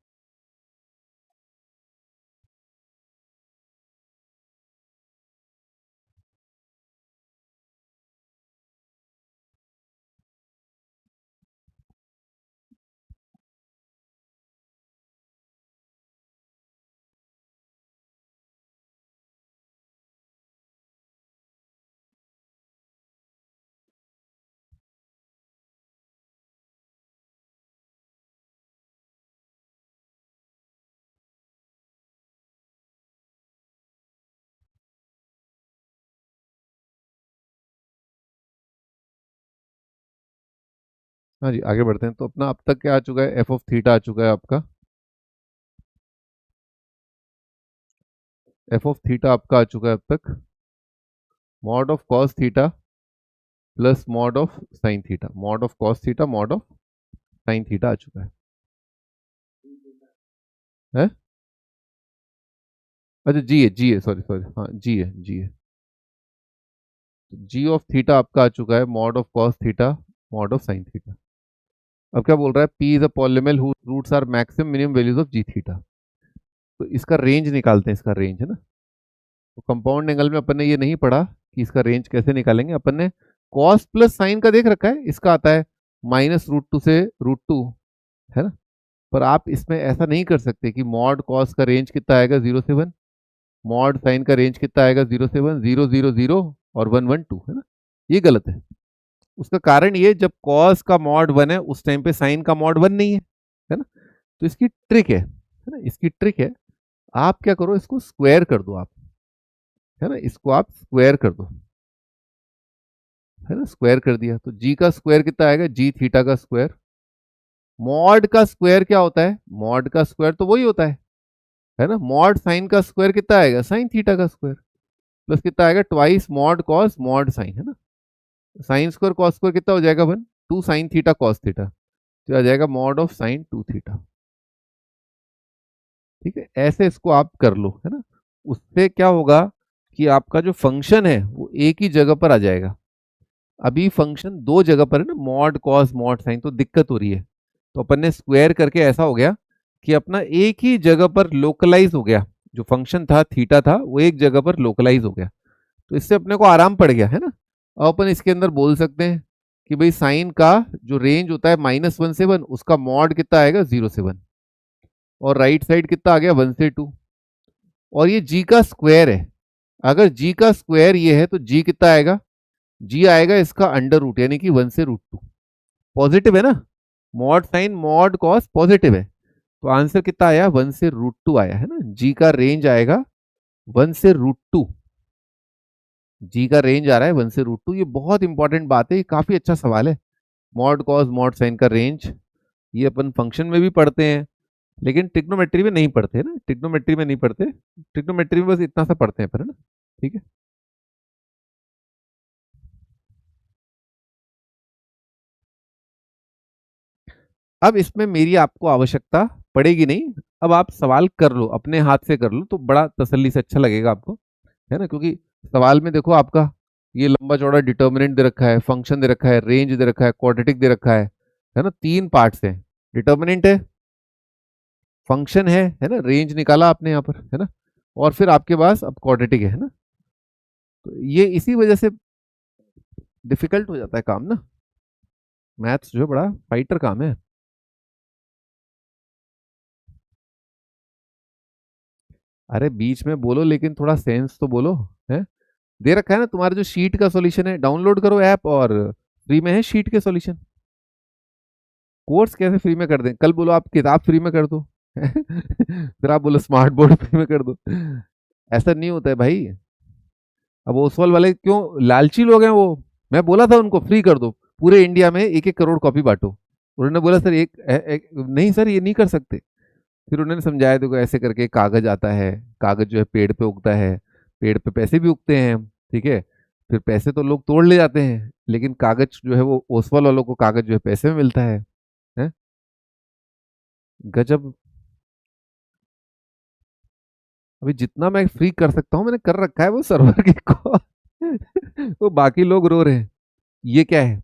हाँ जी, आगे बढ़ते हैं। तो अपना अब तक क्या आ चुका है, एफ ऑफ थीटा आ चुका है आपका, एफ ऑफ थीटा आपका आ चुका है अब तक mod of cos theta plus mod of sine theta, mod of cos theta mod of sine theta आ चुका है? अच्छा जी है, सॉरी सॉरी, हाँ जी है। जी ऑफ थीटा आपका आ चुका है mod of cos theta mod of sine theta. अब क्या बोल रहा है, P is a polynomial whose roots are maximum minimum values of g theta. तो इसका रेंज निकालते हैं, इसका रेंज है ना। तो कंपाउंड एंगल में अपन ने ये नहीं पढ़ा कि इसका रेंज कैसे निकालेंगे। अपन ने कॉस प्लस साइन का देख रखा है, इसका आता है -√2 से √2, है ना। पर आप इसमें ऐसा नहीं कर सकते कि मॉड कॉस का रेंज कितना आएगा, 0 से 1, मॉड साइन का रेंज कितना आएगा, 0 से 1, 0 0 0 और 1 1 2, है ना। ये गलत है। उसका कारण ये, जब कॉस का मॉड 1 है उस टाइम पे साइन का मॉड 1 नहीं है ना। तो इसकी ट्रिक है ना, इसकी ट्रिक है, आप क्या करो, इसको स्क्वायर कर दो आप, है ना, इसको आप स्क्वायर कर दो, है ना। स्क्वायर कर दिया तो जी का स्क्वायर कितना आएगा, जी थीटा का स्क्वायर। मॉड का स्क्वायर क्या होता है, मॉड का स्क्वायर तो वही होता है ना। मॉड साइन का स्क्वायर कितना आएगा, साइन थीटा का स्क्वायर, प्लस कितना आएगा, twice mod cos mod sine, है ना। साइन स्क्वायर कॉस स्क्वायर कितना हो जाएगा, 1, 2 साइन थीटा कॉस थीटा, तो आ जाएगा मॉड ऑफ साइन 2 थीटा। ठीक है, ऐसे इसको आप कर लो, है ना। उससे क्या होगा कि आपका जो फंक्शन है वो एक ही जगह पर आ जाएगा। अभी फंक्शन दो जगह पर है ना, मॉड कॉस मॉड साइन, तो दिक्कत हो रही है। तो अपन ने स्क्वायर करके ऐसा हो गया कि अपना एक ही जगह पर लोकलाइज हो गया, जो फंक्शन था थीटा था वो एक जगह पर लोकलाइज हो गया। तो इससे अपने को आराम पड़ गया, है ना। अब अपन इसके अंदर बोल सकते हैं कि भाई साइन का जो रेंज होता है -1 से 1, उसका मॉड कितना आएगा, 0 से 1, और राइट साइड कितना आ गया, 1 से 2। और ये जी का स्क्वायर है, अगर जी का स्क्वायर ये है तो जी कितना आएगा, जी आएगा इसका अंडर रूट, यानी कि 1 से √2। पॉजिटिव है ना, mod sine mod cos positive है, तो आंसर कितना आया, 1 से √2 आया, है ना। जी का रेंज आएगा 1 से √2। जी का रेंज आ रहा है 1 से √2। ये बहुत इंपॉर्टेंट बात है, ये काफी अच्छा सवाल है। मॉड कॉस मॉड साइन का रेंज ये अपन फंक्शन में भी पढ़ते हैं, लेकिन ट्रिग्नोमेट्री में नहीं पढ़ते ना, ट्रिग्नोमेट्री में नहीं पढ़ते, ट्रिग्नोमेट्री में बस इतना सा पढ़ते हैं पर, है ना। ठीक है। अब इसमें मेरी आपको आवश्यकता पड़ेगी नहीं, अब आप सवाल कर लो, अपने हाथ से कर लो तो बड़ा तसल्ली से अच्छा लगेगा आपको, है ना। क्योंकि सवाल में देखो आपका ये लंबा चौड़ा डिटर्मिनेंट दे रखा है, फंक्शन दे रखा है, रेंज दे रखा है, क्वाड्रेटिक दे रखा है ना। तीन पार्ट्स हैं, डिटर्मिनेंट है, फंक्शन है ना, रेंज निकाला आपने यहाँ पर, है ना, और फिर आपके पास अब क्वाड्रेटिक है ना। तो ये इसी वजह से डिफिकल्ट हो जाता है काम ना, मैथ्स जो है बड़ा फाइटर काम है। अरे बीच में बोलो लेकिन थोड़ा सेंस तो बोलो, है। दे रखा है ना तुम्हारे जो शीट का सॉल्यूशन है, डाउनलोड करो ऐप, और फ्री में है शीट के सॉल्यूशन। कोर्स कैसे फ्री में कर दें, कल बोलो आप किताब फ्री में कर दो फिर आप बोलो स्मार्ट बोर्ड फ्री में कर दो। ऐसा नहीं होता है भाई। अब ओसवाल वाले क्यों लालची लोग हैं वो, मैं बोला था उनको फ्री कर दो, पूरे इंडिया में 1-1 करोड़ कॉपी बांटो। उन्होंने बोला सर नहीं सर ये नहीं कर सकते। फिर उन्होंने समझाया देखो ऐसे करके कागज आता है, कागज जो है पेड़ पे उगता है, पेड़ पे पैसे भी उगते हैं, ठीक है। फिर पैसे तो लोग तोड़ ले जाते हैं, लेकिन कागज जो है वो ओसवाल वालों को कागज जो है पैसे में मिलता है? गजब। अभी जितना मैं फ्री कर सकता हूँ मैंने कर रखा है, वो सर्वर की कॉल वो बाकी लोग रो रहे हैं, ये क्या है?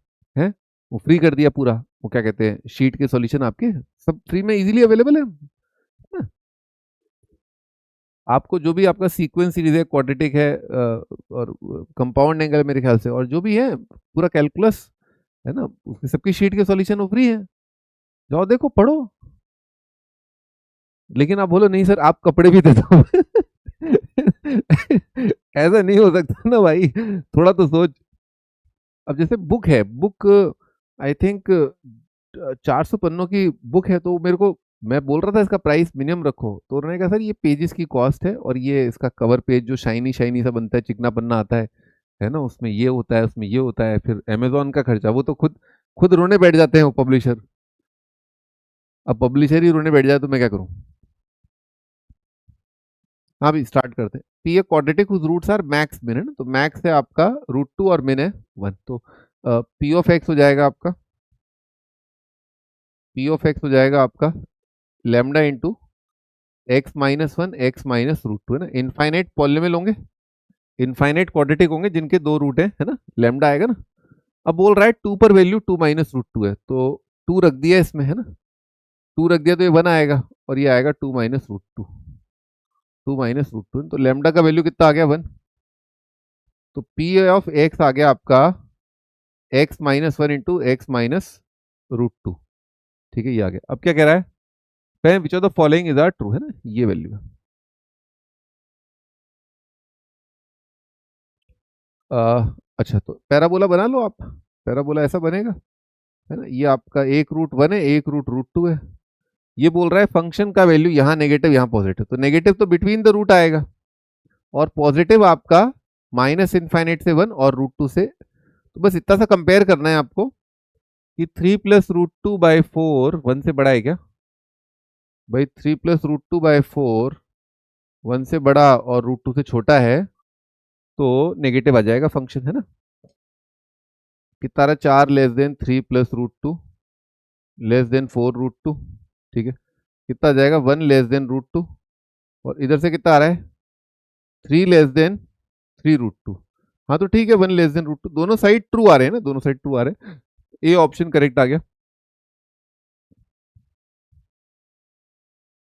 वो फ्री कर दिया पूरा, वो क्या कहते हैं शीट के सॉल्यूशन आपके सब फ्री में इजीली अवेलेबल है ना? आपको जो भी आपका सीक्वेंस सीरीज है, क्वाड्रेटिक है, और कंपाउंड एंगल मेरे ख्याल से, और जो भी है पूरा कैलकुलस, है ना, उसकी सबकी शीट के सॉल्यूशन वो फ्री है। जाओ देखो पढ़ो। लेकिन आप बोलो नहीं सर आप कपड़े भी दे दो ऐसा नहीं हो सकता ना भाई, थोड़ा तो सोच। अब जैसे बुक है, बुक आई थिंक 400 पन्नों की बुक है, तो मेरे को मैं बोल रहा था इसका प्राइस मिनिमम रखो, तो उन्होंने कहा सर ये पेजेस की कॉस्ट है, और ये इसका कवर पेज जो शाइनी शाइनी सा बनता है, चिकना पन्ना आता है ना, उसमें ये होता है, उसमें ये होता है, फिर अमेजोन का खर्चा, वो तो खुद खुद रोने बैठ जाते हैं वो पब्लिशर। अब पब्लिशर ही रोने बैठ जाए तो मैं क्या करूं। हाँ भी स्टार्ट करते हैं। P a quadratic whose roots are max min, है ना, तो मैक्स है आपका √2 और मिन है 1, तो पी ऑफ एक्स हो जाएगा आपका, पी ऑफ एक्स हो जाएगा आपका लेमडा इंटू x-1 x-√2, है ना। इनफाइनाइट पॉलिनोमियल होंगे, इनफाइनाइट क्वाड्रेटिक होंगे जिनके दो रूट है ना, लेमडा आएगा ना। अब बोल रहा है 2 पर वैल्यू 2-√2 है, तो 2 रख दिया इसमें, है ना, 2 रख दिया तो ये 1 आएगा, और ये आएगा 2-√2, 2-√2, तो लेमडा का वैल्यू कितना आ गया 1। तो पी ऑफ एक्स आ गया आपका x-1 इंटू x-√2, ठीक है, ये आ गया। अब क्या कह रहा है, कहें which of the following is are true, है ना, ये वैल्यू है। अच्छा तो पैराबोला बना लो आप, पैराबोला ऐसा बनेगा, है ना, ये आपका एक रूट 1 है, एक रूट √2 है। ये बोल रहा है फंक्शन का वैल्यू यहाँ नेगेटिव यहाँ पॉजिटिव, तो नेगेटिव तो बिटवीन द रूट आएगा, और पॉजिटिव आपका -∞ से 1 और √2 से। तो बस इतना सा कंपेयर करना है आपको कि 3 + √2/4 1 से बड़ा है क्या भाई, 3 + √2/4 1 से बड़ा और √2 से छोटा है, तो नेगेटिव आ जाएगा फंक्शन, है ना। कितना रहा, 4 <3 + √2 <4 √2, ठीक है। कितना आ जाएगा 1 <√2, और इधर से कितना आ रहा है 3 <3 √2। हाँ तो ठीक है, 1 <√2, दोनों साइड ट्रू आ रहे हैं ना, दोनों साइड ट्रू आ रहे हैं। ए ऑप्शन करेक्ट आ गया।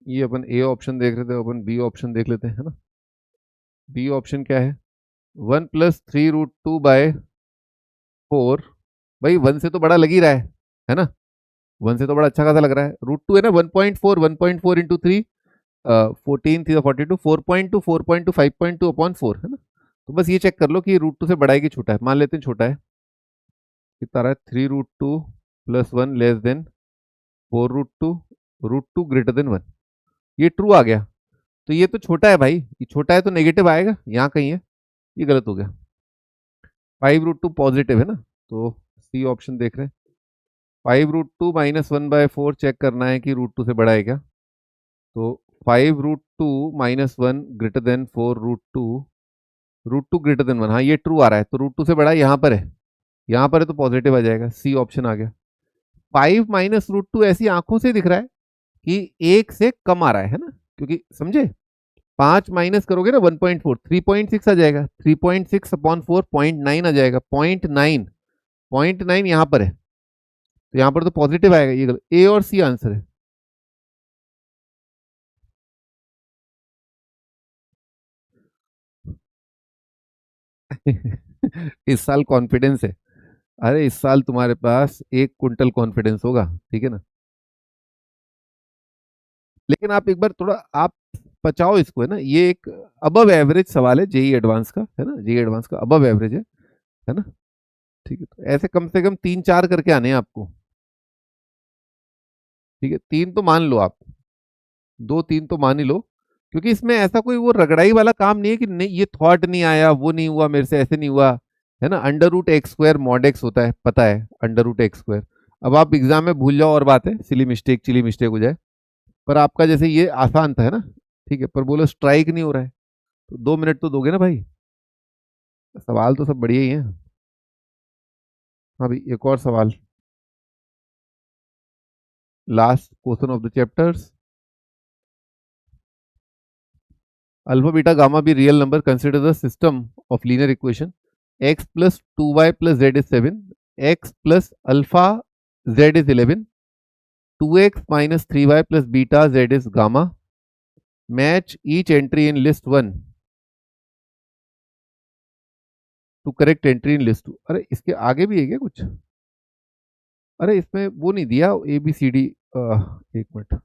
ये अपन ए ऑप्शन देख रहे थे, अपन बी ऑप्शन देख लेते हैं, है ना। बी ऑप्शन क्या है, 1 + 3 √2/4, भाई 1 से तो बड़ा लग ही रहा है ना, 1 से तो बड़ा अच्छा खासा लग रहा है, √2 है ना, 1.4 इंटू 3 14 3 42 4.2 4.2 5.2/4, है ना। तो बस ये चेक कर लो कि √2 से बड़ा है कि छोटा है, मान लेते हैं छोटा है। कितना आ रहा है 3 √2 + 1 <4 √2, √2 > 1, ये ट्रू आ गया। तो ये तो छोटा है भाई, ये छोटा है तो नेगेटिव आएगा, यहाँ कहीं है, ये गलत हो गया। 5√2 पॉजिटिव है ना, तो सी ऑप्शन देख रहे हैं। 5√2 -1/4 चेक करना है कि √2 से बड़ा है क्या। तो 5√2 -1 ग्रेटर देन 4√2, √2 ग्रेटर देन 1, हाँ ये ट्रू आ रहा है, तो √2 से बड़ा यहाँ पर है, यहाँ पर है तो पॉजिटिव आ जाएगा, सी ऑप्शन आ गया। 5 -√2 ऐसी आंखों से दिख रहा है कि एक से कम आ रहा है ना, क्योंकि समझे 5 माइनस करोगे ना 1.4, 3.6 आ जाएगा, 3.6 अपॉन 4 0.9 आ जाएगा, 0.9, 0.9 यहाँ पर है, तो यहाँ पर तो पॉजिटिव आएगा, ये ए और सी आंसर है। इस साल कॉन्फिडेंस है, अरे इस साल तुम्हारे पास 1 क्विंटल कॉन्फिडेंस होगा, ठीक है ना। लेकिन आप एक बार थोड़ा आप पचाओ इसको, है ना, ये एक अबव एवरेज सवाल है जेई एडवांस का, है ना, जेई एडवांस का अबव एवरेज है ना। ठीक है, तो ऐसे कम से कम 3-4 करके आने हैं आपको। ठीक है, 3 तो मान लो आप, 2-3 तो मान ही लो, क्योंकि इसमें ऐसा कोई वो रगड़ाई वाला काम नहीं है कि नहीं ये थॉट नहीं आया, वो नहीं हुआ मेरे से, ऐसे नहीं हुआ, है ना। Under root x square mod x होता है, पता है, अंडर रूट एक्स स्क्वायर। अब आप एग्जाम में भूल जाओ और बात है, सिली मिस्टेक चिली मिस्टेक हो जाए, पर आपका जैसे ये आसान था, है ना, ठीक है, पर बोलो स्ट्राइक नहीं हो रहा है, तो 2 मिनट तो दोगे ना भाई। सवाल तो सब बढ़िया ही है। हाँ भाई, एक और सवाल, last question of the chapters. Alpha beta gamma be real number, consider the system of linear equation x plus 2y plus z is 7, x plus alpha z is 11, 2x minus 3y plus beta z is gamma, match each entry in list 1 to correct entry in list 2। अरे इसके आगे भी है क्या कुछ, अरे इसमें वो नहीं दिया ए बी सी डी, एक मिनट,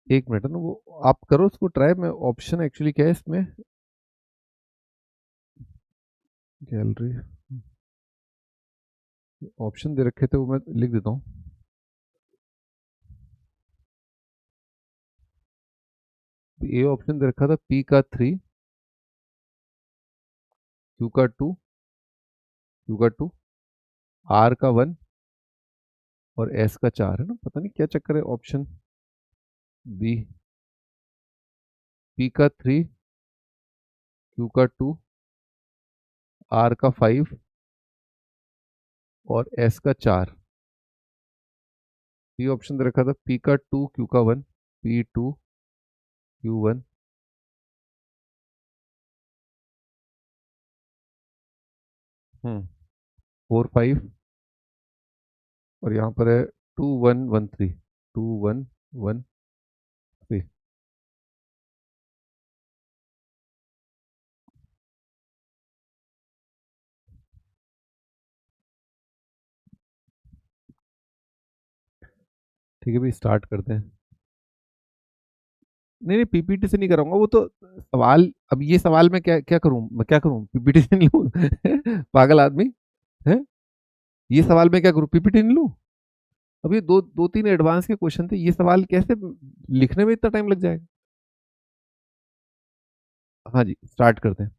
एक मिनट ना, वो आप करो उसको ट्राई, मैं ऑप्शन एक्चुअली क्या है इसमें, गैलरी ऑप्शन दे रखे थे वो मैं लिख देता हूँ। ए ऑप्शन दे रखा था पी का 3, क्यू का 2, क्यू का 2, आर का 1 और एस का 4 है ना। पता नहीं क्या चक्कर है। ऑप्शन बी पी का 3, क्यू का 2, आर का 5 और एस का 4। ये ऑप्शन दे रखा था पी का 2, क्यू का 1, P2 Q1। 4 5 और यहाँ पर है 2 1 1 3, 2 1 1 3। ठीक है भाई, स्टार्ट करते हैं। नहीं नहीं, पीपीटी से नहीं कराऊंगा वो तो। सवाल, अब ये सवाल मैं क्या क्या करूं, मैं क्या करूं, पीपीटी से नहीं लूं पागल आदमी है। ये सवाल मैं क्या करूं, पीपीटी नहीं लूं। अब ये दो दो तीन एडवांस के क्वेश्चन थे, ये सवाल कैसे लिखने में इतना टाइम लग जाएगा। हाँ जी, स्टार्ट करते हैं।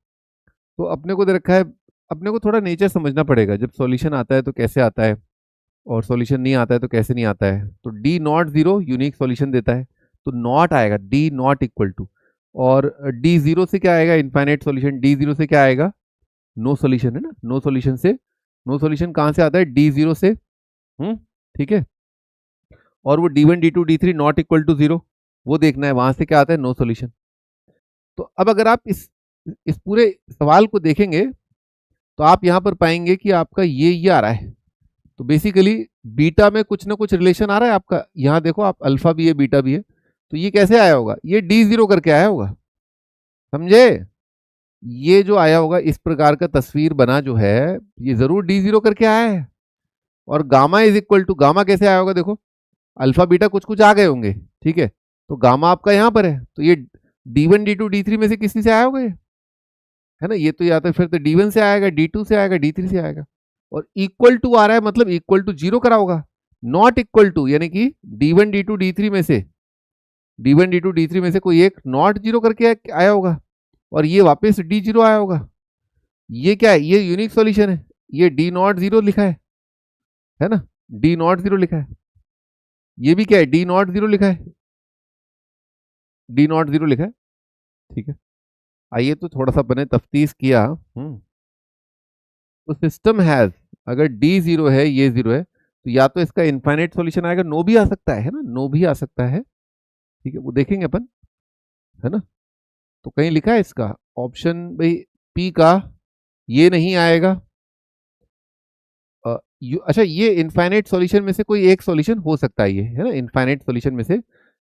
तो अपने को दे रखा है, अपने को थोड़ा नेचर समझना पड़ेगा। जब सॉल्यूशन आता है तो कैसे आता है, और सॉल्यूशन नहीं आता है तो कैसे नहीं आता है। तो D not zero unique solution देता है, तो नॉट आएगा डी नॉट इक्वल टू। और डी जीरो से क्या आएगा, इनफाइनाइट सॉल्यूशन। डी जीरो से क्या आएगा, नो सॉल्यूशन है ना। नो सॉल्यूशन से, नो सॉल्यूशन कहाँ से आता है, डी जीरो से। ठीक है। और वो D1 D2 D3 not equal to zero, वो देखना है वहां से क्या आता है, नो सॉल्यूशन। तो अब अगर आप इस पूरे सवाल को देखेंगे तो आप यहां पर पाएंगे कि आपका ये आ रहा है। तो बेसिकली बीटा में कुछ ना कुछ रिलेशन आ रहा है आपका। यहां देखो आप, अल्फा भी है बीटा भी है। तो ये कैसे आया होगा, ये डी जीरो करके आया होगा, समझे। ये जो आया होगा इस प्रकार का तस्वीर बना जो है, ये जरूर डी जीरो करके आया है। और gamma is equal to, gamma कैसे आया होगा देखो, अल्फा बीटा कुछ कुछ आ गए होंगे, ठीक है। तो गामा आपका यहाँ पर है, तो ये D1 D2 D3 में से किसी से आया होगा ये, है ना। ये तो या तो फिर तो D1 से आएगा, D2 से आएगा, D3 से आएगा। और इक्वल टू आ रहा है, मतलब इक्वल टू जीरो करा होगा। नॉट इक्वल टू यानी कि D1 D2 D3 में से, D1 D2 D3 में से कोई एक नॉट जीरो करके आया होगा, और ये वापस डी जीरो आया होगा। ये क्या है, ये यूनिक सॉल्यूशन है। ये डी नॉट जीरो लिखा है ना, डी नॉट जीरो लिखा है। ये भी क्या है, डी नॉट जीरो लिखा है, डी नॉट जीरो लिखा है। ठीक है, आइए तो थोड़ा सा अपने तफ्तीश किया। तो सिस्टम हैज, अगर डी जीरो है, ये जीरो है, तो या तो इसका इनफाइनाइट सॉल्यूशन आएगा, नो भी आ सकता है ना, नो भी आ सकता है। ठीक है, वो देखेंगे अपन, है ना। तो कहीं लिखा है इसका ऑप्शन भाई पी का, ये नहीं आएगा। अच्छा, ये इनफाइनाइट सॉल्यूशन में से कोई एक सॉल्यूशन हो सकता है, ये है ना, इनफाइनाइट सॉल्यूशन में से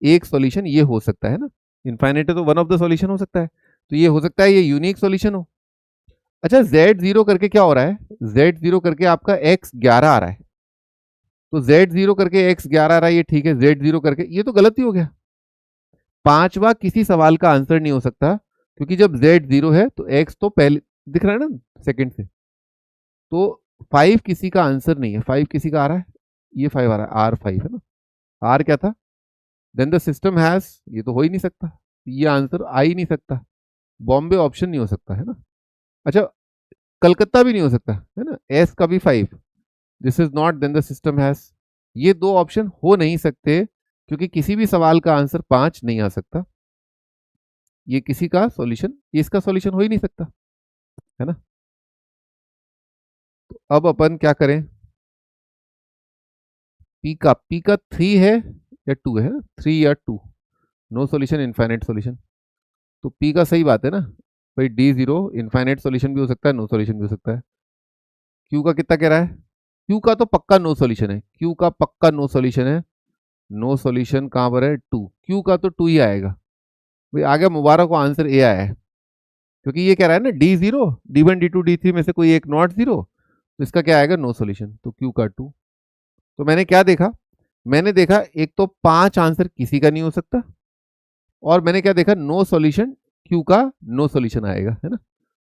एक सॉल्यूशन ये हो सकता है ना। इनफाइनाइट है तो वन ऑफ द सॉल्यूशन हो सकता है, तो ये हो सकता है ये यूनिक सॉल्यूशन हो। अच्छा, जेड जीरो करके क्या हो रहा है, जेड जीरो करके आपका एक्स 11 आ रहा है। तो जेड जीरो करके एक्स 11 आ रहा है, ये ठीक है। जेड जीरो करके, ये तो गलत ही हो गया। पांचवा किसी सवाल का आंसर नहीं हो सकता, क्योंकि जब जेड जीरो है तो एक्स तो पहले दिख रहा है ना, सेकंड से। तो 5 किसी का आंसर नहीं है। 5 किसी का आ रहा है, ये 5 आ रहा है, R5 है ना। आर क्या था, देन द सिस्टम हैज, ये तो हो ही नहीं सकता, ये आंसर आ ही नहीं सकता। बॉम्बे ऑप्शन नहीं हो सकता, है ना। अच्छा, कलकत्ता भी नहीं हो सकता, है ना। एस का भी 5, this is not, then the system has. ये दो ऑप्शन हो नहीं सकते, क्योंकि किसी भी सवाल का आंसर 5 नहीं आ सकता। ये किसी का सॉल्यूशन, ये इसका सॉल्यूशन हो ही नहीं सकता, है ना। तो अब अपन क्या करें, पी का 3 है या 2 है, 3 या 2, नो सॉल्यूशन इनफाइनाइट सॉल्यूशन। तो पी का सही बात है ना भाई, डी जीरो इनफाइनाइट सॉल्यूशन भी हो सकता है, नो सॉल्यूशन भी हो सकता है। क्यू का कितना कह रहा है, क्यू का तो पक्का नो सॉल्यूशन है, क्यू का पक्का नो सॉल्यूशन है। नो सॉल्यूशन कहां पर है, 2, क्यू का तो 2 ही आएगा भाई। आगे मुबारक को आंसर ए आया है, क्योंकि ये कह रहा है ना D zero, D1 D2 D3 में से कोई एक नॉट जीरो, तो इसका क्या आएगा, नो सॉल्यूशन। तो क्यू का 2। तो मैंने क्या देखा, मैंने देखा एक तो 5 आंसर किसी का नहीं हो सकता, और मैंने क्या देखा, नो सॉल्यूशन, क्यू का नो सॉल्यूशन आएगा, है ना।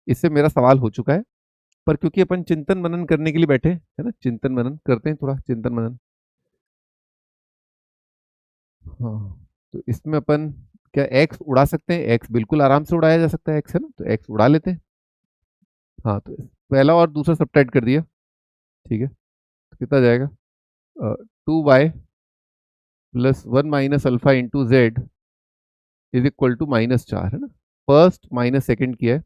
इससे मेरा सवाल हो चुका है। पर क्योंकि अपन चिंतन मनन करने के लिए बैठे है ना, चिंतन मनन करते हैं, थोड़ा चिंतन मनन। हाँ, तो इसमें अपन क्या एक्स उड़ा सकते हैं? एक्स बिल्कुल आराम से उड़ाया जा सकता है, एक्स है ना, तो एक्स उड़ा लेते हैं। हाँ, तो पहला और दूसरा सब्ट्रैक्ट कर दिया, ठीक है, तो कितना जाएगा? 2y plus 1 - alpha into z is equal to -4, है ना। फर्स्ट माइनस सेकेंड किया है।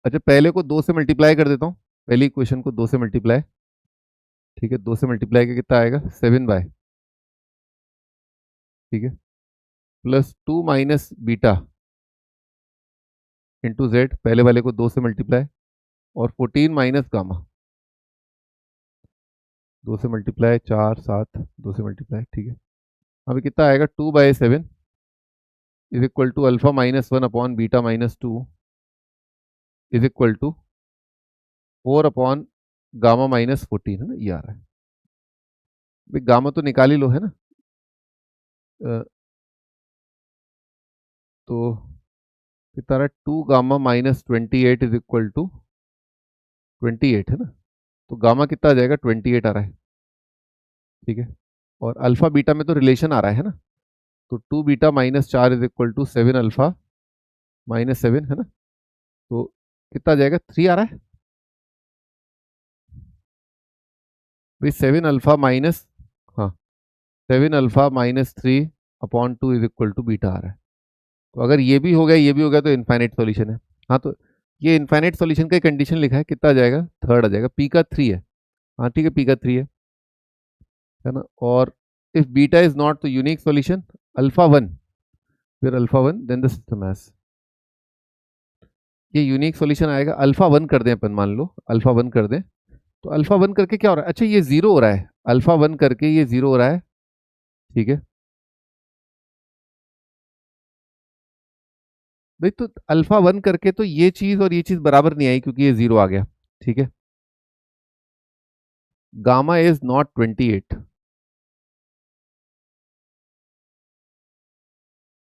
अच्छा, पहले को 2 से मल्टीप्लाई कर देता हूँ, पहली इक्वेशन को 2 से मल्टीप्लाई, ठीक है, 2 से मल्टीप्लाई के कितना आएगा? 7y, ठीक है, प्लस 2 - बीटा इंटू जेड, पहले वाले को 2 से मल्टीप्लाई, और 14 - गामा, 2 से मल्टीप्लाई, 4 7, 2 से मल्टीप्लाई, ठीक है। अभी कितना आएगा? 2/7 is equal to alpha -1 upon beta -2 is equal to 4/गामा-14, है ना, ये आ रहा है। भाई गामा तो निकाल ही लो, है ना। अ, तो कितना रहा? 2 गामा -28 इज इक्वल टू 28, है ना। तो गामा कितना आ जाएगा? 28 आ रहा है, ठीक है। और अल्फा बीटा में तो रिलेशन आ रहा है ना, तो 2 beta -4 is equal to 7 alpha -7, है ना। तो कितना आ जाएगा? 3 आ रहा है भाई। 7 अल्फा माइनस, हाँ, 7 alpha -3 upon 2 is equal to beta आ रहा है। तो अगर ये भी हो गया, ये भी हो गया, तो इनफाइनाइट सॉल्यूशन है। हाँ, तो ये इनफाइनाइट सॉल्यूशन का कंडीशन लिखा है, कितना आ जाएगा? थर्ड आ जाएगा, पी का 3 है। हाँ ठीक है, पी का 3 है ना। और इफ बीटा इज नॉट तो यूनिक सॉल्यूशन अल्फा 1, फिर alpha 1 then the system has, ये यूनिक सॉल्यूशन आएगा। अल्फा 1 कर दें अपन, मान लो अल्फा 1 कर दें, तो अल्फा 1 करके क्या हो रहा है? अच्छा, ये जीरो हो रहा है, अल्फा 1 करके ये जीरो हो रहा है, ठीक है भाई। तो अल्फा 1 करके तो ये चीज और ये चीज बराबर नहीं आई, क्योंकि ये जीरो आ गया, ठीक है। Gamma is not 28।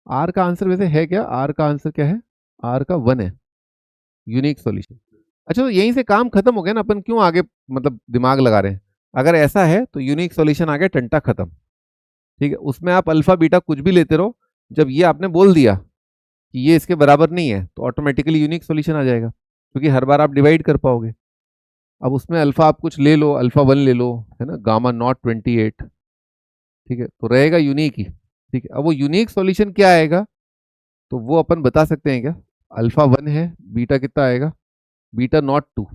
आर का आंसर वैसे है क्या? आर का आंसर क्या है? आर का 1 है, यूनिक सॉल्यूशन। अच्छा, तो यहीं से काम खत्म हो गया ना, अपन क्यों आगे मतलब दिमाग लगा रहे हैं? अगर ऐसा है तो यूनिक सॉल्यूशन आ गया, टंटा खत्म, ठीक है। उसमें आप अल्फा बीटा कुछ भी लेते रहो, जब ये आपने बोल दिया कि ये इसके बराबर नहीं है, तो ऑटोमेटिकली यूनिक सॉल्यूशन आ जाएगा, क्योंकि हर बार आप डिवाइड कर पाओगे। अब उसमें अल्फा आप कुछ ले लो, अल्फा 1 ले लो, है ना, गामा नॉट 28, ठीक है, तो रहेगा यूनिक ही, ठीक है। अब वो यूनिक सॉल्यूशन क्या आएगा, तो वो अपन बता सकते हैं क्या? अल्फा 1 है, बीटा कितना आएगा? Beta not 2,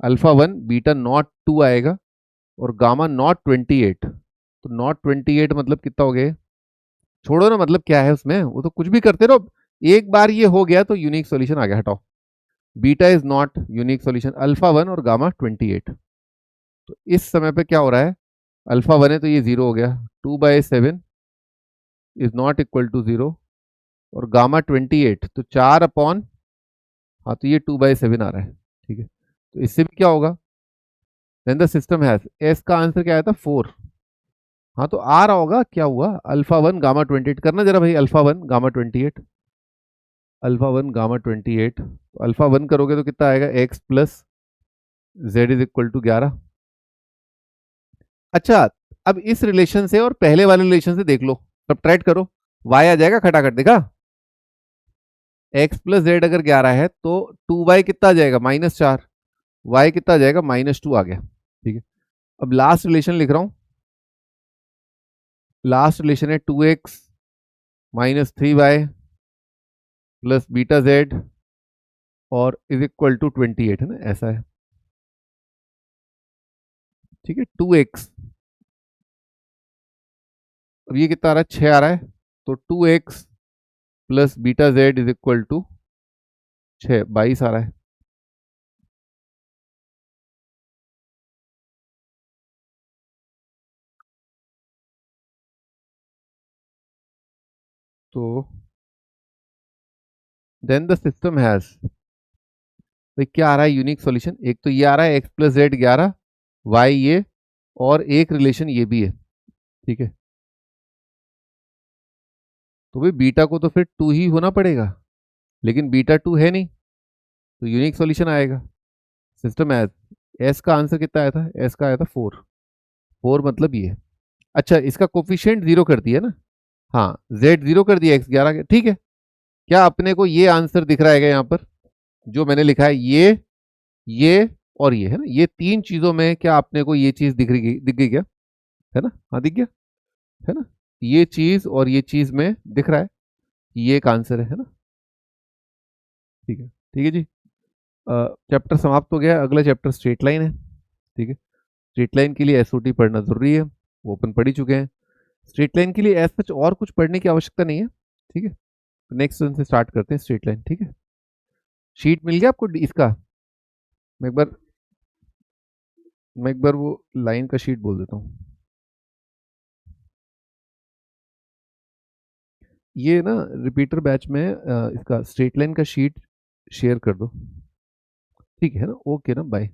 alpha 1 beta not 2 आएगा, और गामा नॉट 28, तो नॉट 28 मतलब कितना हो गया? छोड़ो ना, मतलब क्या है उसमें, वो तो कुछ भी करते रहो। एक बार ये हो गया तो यूनिक सॉल्यूशन आ गया, हटाओ। Beta is not unique solution, alpha 1 और गामा 28। तो इस समय पे क्या हो रहा है? अल्फा 1 है तो ये जीरो हो गया, 2/7 is not equal to zero, और गामा 28 तो 4 अपॉन, हाँ तो ये 2/7 आ रहा है, ठीक है। तो इससे भी क्या होगा? Then the system has, S का आंसर क्या आया था? 4। हाँ, तो आ रहा होगा, क्या हुआ? अल्फा 1 गामा 28 करना जरा भाई, अल्फा 1 गामा 28, अल्फा 1 गामा 28, तो अल्फा 1 करोगे तो कितना आएगा? X plus z is equal to 11। अच्छा, अब इस रिलेशन से और पहले वाले रिलेशन से देख लो, सब्ट्रैक्ट करो, वाई आ जाएगा खटाखट, देखा? एक्स प्लस जेड अगर 11 है तो 2y कितना आ जाएगा? -4, y कितना आ जाएगा? -2 आ गया, ठीक है। अब लास्ट रिलेशन लिख रहा हूं, लास्ट रिलेशन है 2x - 3y plus beta Z और इज इक्वल टू 28, है ना, ऐसा है, ठीक है। 2x, अब ये कितना आ रहा है? 6 आ रहा है, तो 2x plus beta z is equal to 6, 22 आ रहा है। तो देन द सिस्टम हैज, तो क्या आ रहा है यूनिक सॉल्यूशन? एक तो ये आ रहा है एक्स प्लस जेड 11, वाई ये, और एक रिलेशन ये भी है, ठीक है। तो भाई बीटा को तो फिर 2 ही होना पड़ेगा, लेकिन बीटा 2 है नहीं, तो यूनिक सॉल्यूशन आएगा। सिस्टम एज एस का आंसर कितना आया था, एस का आया था 4। 4 मतलब ये। अच्छा, इसका कोफिशिएंट 0 कर दिया ना, हाँ जेड 0 कर दिया, एक्स 11, ठीक है। क्या अपने को ये आंसर दिख रहा है क्या यहाँ पर, जो मैंने लिखा है ये और ये है ना, ये तीन चीजों में क्या आपने को ये चीज दिख गई क्या, है ना, हाँ दिख गया, है ना। ये चीज और ये चीज में दिख रहा है, ये एक आंसर है ना। ठीक है, ठीक है जी। चैप्टर समाप्त हो गया। अगला चैप्टर स्ट्रेट लाइन है। ठीक है, स्ट्रेट लाइन के लिए एसओटी पढ़ना जरूरी है, वो अपन पढ़ ही चुके हैं। स्ट्रेट लाइन के लिए एज सच और कुछ पढ़ने की आवश्यकता नहीं है। ठीक है, नेक्स्ट से स्टार्ट करते हैं स्ट्रेट लाइन। ठीक है, शीट मिल गया आपको इसका, मैं एक बार मैं एक बार वो लाइन का शीट बोल देता हूँ। ये ना रिपीटर बैच में इसका स्ट्रेट लाइन का शीट शेयर कर दो। ठीक है ना, ओके ना, बाय।